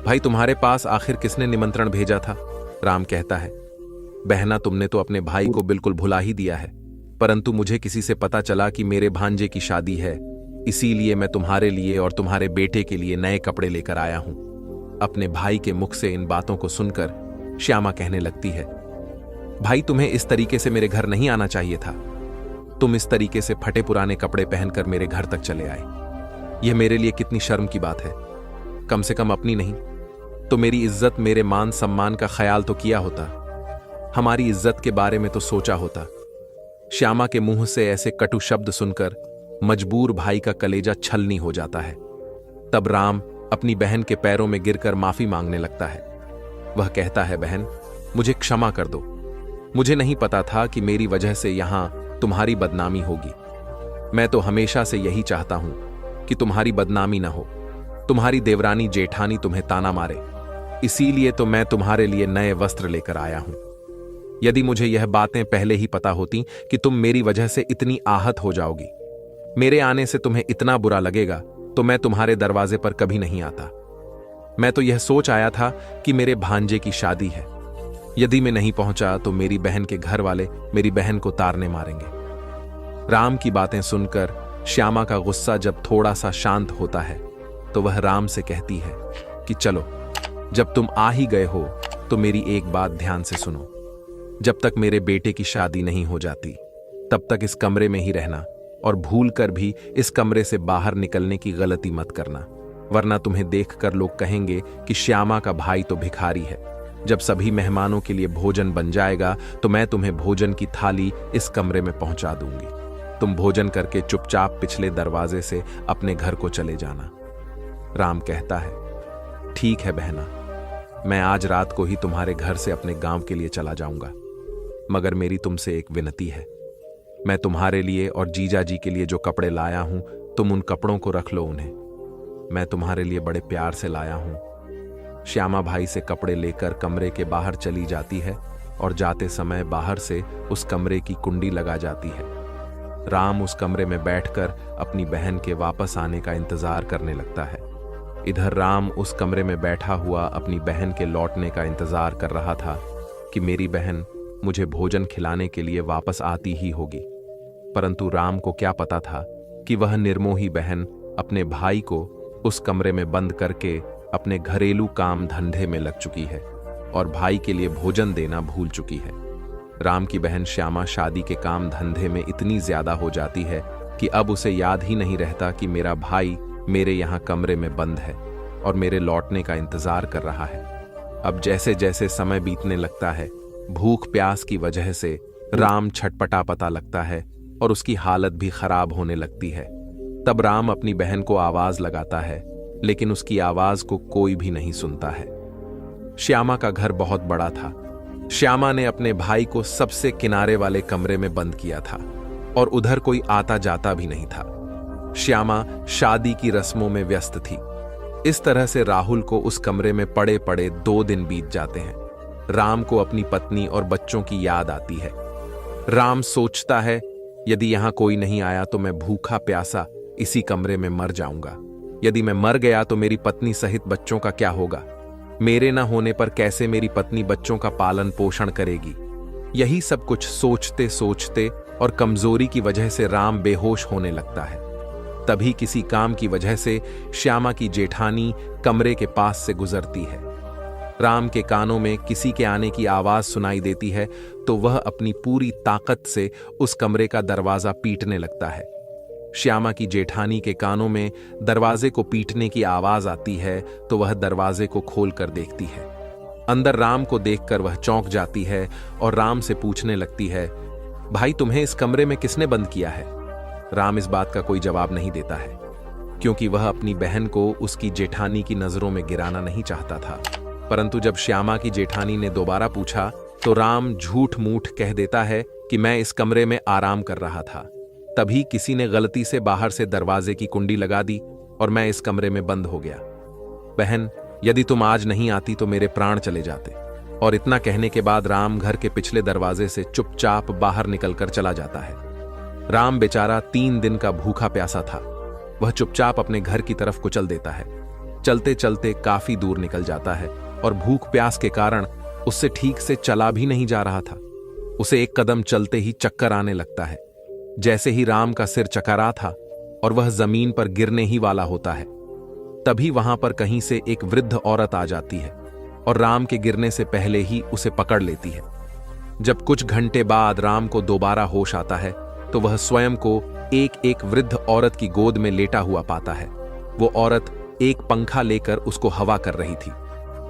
भाई तुम्हारे पास आखिर किसने निमंत्रण भेजा था? राम कहता है, बहना तुमने तो अपने भाई को बिल्कुल भुला ही दिया है, परंतु मुझे किसी से पता चला कि मेरे भांजे की शादी है, इसीलिए मैं तुम्हारे लिए और तुम्हारे बेटे के लिए नए कपड़े लेकर आया हूं। अपने भाई के मुख से इन बातों को सुनकर श्यामा कहने लगती है, भाई तुम्हें इस तरीके से मेरे घर नहीं आना चाहिए था। तुम इस तरीके से फटे पुराने कपड़े पहनकर मेरे घर तक चले आए, यह मेरे लिए कितनी शर्म की बात है। कम से कम अपनी नहीं तो मेरी इज्जत, मेरे मान सम्मान का ख्याल तो किया होता, हमारी इज्जत के बारे में तो सोचा होता। श्यामा के मुंह से ऐसे कटु शब्द सुनकर मजबूर भाई का कलेजा छलनी हो जाता है। तब राम अपनी बहन के पैरों में गिरकर माफी मांगने लगता है। वह कहता है, बहन मुझे क्षमा कर दो, मुझे नहीं पता था कि मेरी वजह से यहां तुम्हारी बदनामी होगी। मैं तो हमेशा से यही चाहता हूं कि तुम्हारी बदनामी ना हो, तुम्हारी देवरानी जेठानी तुम्हें ताना मारे, इसीलिए तो मैं तुम्हारे लिए नए वस्त्र लेकर आया हूं। यदि मुझे यह बातें पहले ही पता होती कि तुम मेरी वजह से इतनी आहत हो जाओगी, मेरे आने से तुम्हें इतना बुरा लगेगा, तो मैं तुम्हारे दरवाजे पर कभी नहीं आता। मैं तो यह सोच आया था कि मेरे भांजे की शादी है, यदि मैं नहीं पहुंचा तो मेरी बहन के घर वाले मेरी बहन को तारने मारेंगे। राम की बातें सुनकर श्यामा का गुस्सा जब थोड़ा सा शांत होता है तो वह राम से कहती है कि चलो, जब तुम आ ही गए हो तो मेरी एक बात ध्यान से सुनो। जब तक मेरे बेटे की शादी नहीं हो जाती तब तक इस कमरे में ही रहना और भूल कर भी इस कमरे से बाहर निकलने की गलती मत करना, वरना तुम्हें देखकर लोग कहेंगे कि श्यामा का भाई तो भिखारी है। जब सभी मेहमानों के लिए भोजन बन जाएगा तो मैं तुम्हें भोजन की थाली इस कमरे में पहुंचा दूंगी। तुम भोजन करके चुपचाप पिछले दरवाजे से अपने घर को चले जाना। राम कहता है, ठीक है बहना, मैं आज रात को ही तुम्हारे घर से अपने गांव के लिए चला जाऊंगा, मगर मेरी तुमसे एक विनती है। मैं तुम्हारे लिए और जीजा जी के लिए जो कपड़े लाया हूं, तुम उन कपड़ों को रख लो उन्हें। मैं तुम्हारे लिए बड़े प्यार से लाया हूं। श्यामा भाई से कपड़े लेकर कमरे के बाहर चली जाती है और जाते समय बाहर से उस कमरे की कुंडी लगा जाती है। राम उस कमरे में बैठकर अपनी बहन के वापस आने का इंतजार करने लगता है। इधर राम उस कमरे में बैठा हुआ अपनी बहन के लौटने का इंतजार कर रहा था कि मेरी बहन मुझे भोजन खिलाने के लिए वापस आती ही होगी। परंतु राम को क्या पता था कि वह निर्मोही बहन अपने भाई को उस कमरे में बंद करके अपने घरेलू काम धंधे में लग चुकी है और भाई के लिए भोजन देना भूल चुकी है। राम की बहन श्यामा शादी के काम धंधे में इतनी ज्यादा हो जाती है कि अब उसे याद ही नहीं रहता कि मेरा भाई मेरे यहाँ कमरे में बंद है और मेरे लौटने का इंतजार कर रहा है। अब जैसे जैसे समय बीतने लगता है, भूख प्यास की वजह से राम छटपटा पता लगता है और उसकी हालत भी खराब होने लगती है। तब राम अपनी बहन को आवाज लगाता है, लेकिन उसकी आवाज को कोई भी नहीं सुनता है। श्यामा का घर बहुत बड़ा था। श्यामा ने अपने भाई को सबसे किनारे वाले कमरे में बंद किया था और उधर कोई आता जाता भी नहीं था। श्यामा शादी की रस्मों में व्यस्त थी। इस तरह से राहुल को उस कमरे में पड़े पड़े 2 दिन बीत जाते हैं। राम को अपनी पत्नी और बच्चों की याद आती है। राम सोचता है, यदि यहां कोई नहीं आया तो मैं भूखा प्यासा इसी कमरे में मर जाऊंगा। यदि मैं मर गया तो मेरी पत्नी सहित बच्चों का क्या होगा? मेरे न होने पर कैसे मेरी पत्नी बच्चों का पालन पोषण करेगी? यही सब कुछ सोचते सोचते और कमजोरी की वजह से राम बेहोश होने लगता है। तभी किसी काम की वजह से श्यामा की जेठानी कमरे के पास से गुजरती है। राम के कानों में किसी के आने की आवाज सुनाई देती है तो वह अपनी पूरी ताकत से उस कमरे का दरवाजा पीटने लगता है। श्यामा की जेठानी के कानों में दरवाजे को पीटने की आवाज आती है तो वह दरवाजे को खोलकर देखती है। अंदर राम को देखकर वह चौंक जाती है और राम से पूछने लगती है, भाई तुम्हें इस कमरे में किसने बंद किया है? राम इस बात का कोई जवाब नहीं देता है, क्योंकि वह अपनी बहन को उसकी जेठानी की नजरों में गिराना नहीं चाहता था। परंतु जब श्यामा की जेठानी ने दोबारा पूछा तो राम झूठ मूठ कह देता है कि मैं इस कमरे में आराम कर रहा था। तभी किसी ने गलती से बाहर से दरवाजे की कुंडी लगा दी और मैं इस कमरे में बंद हो गया। बहन, यदि तुम आज नहीं आती तो मेरे प्राण चले जाते। और इतना कहने के बाद राम घर के पिछले दरवाजे से चुपचाप बाहर निकलकर चला जाता है। राम बेचारा 3 दिन का भूखा प्यासा था। वह चुपचाप अपने घर की तरफ कुचल देता है। चलते चलते काफी दूर निकल जाता है और भूख प्यास के कारण उससे ठीक से चला भी नहीं जा रहा था। उसे एक कदम चलते ही चक्कर आने लगता है। जैसे ही राम का सिर चकरा था और वह जमीन पर गिरने ही वाला होता है, तभी वहां पर कहीं से एक वृद्ध औरत आ जाती है और राम के गिरने से पहले ही उसे पकड़ लेती है। जब कुछ घंटे बाद राम को दोबारा होश आता है तो वह स्वयं को एक वृद्ध औरत की गोद में लेटा हुआ पाता है। वो औरत एक पंखा लेकर उसको हवा कर रही थी।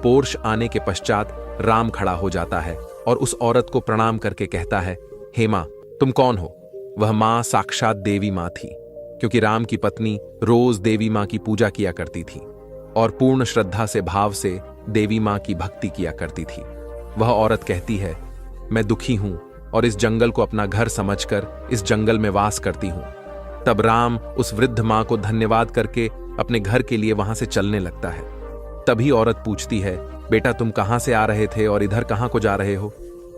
पोर्श आने के पश्चात राम खड़ा हो जाता है और उस औरत को प्रणाम करके कहता है, हे मां, तुम कौन हो? वह मां साक्षात देवी मां थी, क्योंकि राम की पत्नी रोज देवी मां की पूजा किया करती थी और पूर्ण श्रद्धा से भाव से देवी मां की भक्ति किया करती थी। वह औरत कहती है, मैं दुखी हूं और इस जंगल को अपना घर समझकर इस जंगल में वास करती हूं। तब राम उस वृद्ध मां को धन्यवाद करके अपने घर के लिए वहां से चलने लगता है। तभी औरत पूछती है, बेटा तुम कहां से आ रहे थे और इधर कहां को जा रहे हो?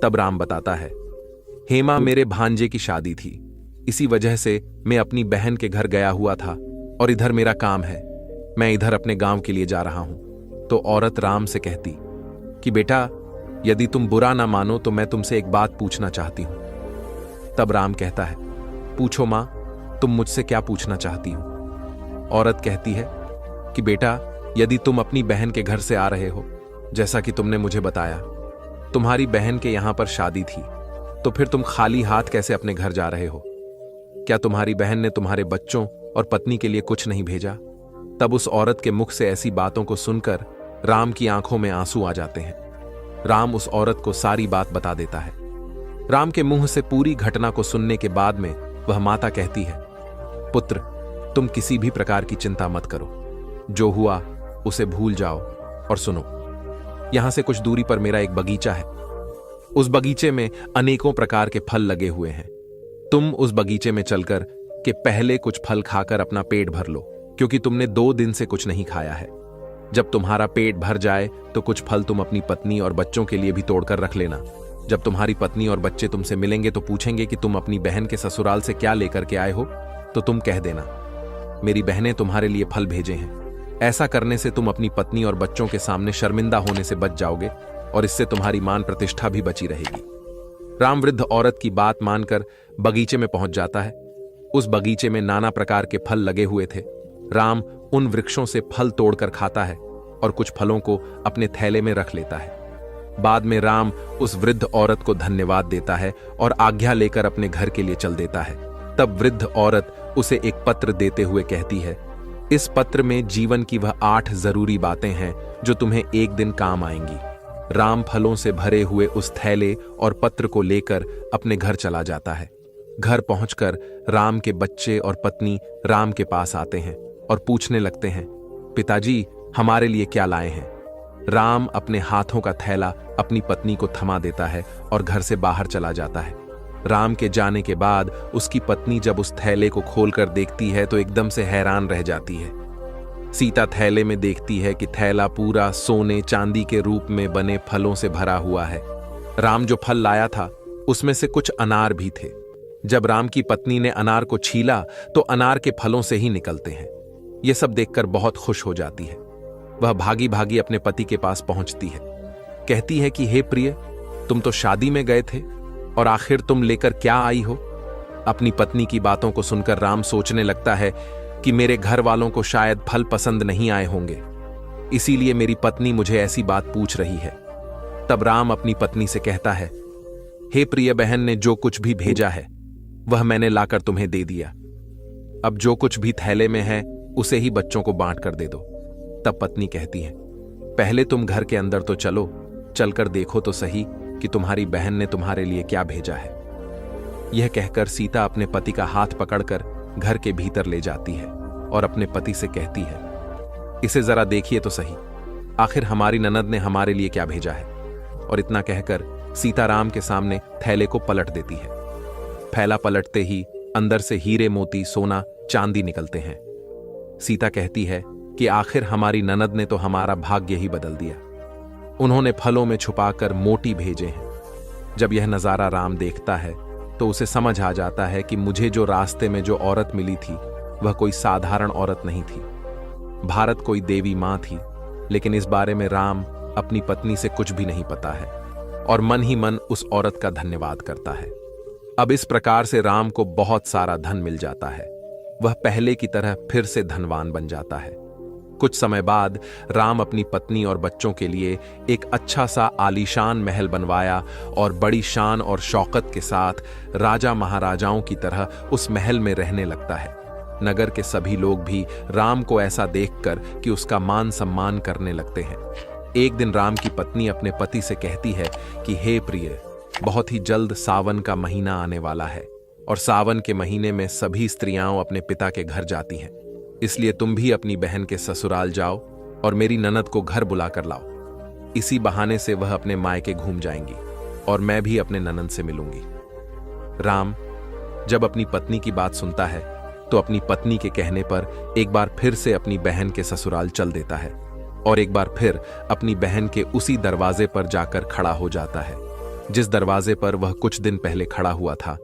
तब राम बताता है, हेमा, मेरे भांजे की शादी थी, इसी वजह से मैं अपनी बहन के घर गया हुआ था और इधर मेरा काम है, मैं इधर अपने गांव के लिए जा रहा हूं। तो औरत राम से कहती कि बेटा, यदि तुम बुरा ना मानो तो मैं तुमसे एक बात पूछना चाहती हूं। तब राम कहता है, पूछो मां, तुम मुझसे क्या पूछना चाहती हो? औरत कहती है कि बेटा, यदि तुम अपनी बहन के घर से आ रहे हो, जैसा कि तुमने मुझे बताया, तुम्हारी बहन के यहां पर शादी थी, तो फिर तुम खाली हाथ कैसे अपने घर जा रहे हो? क्या तुम्हारी बहन ने तुम्हारे बच्चों और पत्नी के लिए कुछ नहीं भेजा? तब उस औरत के मुख से ऐसी बातों को सुनकर राम की आंखों में आंसू आ जाते हैं। राम उस औरत को सारी बात बता देता है। राम के मुंह से पूरी घटना को सुनने के बाद में वह माता कहती है, पुत्र, तुम किसी भी प्रकार की चिंता मत करो, जो हुआ उसे भूल जाओ और सुनो। यहां से कुछ दूरी पर मेरा एक बगीचा है। उस बगीचे में अनेकों प्रकार के फल लगे हुए हैं। तुम उस बगीचे में चलकर के पहले कुछ फल खाकर अपना पेट भर लो, क्योंकि तुमने 2 दिन से कुछ नहीं खाया है। जब तुम्हारा पेट भर जाए तो कुछ फल तुम अपनी पत्नी और बच्चों के लिए भी तोड़कर रख लेना। जब तुम्हारी पत्नी और बच्चे तुमसे मिलेंगे तो पूछेंगे कि तुम अपनी बहन के ससुराल से क्या लेकर के आए हो, तो तुम कह देना, मेरी बहनें तुम्हारे लिए फल भेजे हैं। ऐसा करने से तुम अपनी पत्नी और बच्चों के सामने शर्मिंदा होने से बच जाओगे और इससे तुम्हारी मान प्रतिष्ठा भी बची रहेगी। राम वृद्ध औरत की बात मानकर बगीचे में पहुंच जाता है। उस बगीचे में नाना प्रकार के फल लगे हुए थे। राम उन वृक्षों से फल तोड़कर खाता है और कुछ फलों को अपने थैले में रख लेता है। बाद में राम उस वृद्ध औरत को धन्यवाद देता है और आज्ञा लेकर अपने घर के लिए चल देता है। तब वृद्ध औरत उसे एक पत्र देते हुए कहती है, इस पत्र में जीवन की वह 8 जरूरी बातें हैं जो तुम्हें एक दिन काम आएंगी। राम फलों से भरे हुए उस थैले और पत्र को लेकर अपने घर चला जाता है। घर पहुंचकर राम के बच्चे और पत्नी राम के पास आते हैं और पूछने लगते हैं, पिताजी, हमारे लिए क्या लाए हैं? राम अपने हाथों का थैला अपनी पत्नी को थमा देता है और घर से बाहर चला जाता है। राम के जाने के बाद उसकी पत्नी जब उस थैले को खोलकर देखती है तो एकदम से हैरान रह जाती है। सीता थैले में देखती है कि थैला पूरा सोने चांदी के रूप में बने फलों से भरा हुआ है। राम जो फल लाया था उसमें से कुछ अनार भी थे। जब राम की पत्नी ने अनार को छीला तो अनार के फलों से ही निकलते हैं। यह सब देखकर बहुत खुश हो जाती है। वह भागी भागी अपने पति के पास पहुंचती है। कहती है कि हे प्रिय, तुम तो शादी में गए थे और आखिर तुम लेकर क्या आई हो? अपनी पत्नी की बातों को सुनकर राम सोचने लगता है कि मेरे घर वालों को शायद फल पसंद नहीं आए होंगे, इसीलिए मेरी पत्नी मुझे ऐसी बात पूछ रही है। तब राम अपनी पत्नी से कहता है, हे प्रिय बहन ने जो कुछ भी भेजा है वह मैंने लाकर तुम्हें दे दिया। अब जो कुछ भी थैले में है उसे ही बच्चों को बांट कर दे दो। तब पत्नी कहती है, पहले तुम घर के अंदर तो चलो, चलकर देखो तो सही कि तुम्हारी बहन ने तुम्हारे लिए क्या भेजा है। यह कहकर सीता अपने पति का हाथ पकड़कर घर के भीतर ले जाती है और अपने पति से कहती है, इसे जरा देखिए तो सही, आखिर हमारी ननद ने हमारे लिए क्या भेजा है। और इतना कहकर सीता राम के सामने थैले को पलट देती है। थैला पलटते ही अंदर से हीरे मोती सोना चांदी निकलते हैं। सीता कहती है कि आखिर हमारी ननद ने तो हमारा भाग्य ही बदल दिया। उन्होंने फलों में छुपाकर मोती भेजे हैं। जब यह नजारा राम देखता है तो उसे समझ आ जाता है कि मुझे जो रास्ते में जो औरत मिली थी वह कोई साधारण औरत नहीं थी। भारत कोई देवी मां थी, लेकिन इस बारे में राम अपनी पत्नी से कुछ भी नहीं पता है और मन ही मन उस औरत का धन्यवाद करता है। अब इस प्रकार से राम को बहुत सारा धन मिल जाता है। वह पहले की तरह फिर से धनवान बन जाता है। कुछ समय बाद राम अपनी पत्नी और बच्चों के लिए एक अच्छा सा आलीशान महल बनवाया और बड़ी शान और शौकत के साथ राजा महाराजाओं की तरह उस महल में रहने लगता है। नगर के सभी लोग भी राम को ऐसा देखकर कि उसका मान सम्मान करने लगते हैं। एक दिन राम की पत्नी अपने पति से कहती है कि हे प्रिय, बहुत ही जल्द सावन का महीना आने वाला है और सावन के महीने में सभी स्त्रियां अपने पिता के घर जाती हैं, इसलिए तुम भी अपनी बहन के ससुराल जाओ और मेरी ननद को घर बुलाकर लाओ। इसी बहाने से वह अपने मायके घूम जाएंगी और मैं भी अपने ननद से मिलूंगी। राम जब अपनी पत्नी की बात सुनता है तो अपनी पत्नी के कहने पर एक बार फिर से अपनी बहन के ससुराल चल देता है और एक बार फिर अपनी बहन के उसी दरवाजे पर जाकर खड़ा हो जाता है जिस दरवाजे पर वह कुछ दिन पहले खड़ा हुआ था।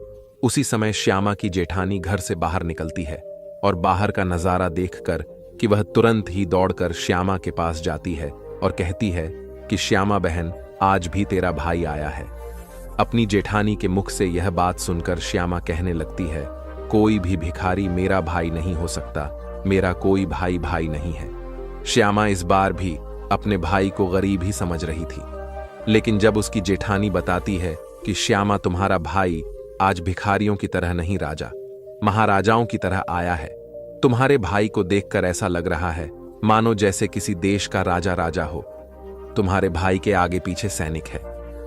उसी समय श्यामा की जेठानी घर से बाहर निकलती है और बाहर का नजारा देखकर कि वह तुरंत ही दौड़कर श्यामा के पास जाती है और कहती है कि श्यामा बहन, आज भी तेरा भाई आया है। अपनी जेठानी के मुख से यह बात सुनकर श्यामा कहने लगती है, कोई भी भिखारी मेरा भाई नहीं हो सकता, मेरा कोई भाई भाई नहीं है। श्यामा इस बार भी अपने भाई को गरीब ही समझ रही थी, लेकिन जब उसकी जेठानी बताती है कि श्यामा, तुम्हारा भाई आज भिखारियों की तरह नहीं, राजा महाराजाओं की तरह आया है। तुम्हारे भाई को देखकर ऐसा लग रहा है मानो जैसे किसी देश का राजा राजा हो। तुम्हारे भाई के आगे पीछे सैनिक है।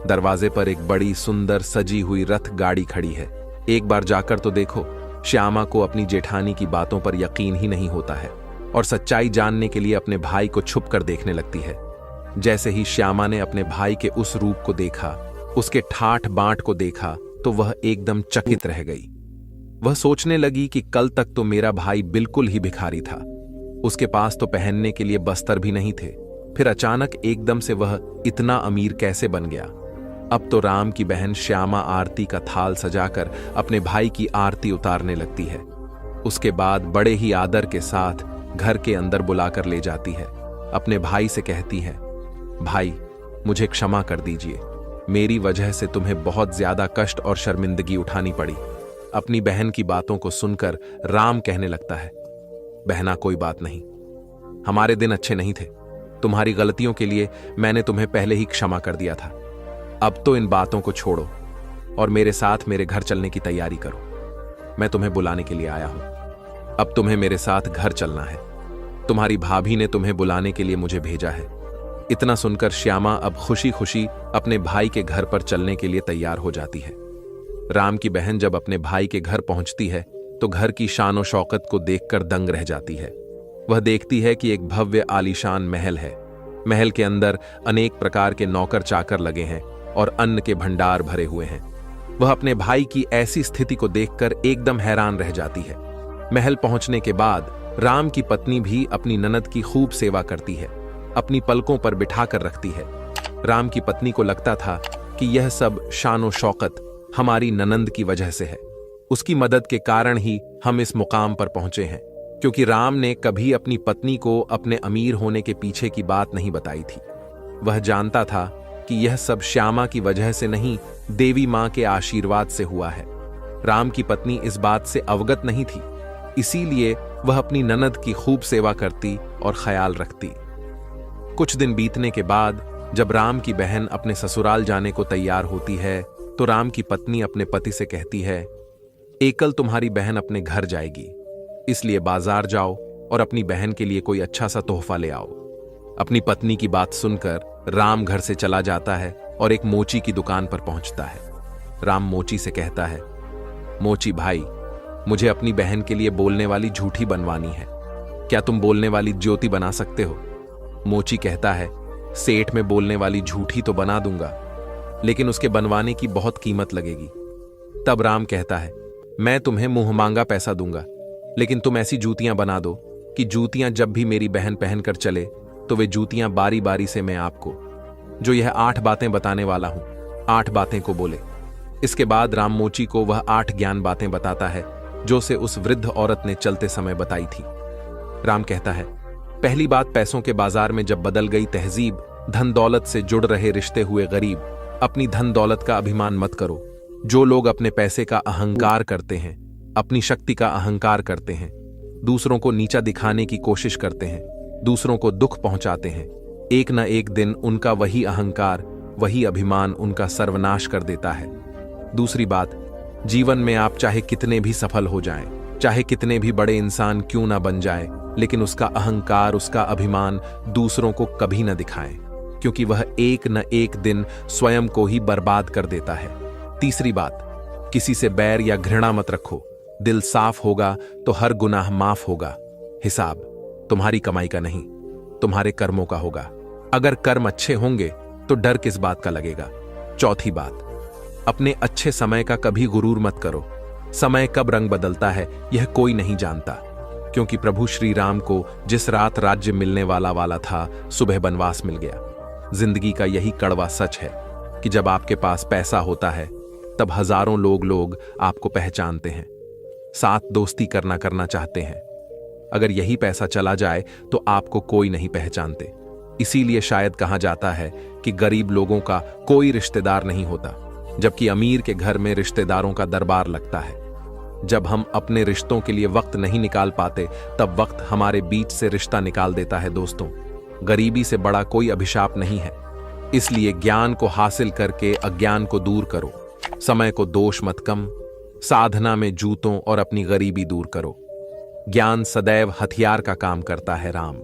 दरवाजे पर एक बड़ी सुंदर सजी हुई रथ गाड़ी खड़ी है। एक बार जाकर तो देखो। श्यामा को अपनी जेठानी की बातों पर यकीन ही नहीं होता है और सच्चाई जानने के लिए अपने भाई को छुप कर देखने लगती है। जैसे ही श्यामा ने अपने भाई के उस रूप को देखा, उसके ठाठ बांट को देखा, तो वह एकदम चकित रह गई। वह सोचने लगी कि कल तक तो मेरा भाई बिल्कुल ही भिखारी था, उसके पास तो पहनने के लिए बस्तर भी नहीं थे, फिर अचानक एकदम से वह इतना अमीर कैसे बन गया। अब तो राम की बहन श्यामा आरती का थाल सजाकर अपने भाई की आरती उतारने लगती है। उसके बाद बड़े ही आदर के साथ घर के अंदर बुलाकर ले जाती है। अपने भाई से कहती है, भाई मुझे क्षमा कर दीजिए, मेरी वजह से तुम्हें बहुत ज्यादा कष्ट और शर्मिंदगी उठानी पड़ी। अपनी बहन की बातों को सुनकर राम कहने लगता है, बहना कोई बात नहीं, हमारे दिन अच्छे नहीं थे, तुम्हारी गलतियों के लिए मैंने तुम्हें पहले ही क्षमा कर दिया था। अब तो इन बातों को छोड़ो और मेरे साथ मेरे घर चलने की तैयारी करो। मैं तुम्हें बुलाने के लिए आया हूं। अब तुम्हें मेरे साथ घर चलना है। तुम्हारी भाभी ने तुम्हें बुलाने के लिए मुझे भेजा है। इतना सुनकर श्यामा अब खुशी खुशी अपने भाई के घर पर चलने के लिए तैयार हो जाती है। राम की बहन जब अपने भाई के घर पहुंचती है तो घर की शान और शौकत को देखकर दंग रह जाती है। वह देखती है कि एक भव्य आलीशान महल है। महल के अंदर अनेक प्रकार के नौकर चाकर लगे हैं और अन्न के भंडार भरे हुए हैं। वह अपने भाई की ऐसी स्थिति को देखकर एकदम हैरान रह जाती है। महल पहुंचने के बाद राम की पत्नी भी अपनी ननद की खूब सेवा करती है, अपनी पलकों पर बिठाकर रखती है। राम की पत्नी को लगता था कि यह सब शान और शौकत हमारी ननंद की वजह से है। उसकी मदद के कारण ही हम इस मुकाम पर पहुंचे हैं, क्योंकि राम ने कभी अपनी पत्नी को अपने अमीर होने के पीछे की बात नहीं बताई थी। वह जानता था कि यह सब श्यामा की वजह से नहीं, देवी मां के आशीर्वाद से हुआ है। राम की पत्नी इस बात से अवगत नहीं थी, इसीलिए वह अपनी ननद की खूब सेवा करती और ख्याल रखती। कुछ दिन बीतने के बाद जब राम की बहन अपने ससुराल जाने को तैयार होती है तो राम की पत्नी अपने पति से कहती है, एकल तुम्हारी बहन अपने घर जाएगी, इसलिए बाजार जाओ और अपनी बहन के लिए कोई अच्छा सा तोहफा ले आओ। अपनी पत्नी की बात सुनकर राम घर से चला जाता है और एक मोची की दुकान पर पहुंचता है। राम मोची से कहता है, मोची भाई, मुझे अपनी बहन के लिए बोलने वाली झूठी बनवानी है, क्या तुम बोलने वाली ज्योति बना सकते हो? मोची कहता है, सेठ में बोलने वाली झूठी तो बना दूंगा, लेकिन उसके बनवाने की बहुत कीमत लगेगी। तब राम कहता है, मैं तुम्हें मुंह मांगा पैसा दूंगा, लेकिन तुम ऐसी जूतियां बना दो कि जूतियां जब भी मेरी बहन पहनकर चले तो वे जूतियां बारी बारी से मैं आपको, जो यह 8 बातें बताने वाला हूं, 8 बातें को बोले। इसके बाद राम मोची को वह 8 ज्ञान बातें बताता है जो से उस वृद्ध औरत ने चलते समय बताई थी। राम कहता है, पहली बात, पैसों के बाजार में जब बदल गई तहजीब, धन दौलत से जुड़ रहे रिश्ते हुए गरीब, अपनी धन दौलत का अभिमान मत करो। जो लोग अपने पैसे का अहंकार करते हैं, अपनी शक्ति का अहंकार करते हैं, दूसरों को नीचा दिखाने की कोशिश करते हैं, दूसरों को दुख पहुंचाते हैं, एक न एक दिन उनका वही अहंकार, वही अभिमान उनका सर्वनाश कर देता है। दूसरी बात, जीवन में आप चाहे कितने भी सफल हो जाएं, चाहे कितने भी बड़े इंसान क्यों ना बन जाएं, लेकिन उसका अहंकार, उसका अभिमान दूसरों को कभी न दिखाएं, क्योंकि वह एक न एक दिन स्वयं को ही बर्बाद कर देता है। तीसरी बात, किसी से बैर या घृणा मत रखो। दिल साफ होगा तो हर गुनाह माफ होगा। हिसाब तुम्हारी कमाई का नहीं, तुम्हारे कर्मों का होगा। अगर कर्म अच्छे होंगे तो डर किस बात का लगेगा। चौथी बात, अपने अच्छे समय का कभी गुरूर मत करो। समय कब रंग बदलता है यह कोई नहीं जानता, क्योंकि प्रभु श्री राम को जिस रात राज्य मिलने वाला था, सुबह बनवास मिल गया। जिंदगी का यही कड़वा सच है कि जब आपके पास पैसा होता है तब हजारों लोग आपको पहचानते हैं, साथ दोस्ती करना चाहते हैं। अगर यही पैसा चला जाए तो आपको कोई नहीं पहचानते। इसीलिए शायद कहा जाता है कि गरीब लोगों का कोई रिश्तेदार नहीं होता, जबकि अमीर के घर में रिश्तेदारों का दरबार लगता है। जब हम अपने रिश्तों के लिए वक्त नहीं निकाल पाते, तब वक्त हमारे बीच से रिश्ता निकाल देता है। दोस्तों, गरीबी से बड़ा कोई अभिशाप नहीं है, इसलिए ज्ञान को हासिल करके अज्ञान को दूर करो। समय को दोष मत कम, साधना में जूतों और अपनी गरीबी दूर करो। ज्ञान सदैव हथियार का काम करता है। राम।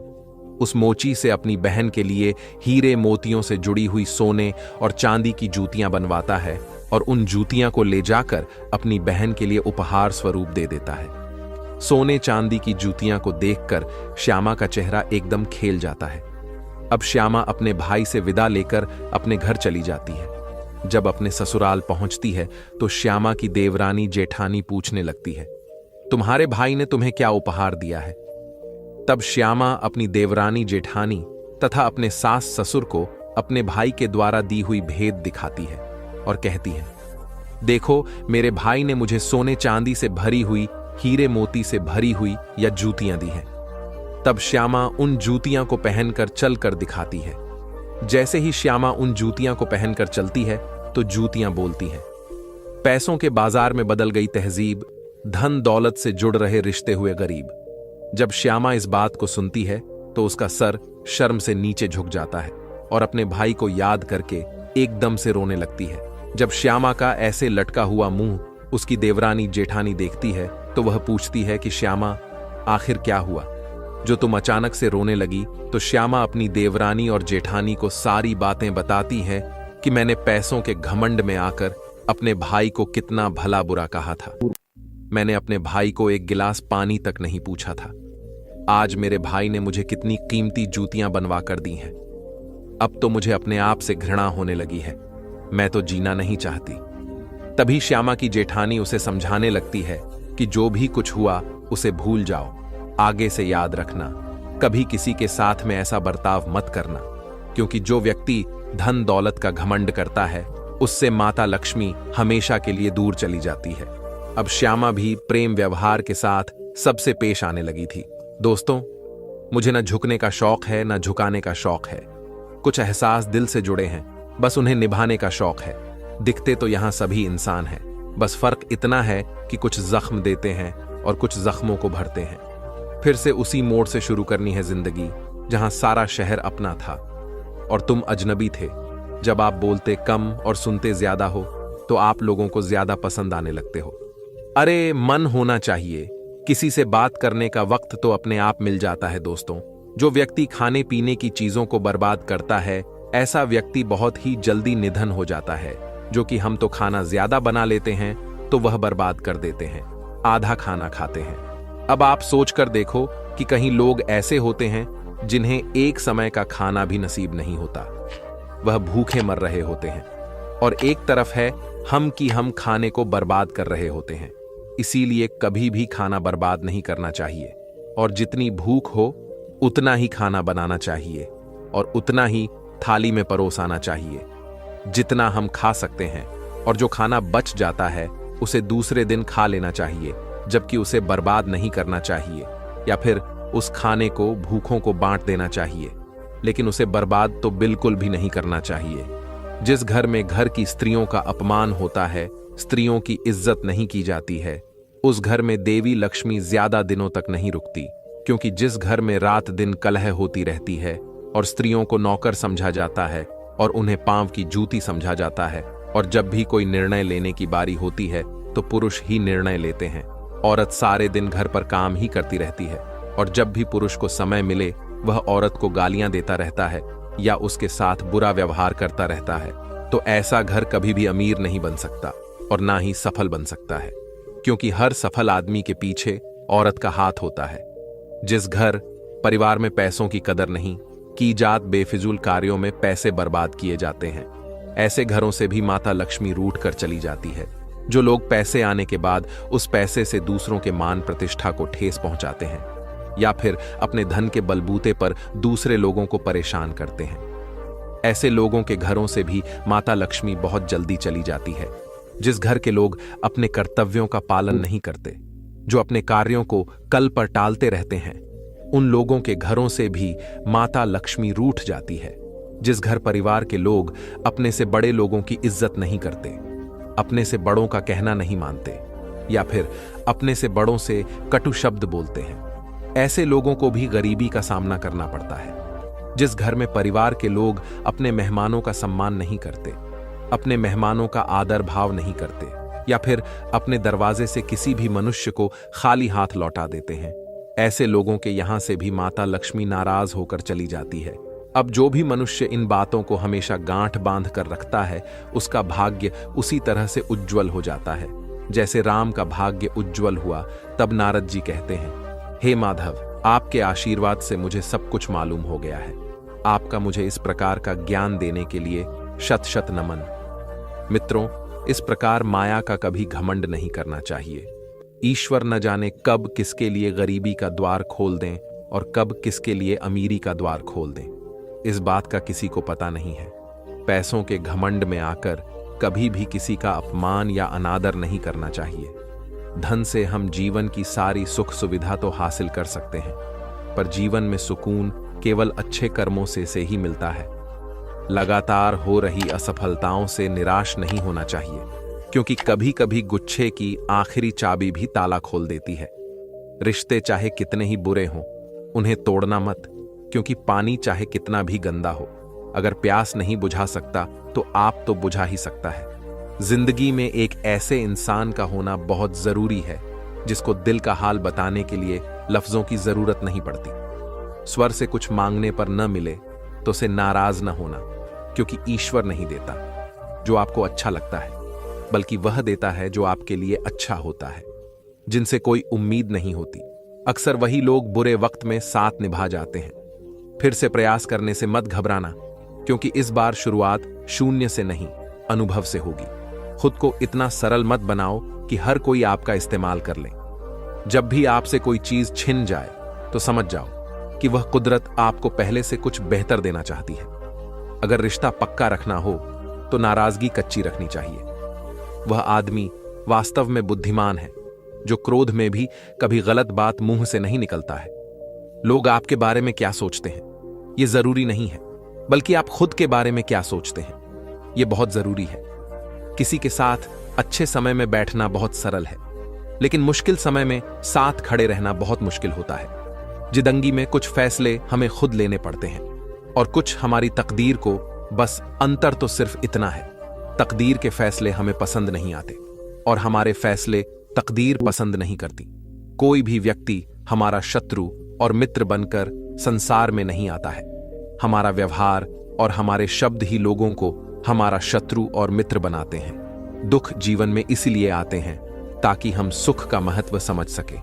उस मोची से अपनी बहन के लिए हीरे मोतियों से जुड़ी हुई सोने और चांदी की जूतियां बनवाता है और उन जूतियां को ले जाकर अपनी बहन के लिए उपहार स्वरूप दे देता है। सोने चांदी की जूतियां को देखकर श्यामा का चेहरा एकदम खेल जाता है। अब श्यामा अपने भाई से विदा लेकर अपने घर चली जाती है। जब अपने ससुराल पहुंचती है तो श्यामा की देवरानी जेठानी पूछने लगती है, तुम्हारे भाई ने तुम्हें क्या उपहार दिया है? तब श्यामा अपनी देवरानी जेठानी तथा अपने सास ससुर को अपने भाई के द्वारा दी हुई भेद दिखाती है और कहती है, देखो मेरे भाई ने मुझे सोने चांदी से भरी हुई, हीरे मोती से भरी हुई या जूतियां दी हैं। तब श्यामा उन जूतियां को पहनकर चलकर दिखाती है। जैसे ही श्यामा उन जूतियां को पहनकर चलती है तो जूतियां बोलती हैं। पैसों के बाजार में बदल गई तहजीब, धन दौलत से जुड़ रहे रिश्ते हुए गरीब। जब श्यामा इस बात को सुनती है तो उसका सर शर्म से नीचे झुक जाता है और अपने भाई को याद करके एकदम से रोने लगती है। जब श्यामा का ऐसे लटका हुआ मुंह उसकी देवरानी जेठानी देखती है तो वह पूछती है कि श्यामा, आखिर क्या हुआ जो तुम अचानक से रोने लगी? तो श्यामा अपनी देवरानी और जेठानी को सारी बातें बताती है कि मैंने पैसों के घमंड में आकर अपने भाई को कितना भला बुरा कहा था। मैंने अपने भाई को एक गिलास पानी तक नहीं पूछा था। आज मेरे भाई ने मुझे कितनी कीमती जूतियां बनवा कर दी हैं। अब तो मुझे अपने आप से घृणा होने लगी है। मैं तो जीना नहीं चाहती। तभी श्यामा की जेठानी उसे समझाने लगती है कि जो भी कुछ हुआ उसे भूल जाओ, आगे से याद रखना, कभी किसी के साथ में ऐसा बर्ताव मत करना, क्योंकि जो व्यक्ति धन दौलत का घमंड करता है उससे माता लक्ष्मी हमेशा के लिए दूर चली जाती है। अब श्यामा भी प्रेम व्यवहार के साथ सबसे पेश आने लगी थी। दोस्तों, मुझे न झुकने का शौक है न झुकाने का शौक है। कुछ एहसास दिल से जुड़े हैं, बस उन्हें निभाने का शौक है। दिखते तो यहां सभी इंसान हैं, बस फर्क इतना है कि कुछ जख्म देते हैं और कुछ जख्मों को भरते हैं। फिर से उसी मोड़ से शुरू करनी है जिंदगी जहां सारा शहर अपना था और तुम अजनबी थे। जब आप बोलते कम और सुनते ज्यादा हो तो आप लोगों को ज्यादा पसंद आने लगते हो। अरे मन होना चाहिए, किसी से बात करने का वक्त तो अपने आप मिल जाता है। दोस्तों, जो व्यक्ति खाने पीने की चीजों को बर्बाद करता है, ऐसा व्यक्ति बहुत ही जल्दी निधन हो जाता है। जो कि हम तो खाना ज्यादा बना लेते हैं तो वह बर्बाद कर देते हैं, आधा खाना खाते हैं। अब आप सोच कर देखो कि कहीं लोग ऐसे होते हैं जिन्हें एक समय का खाना भी नसीब नहीं होता, वह भूखे मर रहे होते हैं, और एक तरफ है हम कि हम खाने को बर्बाद कर रहे होते हैं। इसीलिए कभी भी खाना बर्बाद नहीं करना चाहिए, और जितनी भूख हो उतना ही खाना बनाना चाहिए और उतना ही थाली में परोसाना चाहिए जितना हम खा सकते हैं, और जो खाना बच जाता है उसे दूसरे दिन खा लेना चाहिए, जबकि उसे बर्बाद नहीं करना चाहिए, या फिर उस खाने को भूखों को बांट देना चाहिए, लेकिन उसे बर्बाद तो बिल्कुल भी नहीं करना चाहिए। जिस घर में घर की स्त्रियों का अपमान होता है, स्त्रियों की इज्जत नहीं की जाती है, उस घर में देवी लक्ष्मी ज्यादा दिनों तक नहीं रुकती, क्योंकि जिस घर में रात दिन कलह होती रहती है और स्त्रियों को नौकर समझा जाता है और उन्हें पांव की जूती समझा जाता है, और जब भी कोई निर्णय लेने की बारी होती है तो पुरुष ही निर्णय लेते हैं। औरत सारे दिन घर पर काम ही करती रहती है, और जब भी पुरुष को समय मिले वह औरत को गालियां देता रहता है या उसके साथ बुरा व्यवहार करता रहता है, तो ऐसा घर कभी भी अमीर नहीं बन सकता और ना ही सफल बन सकता है, क्योंकि हर सफल आदमी के पीछे औरत का हाथ होता है। जिस घर परिवार में पैसों की कदर नहीं की जात, बेफिजूल कार्यों में पैसे बर्बाद किए जाते हैं, ऐसे घरों से भी माता लक्ष्मी रूठ कर चली जाती है। जो लोग पैसे आने के बाद उस पैसे से दूसरों के मान प्रतिष्ठा को ठेस पहुंचाते हैं या फिर अपने धन के बलबूते पर दूसरे लोगों को परेशान करते हैं, ऐसे लोगों के घरों से भी माता लक्ष्मी बहुत जल्दी चली जाती है। जिस घर के लोग अपने कर्तव्यों का पालन नहीं करते, जो अपने कार्यों को कल पर टालते रहते हैं, उन लोगों के घरों से भी माता लक्ष्मी रूठ जाती है। जिस घर परिवार के लोग अपने से बड़े लोगों की इज्जत नहीं करते, अपने से बड़ों का कहना नहीं मानते या फिर अपने से बड़ों से कटु शब्द बोलते हैं, ऐसे लोगों को भी गरीबी का सामना करना पड़ता है। जिस घर में परिवार के लोग अपने मेहमानों का सम्मान नहीं करते, अपने मेहमानों का आदर भाव नहीं करते या फिर अपने दरवाजे से किसी भी मनुष्य को खाली हाथ लौटा देते हैं, ऐसे लोगों के यहां से भी माता लक्ष्मी नाराज होकर चली जाती है। अब जो भी मनुष्य इन बातों को हमेशा गांठ बांध कर रखता है, उसका भाग्य उसी तरह से उज्जवल हो जाता है जैसे राम का भाग्य उज्जवल हुआ। तब नारद जी कहते हैं, हे माधव, आपके आशीर्वाद से मुझे सब कुछ मालूम हो गया है। आपका मुझे इस प्रकार का ज्ञान देने के लिए शत शत नमन। मित्रों, इस प्रकार माया का कभी घमंड नहीं करना चाहिए। ईश्वर न जाने कब किसके लिए गरीबी का द्वार खोल दें और कब किसके लिए अमीरी का द्वार खोल दें, इस बात का किसी को पता नहीं है। पैसों के घमंड में आकर कभी भी किसी का अपमान या अनादर नहीं करना चाहिए। धन से हम जीवन की सारी सुख सुविधा तो हासिल कर सकते हैं, पर जीवन में सुकून केवल अच्छे कर्मों से ही मिलता है। लगातार हो रही असफलताओं से निराश नहीं होना चाहिए, क्योंकि कभी कभी गुच्छे की आखिरी चाबी भी ताला खोल देती है। रिश्ते चाहे कितने ही बुरे हों, उन्हें तोड़ना मत, क्योंकि पानी चाहे कितना भी गंदा हो, अगर प्यास नहीं बुझा सकता तो आप तो बुझा ही सकता है। जिंदगी में एक ऐसे इंसान का होना बहुत जरूरी है जिसको दिल का हाल बताने के लिए लफ्जों की जरूरत नहीं पड़ती। स्वर से कुछ मांगने पर न मिले तो उसे नाराज न होना, क्योंकि ईश्वर नहीं देता जो आपको अच्छा लगता है, बल्कि वह देता है जो आपके लिए अच्छा होता है। जिनसे कोई उम्मीद नहीं होती, अक्सर वही लोग बुरे वक्त में साथ निभा जाते हैं। फिर से प्रयास करने से मत घबराना, क्योंकि इस बार शुरुआत शून्य से नहीं, अनुभव से होगी। खुद को इतना सरल मत बनाओ कि हर कोई आपका इस्तेमाल कर ले। जब भी आपसे कोई चीज छिन जाए तो समझ जाओ कि वह कुदरत आपको पहले से कुछ बेहतर देना चाहती है। अगर रिश्ता पक्का रखना हो तो नाराजगी कच्ची रखनी चाहिए। वह आदमी वास्तव में बुद्धिमान है जो क्रोध में भी कभी गलत बात मुंह से नहीं निकलता है। लोग आपके बारे में क्या सोचते हैं यह जरूरी नहीं है, बल्कि आप खुद के बारे में क्या सोचते हैं यह बहुत जरूरी है। किसी के साथ अच्छे समय में बैठना बहुत सरल है, लेकिन मुश्किल समय में साथ खड़े रहना बहुत मुश्किल होता है। जिंदगी में कुछ फैसले हमें खुद लेने पड़ते हैं और कुछ हमारी तकदीर को। बस अंतर तो सिर्फ इतना है, तकदीर के फैसले हमें पसंद नहीं आते और हमारे फैसले तकदीर पसंद नहीं करती। कोई भी व्यक्ति हमारा शत्रु और मित्र बनकर संसार में नहीं आता है। हमारा व्यवहार और हमारे शब्द ही लोगों को हमारा शत्रु और मित्र बनाते हैं। दुख जीवन में इसलिए आते हैं ताकि हम सुख का महत्व समझ सके।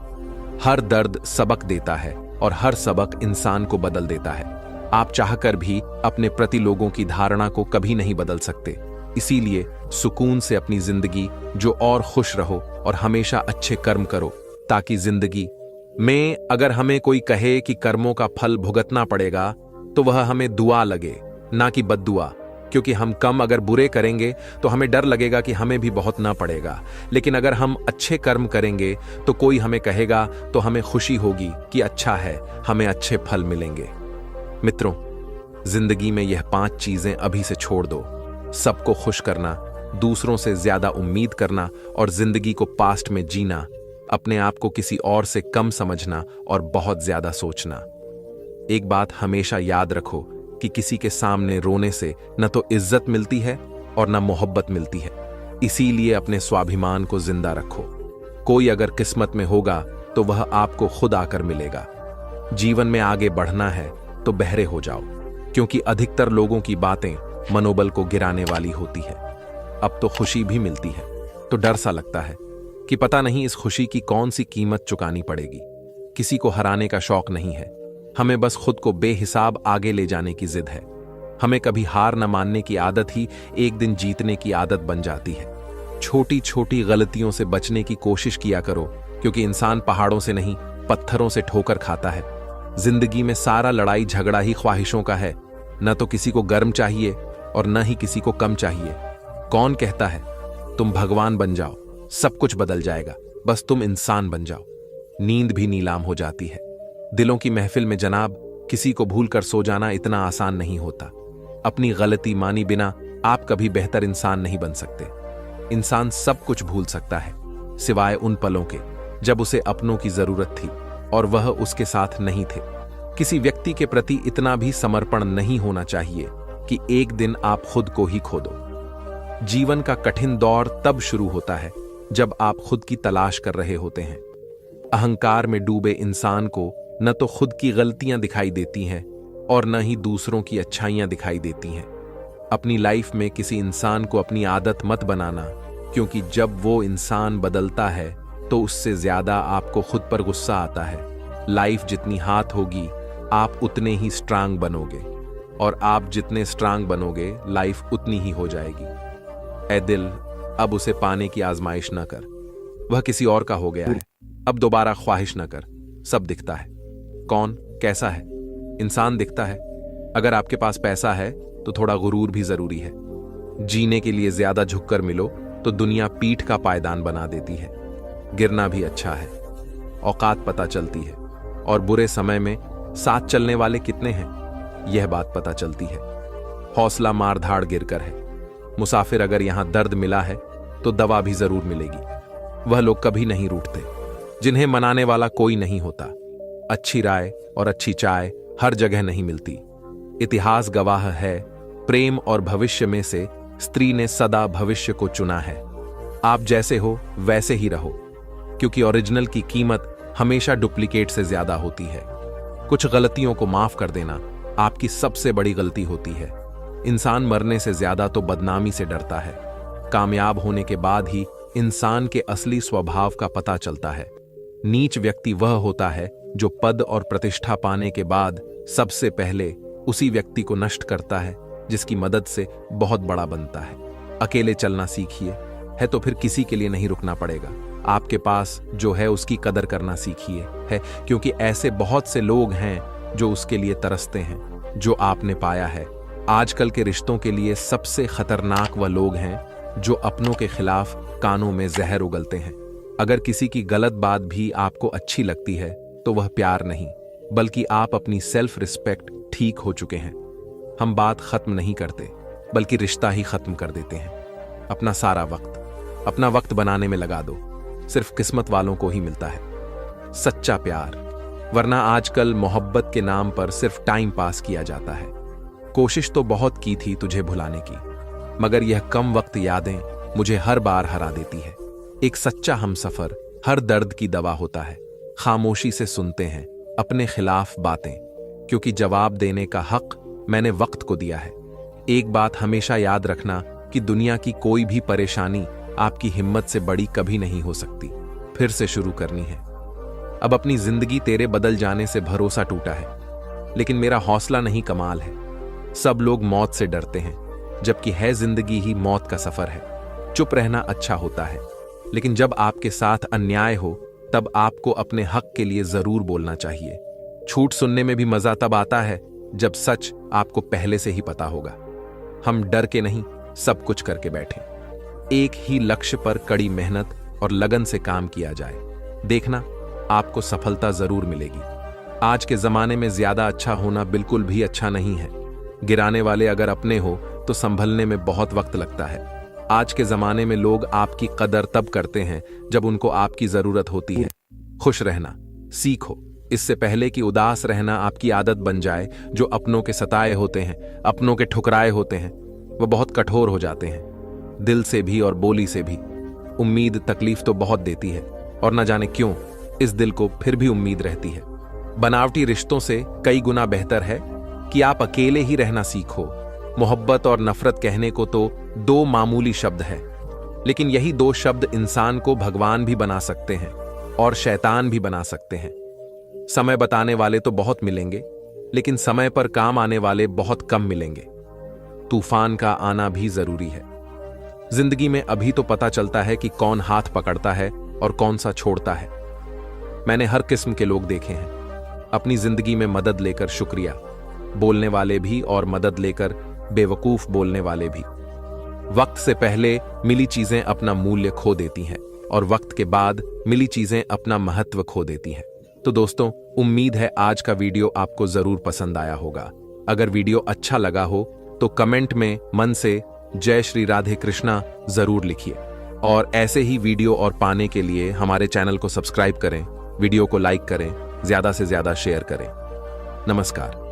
हर दर्द सबक देता है और हर सबक इंसान को बदल देता है। आप चाहकर भी अपने प्रति लोगों की धारणा को कभी नहीं बदल सकते। इसीलिए सुकून से अपनी जिंदगी जो और खुश रहो और हमेशा अच्छे कर्म करो, ताकि जिंदगी में अगर हमें कोई कहे कि कर्मों का फल भुगतना पड़ेगा तो वह हमें दुआ लगे, ना कि बद्दुआ। क्योंकि हम कम अगर बुरे करेंगे तो हमें डर लगेगा कि हमें भी बहुत ना पड़ेगा, लेकिन अगर हम अच्छे कर्म करेंगे तो कोई हमें कहेगा तो हमें खुशी होगी कि अच्छा है, हमें अच्छे फल मिलेंगे। मित्रों, जिंदगी में यह 5 चीजें अभी से छोड़ दो। सबको खुश करना, दूसरों से ज्यादा उम्मीद करना और जिंदगी को पास्ट में जीना, अपने आप को किसी और से कम समझना और बहुत ज्यादा सोचना। एक बात हमेशा याद रखो कि किसी के सामने रोने से न तो इज्जत मिलती है और न मोहब्बत मिलती है। इसीलिए अपने स्वाभिमान को जिंदा रखो। कोई अगर किस्मत में होगा तो वह आपको खुद आकर मिलेगा। जीवन में आगे बढ़ना है तो बहरे हो जाओ, क्योंकि अधिकतर लोगों की बातें मनोबल को गिराने वाली होती है। अब तो खुशी भी मिलती है तो डर सा लगता है कि पता नहीं इस खुशी की कौन सी कीमत चुकानी पड़ेगी। किसी को हराने का शौक नहीं है, हमें बस खुद को बेहिसाब आगे ले जाने की जिद है। हमें कभी हार न मानने की आदत ही एक दिन जीतने की आदत बन जाती है। छोटी छोटी गलतियों से बचने की कोशिश किया करो, क्योंकि इंसान पहाड़ों से नहीं पत्थरों से ठोकर खाता है। जिंदगी में सारा लड़ाई झगड़ा ही ख्वाहिशों का है। न तो किसी को गर्म चाहिए और न ही किसी को कम चाहिए। कौन कहता है तुम भगवान बन जाओ, सब कुछ बदल जाएगा, बस तुम इंसान बन जाओ। नींद भी नीलाम हो जाती है। दिलों की महफिल में जनाब, किसी को भूल कर सो जाना इतना आसान नहीं होता। अपनी गलती मानी बिना आप कभी बेहतर इंसान नहीं बन सकते। इंसान सब कुछ भूल सकता है, सिवाय उन पलों के जब उसे अपनों की जरूरत थी और वह उसके साथ नहीं थे। किसी व्यक्ति के प्रति इतना भी समर्पण नहीं होना चाहिए कि एक दिन आप खुद को ही खो दो। जीवन का कठिन दौर तब शुरू होता है जब आप खुद की तलाश कर रहे होते हैं। अहंकार में डूबे इंसान को न तो खुद की गलतियां दिखाई देती हैं और न ही दूसरों की अच्छाइयां दिखाई देती हैं। अपनी लाइफ में किसी इंसान को अपनी आदत मत बनाना, क्योंकि जब वो इंसान बदलता है तो उससे ज्यादा आपको खुद पर गुस्सा आता है। लाइफ जितनी हाथ होगी आप उतने ही स्ट्रांग बनोगे, और आप जितने स्ट्रांग बनोगे लाइफ उतनी ही हो जाएगी। ऐ दिल, अब उसे पाने की आजमाइश न कर, वह किसी और का हो गया है। अब दोबारा ख्वाहिश न कर। सब दिखता है, कौन कैसा है, इंसान दिखता है। अगर आपके पास पैसा है तो थोड़ा गुरूर भी जरूरी है। जीने के लिए ज्यादा झुककर मिलो तो दुनिया पीठ का पायदान बना देती है। गिरना भी अच्छा है, औकात पता चलती है, और बुरे समय में साथ चलने वाले कितने हैं यह बात पता चलती है। हौसला मार धाड़ गिरकर है। मुसाफिर, अगर यहां दर्द मिला है तो दवा भी जरूर मिलेगी। वह लोग कभी नहीं रूठते जिन्हें मनाने वाला कोई नहीं होता। अच्छी राय और अच्छी चाय हर जगह नहीं मिलती। इतिहास गवाह है, प्रेम और भविष्य में से स्त्री ने सदा भविष्य को चुना है। आप जैसे हो वैसे ही रहो, क्योंकि ओरिजिनल की कीमत हमेशा डुप्लीकेट से ज्यादा होती है। कुछ गलतियों को माफ कर देना आपकी सबसे बड़ी गलती होती है। इंसान मरने से ज्यादा तो बदनामी से डरता है। कामयाब होने के बाद ही इंसान के असली स्वभाव का पता चलता है। नीच व्यक्ति वह होता है जो पद और प्रतिष्ठा पाने के बाद सबसे पहले उसी व्यक्ति को नष्ट करता है जिसकी मदद से बहुत बड़ा बनता है। अकेले चलना सीखिए, है तो फिर किसी के लिए नहीं रुकना पड़ेगा। आपके पास जो है उसकी कदर करना सीखिए, है क्योंकि ऐसे बहुत से लोग हैं जो उसके लिए तरसते हैं जो आपने पाया है। आजकल के रिश्तों के लिए सबसे खतरनाक वह लोग हैं जो अपनों के खिलाफ कानों में जहर उगलते हैं। अगर किसी की गलत बात भी आपको अच्छी लगती है तो वह प्यार नहीं, बल्कि आप अपनी सेल्फ रिस्पेक्ट ठीक हो चुके हैं। हम बात खत्म नहीं करते, बल्कि रिश्ता ही खत्म कर देते हैं। अपना सारा वक्त अपना वक्त बनाने में लगा दो, सिर्फ किस्मत वालों को ही मिलता है सच्चा प्यार, वरना आजकल मोहब्बत के नाम पर सिर्फ टाइम पास किया जाता है। कोशिश तो बहुत की थी तुझे भुलाने की, मगर यह कम वक्त यादें मुझे हर बार हरा देती है। एक सच्चा हमसफर हर दर्द की दवा होता है। खामोशी से सुनते हैं अपने खिलाफ बातें, क्योंकि जवाब देने का हक मैंने वक्त को दिया है। एक बात हमेशा याद रखना कि दुनिया की कोई भी परेशानी आपकी हिम्मत से बड़ी कभी नहीं हो सकती। फिर से शुरू करनी है। अब अपनी जिंदगी तेरे बदल जाने से भरोसा टूटा है, लेकिन मेरा हौसला नहीं कमाल है। सब लोग मौत से डरते हैं, जबकि है जिंदगी ही मौत का सफर है। चुप रहना अच्छा होता है, लेकिन जब आपके साथ अन्याय हो तब आपको अपने हक के लिए जरूर बोलना चाहिए। झूठ सुनने में भी मजा तब आता है जब सच आपको पहले से ही पता होगा। हम डर के नहीं, सब कुछ करके बैठे। एक ही लक्ष्य पर कड़ी मेहनत और लगन से काम किया जाए, देखना आपको सफलता जरूर मिलेगी। आज के जमाने में ज्यादा अच्छा होना बिल्कुल भी अच्छा नहीं है। गिराने वाले अगर अपने हो तो संभलने में बहुत वक्त लगता है। आज के जमाने में लोग आपकी कदर तब करते हैं जब उनको आपकी जरूरत होती है। खुश रहना सीखो, इससे पहले कि उदास रहना आपकी आदत बन जाए। जो अपनों के सताए होते हैं, अपनों के ठुकराए होते हैं, वह बहुत कठोर हो जाते हैं, दिल से भी और बोली से भी। उम्मीद तकलीफ तो बहुत देती है, और न जाने क्यों इस दिल को फिर भी उम्मीद रहती है। बनावटी रिश्तों से कई गुना बेहतर है कि आप अकेले ही रहना सीखो। मोहब्बत और नफरत कहने को तो दो मामूली शब्द हैं, लेकिन यही दो शब्द इंसान को भगवान भी बना सकते हैं और शैतान भी बना सकते हैं। समय बताने वाले तो बहुत मिलेंगे, लेकिन समय पर काम आने वाले बहुत कम मिलेंगे। तूफान का आना भी जरूरी है। जिंदगी में अभी तो पता चलता है कि कौन हाथ पकड़ता है और कौन सा छोड़ता है। मैंने हर किस्म के लोग देखे हैं। अपनी जिंदगी में मदद लेकर शुक्रिया बोलने वाले भी और मदद लेकर बेवकूफ बोलने वाले भी। वक्त से पहले मिली चीजें अपना मूल्य खो देती हैं और वक्त के बाद मिली चीजें अपना महत्व खो देती हैं। तो दोस्तों, उम्मीद है आज का वीडियो आपको जरूर पसंद आया होगा। अगर वीडियो अच्छा लगा हो तो कमेंट में मन से जय श्री राधे कृष्णा जरूर लिखिए, और ऐसे ही वीडियो और पाने के लिए हमारे चैनल को सब्सक्राइब करें, वीडियो को लाइक करें, ज्यादा से ज्यादा शेयर करें। नमस्कार।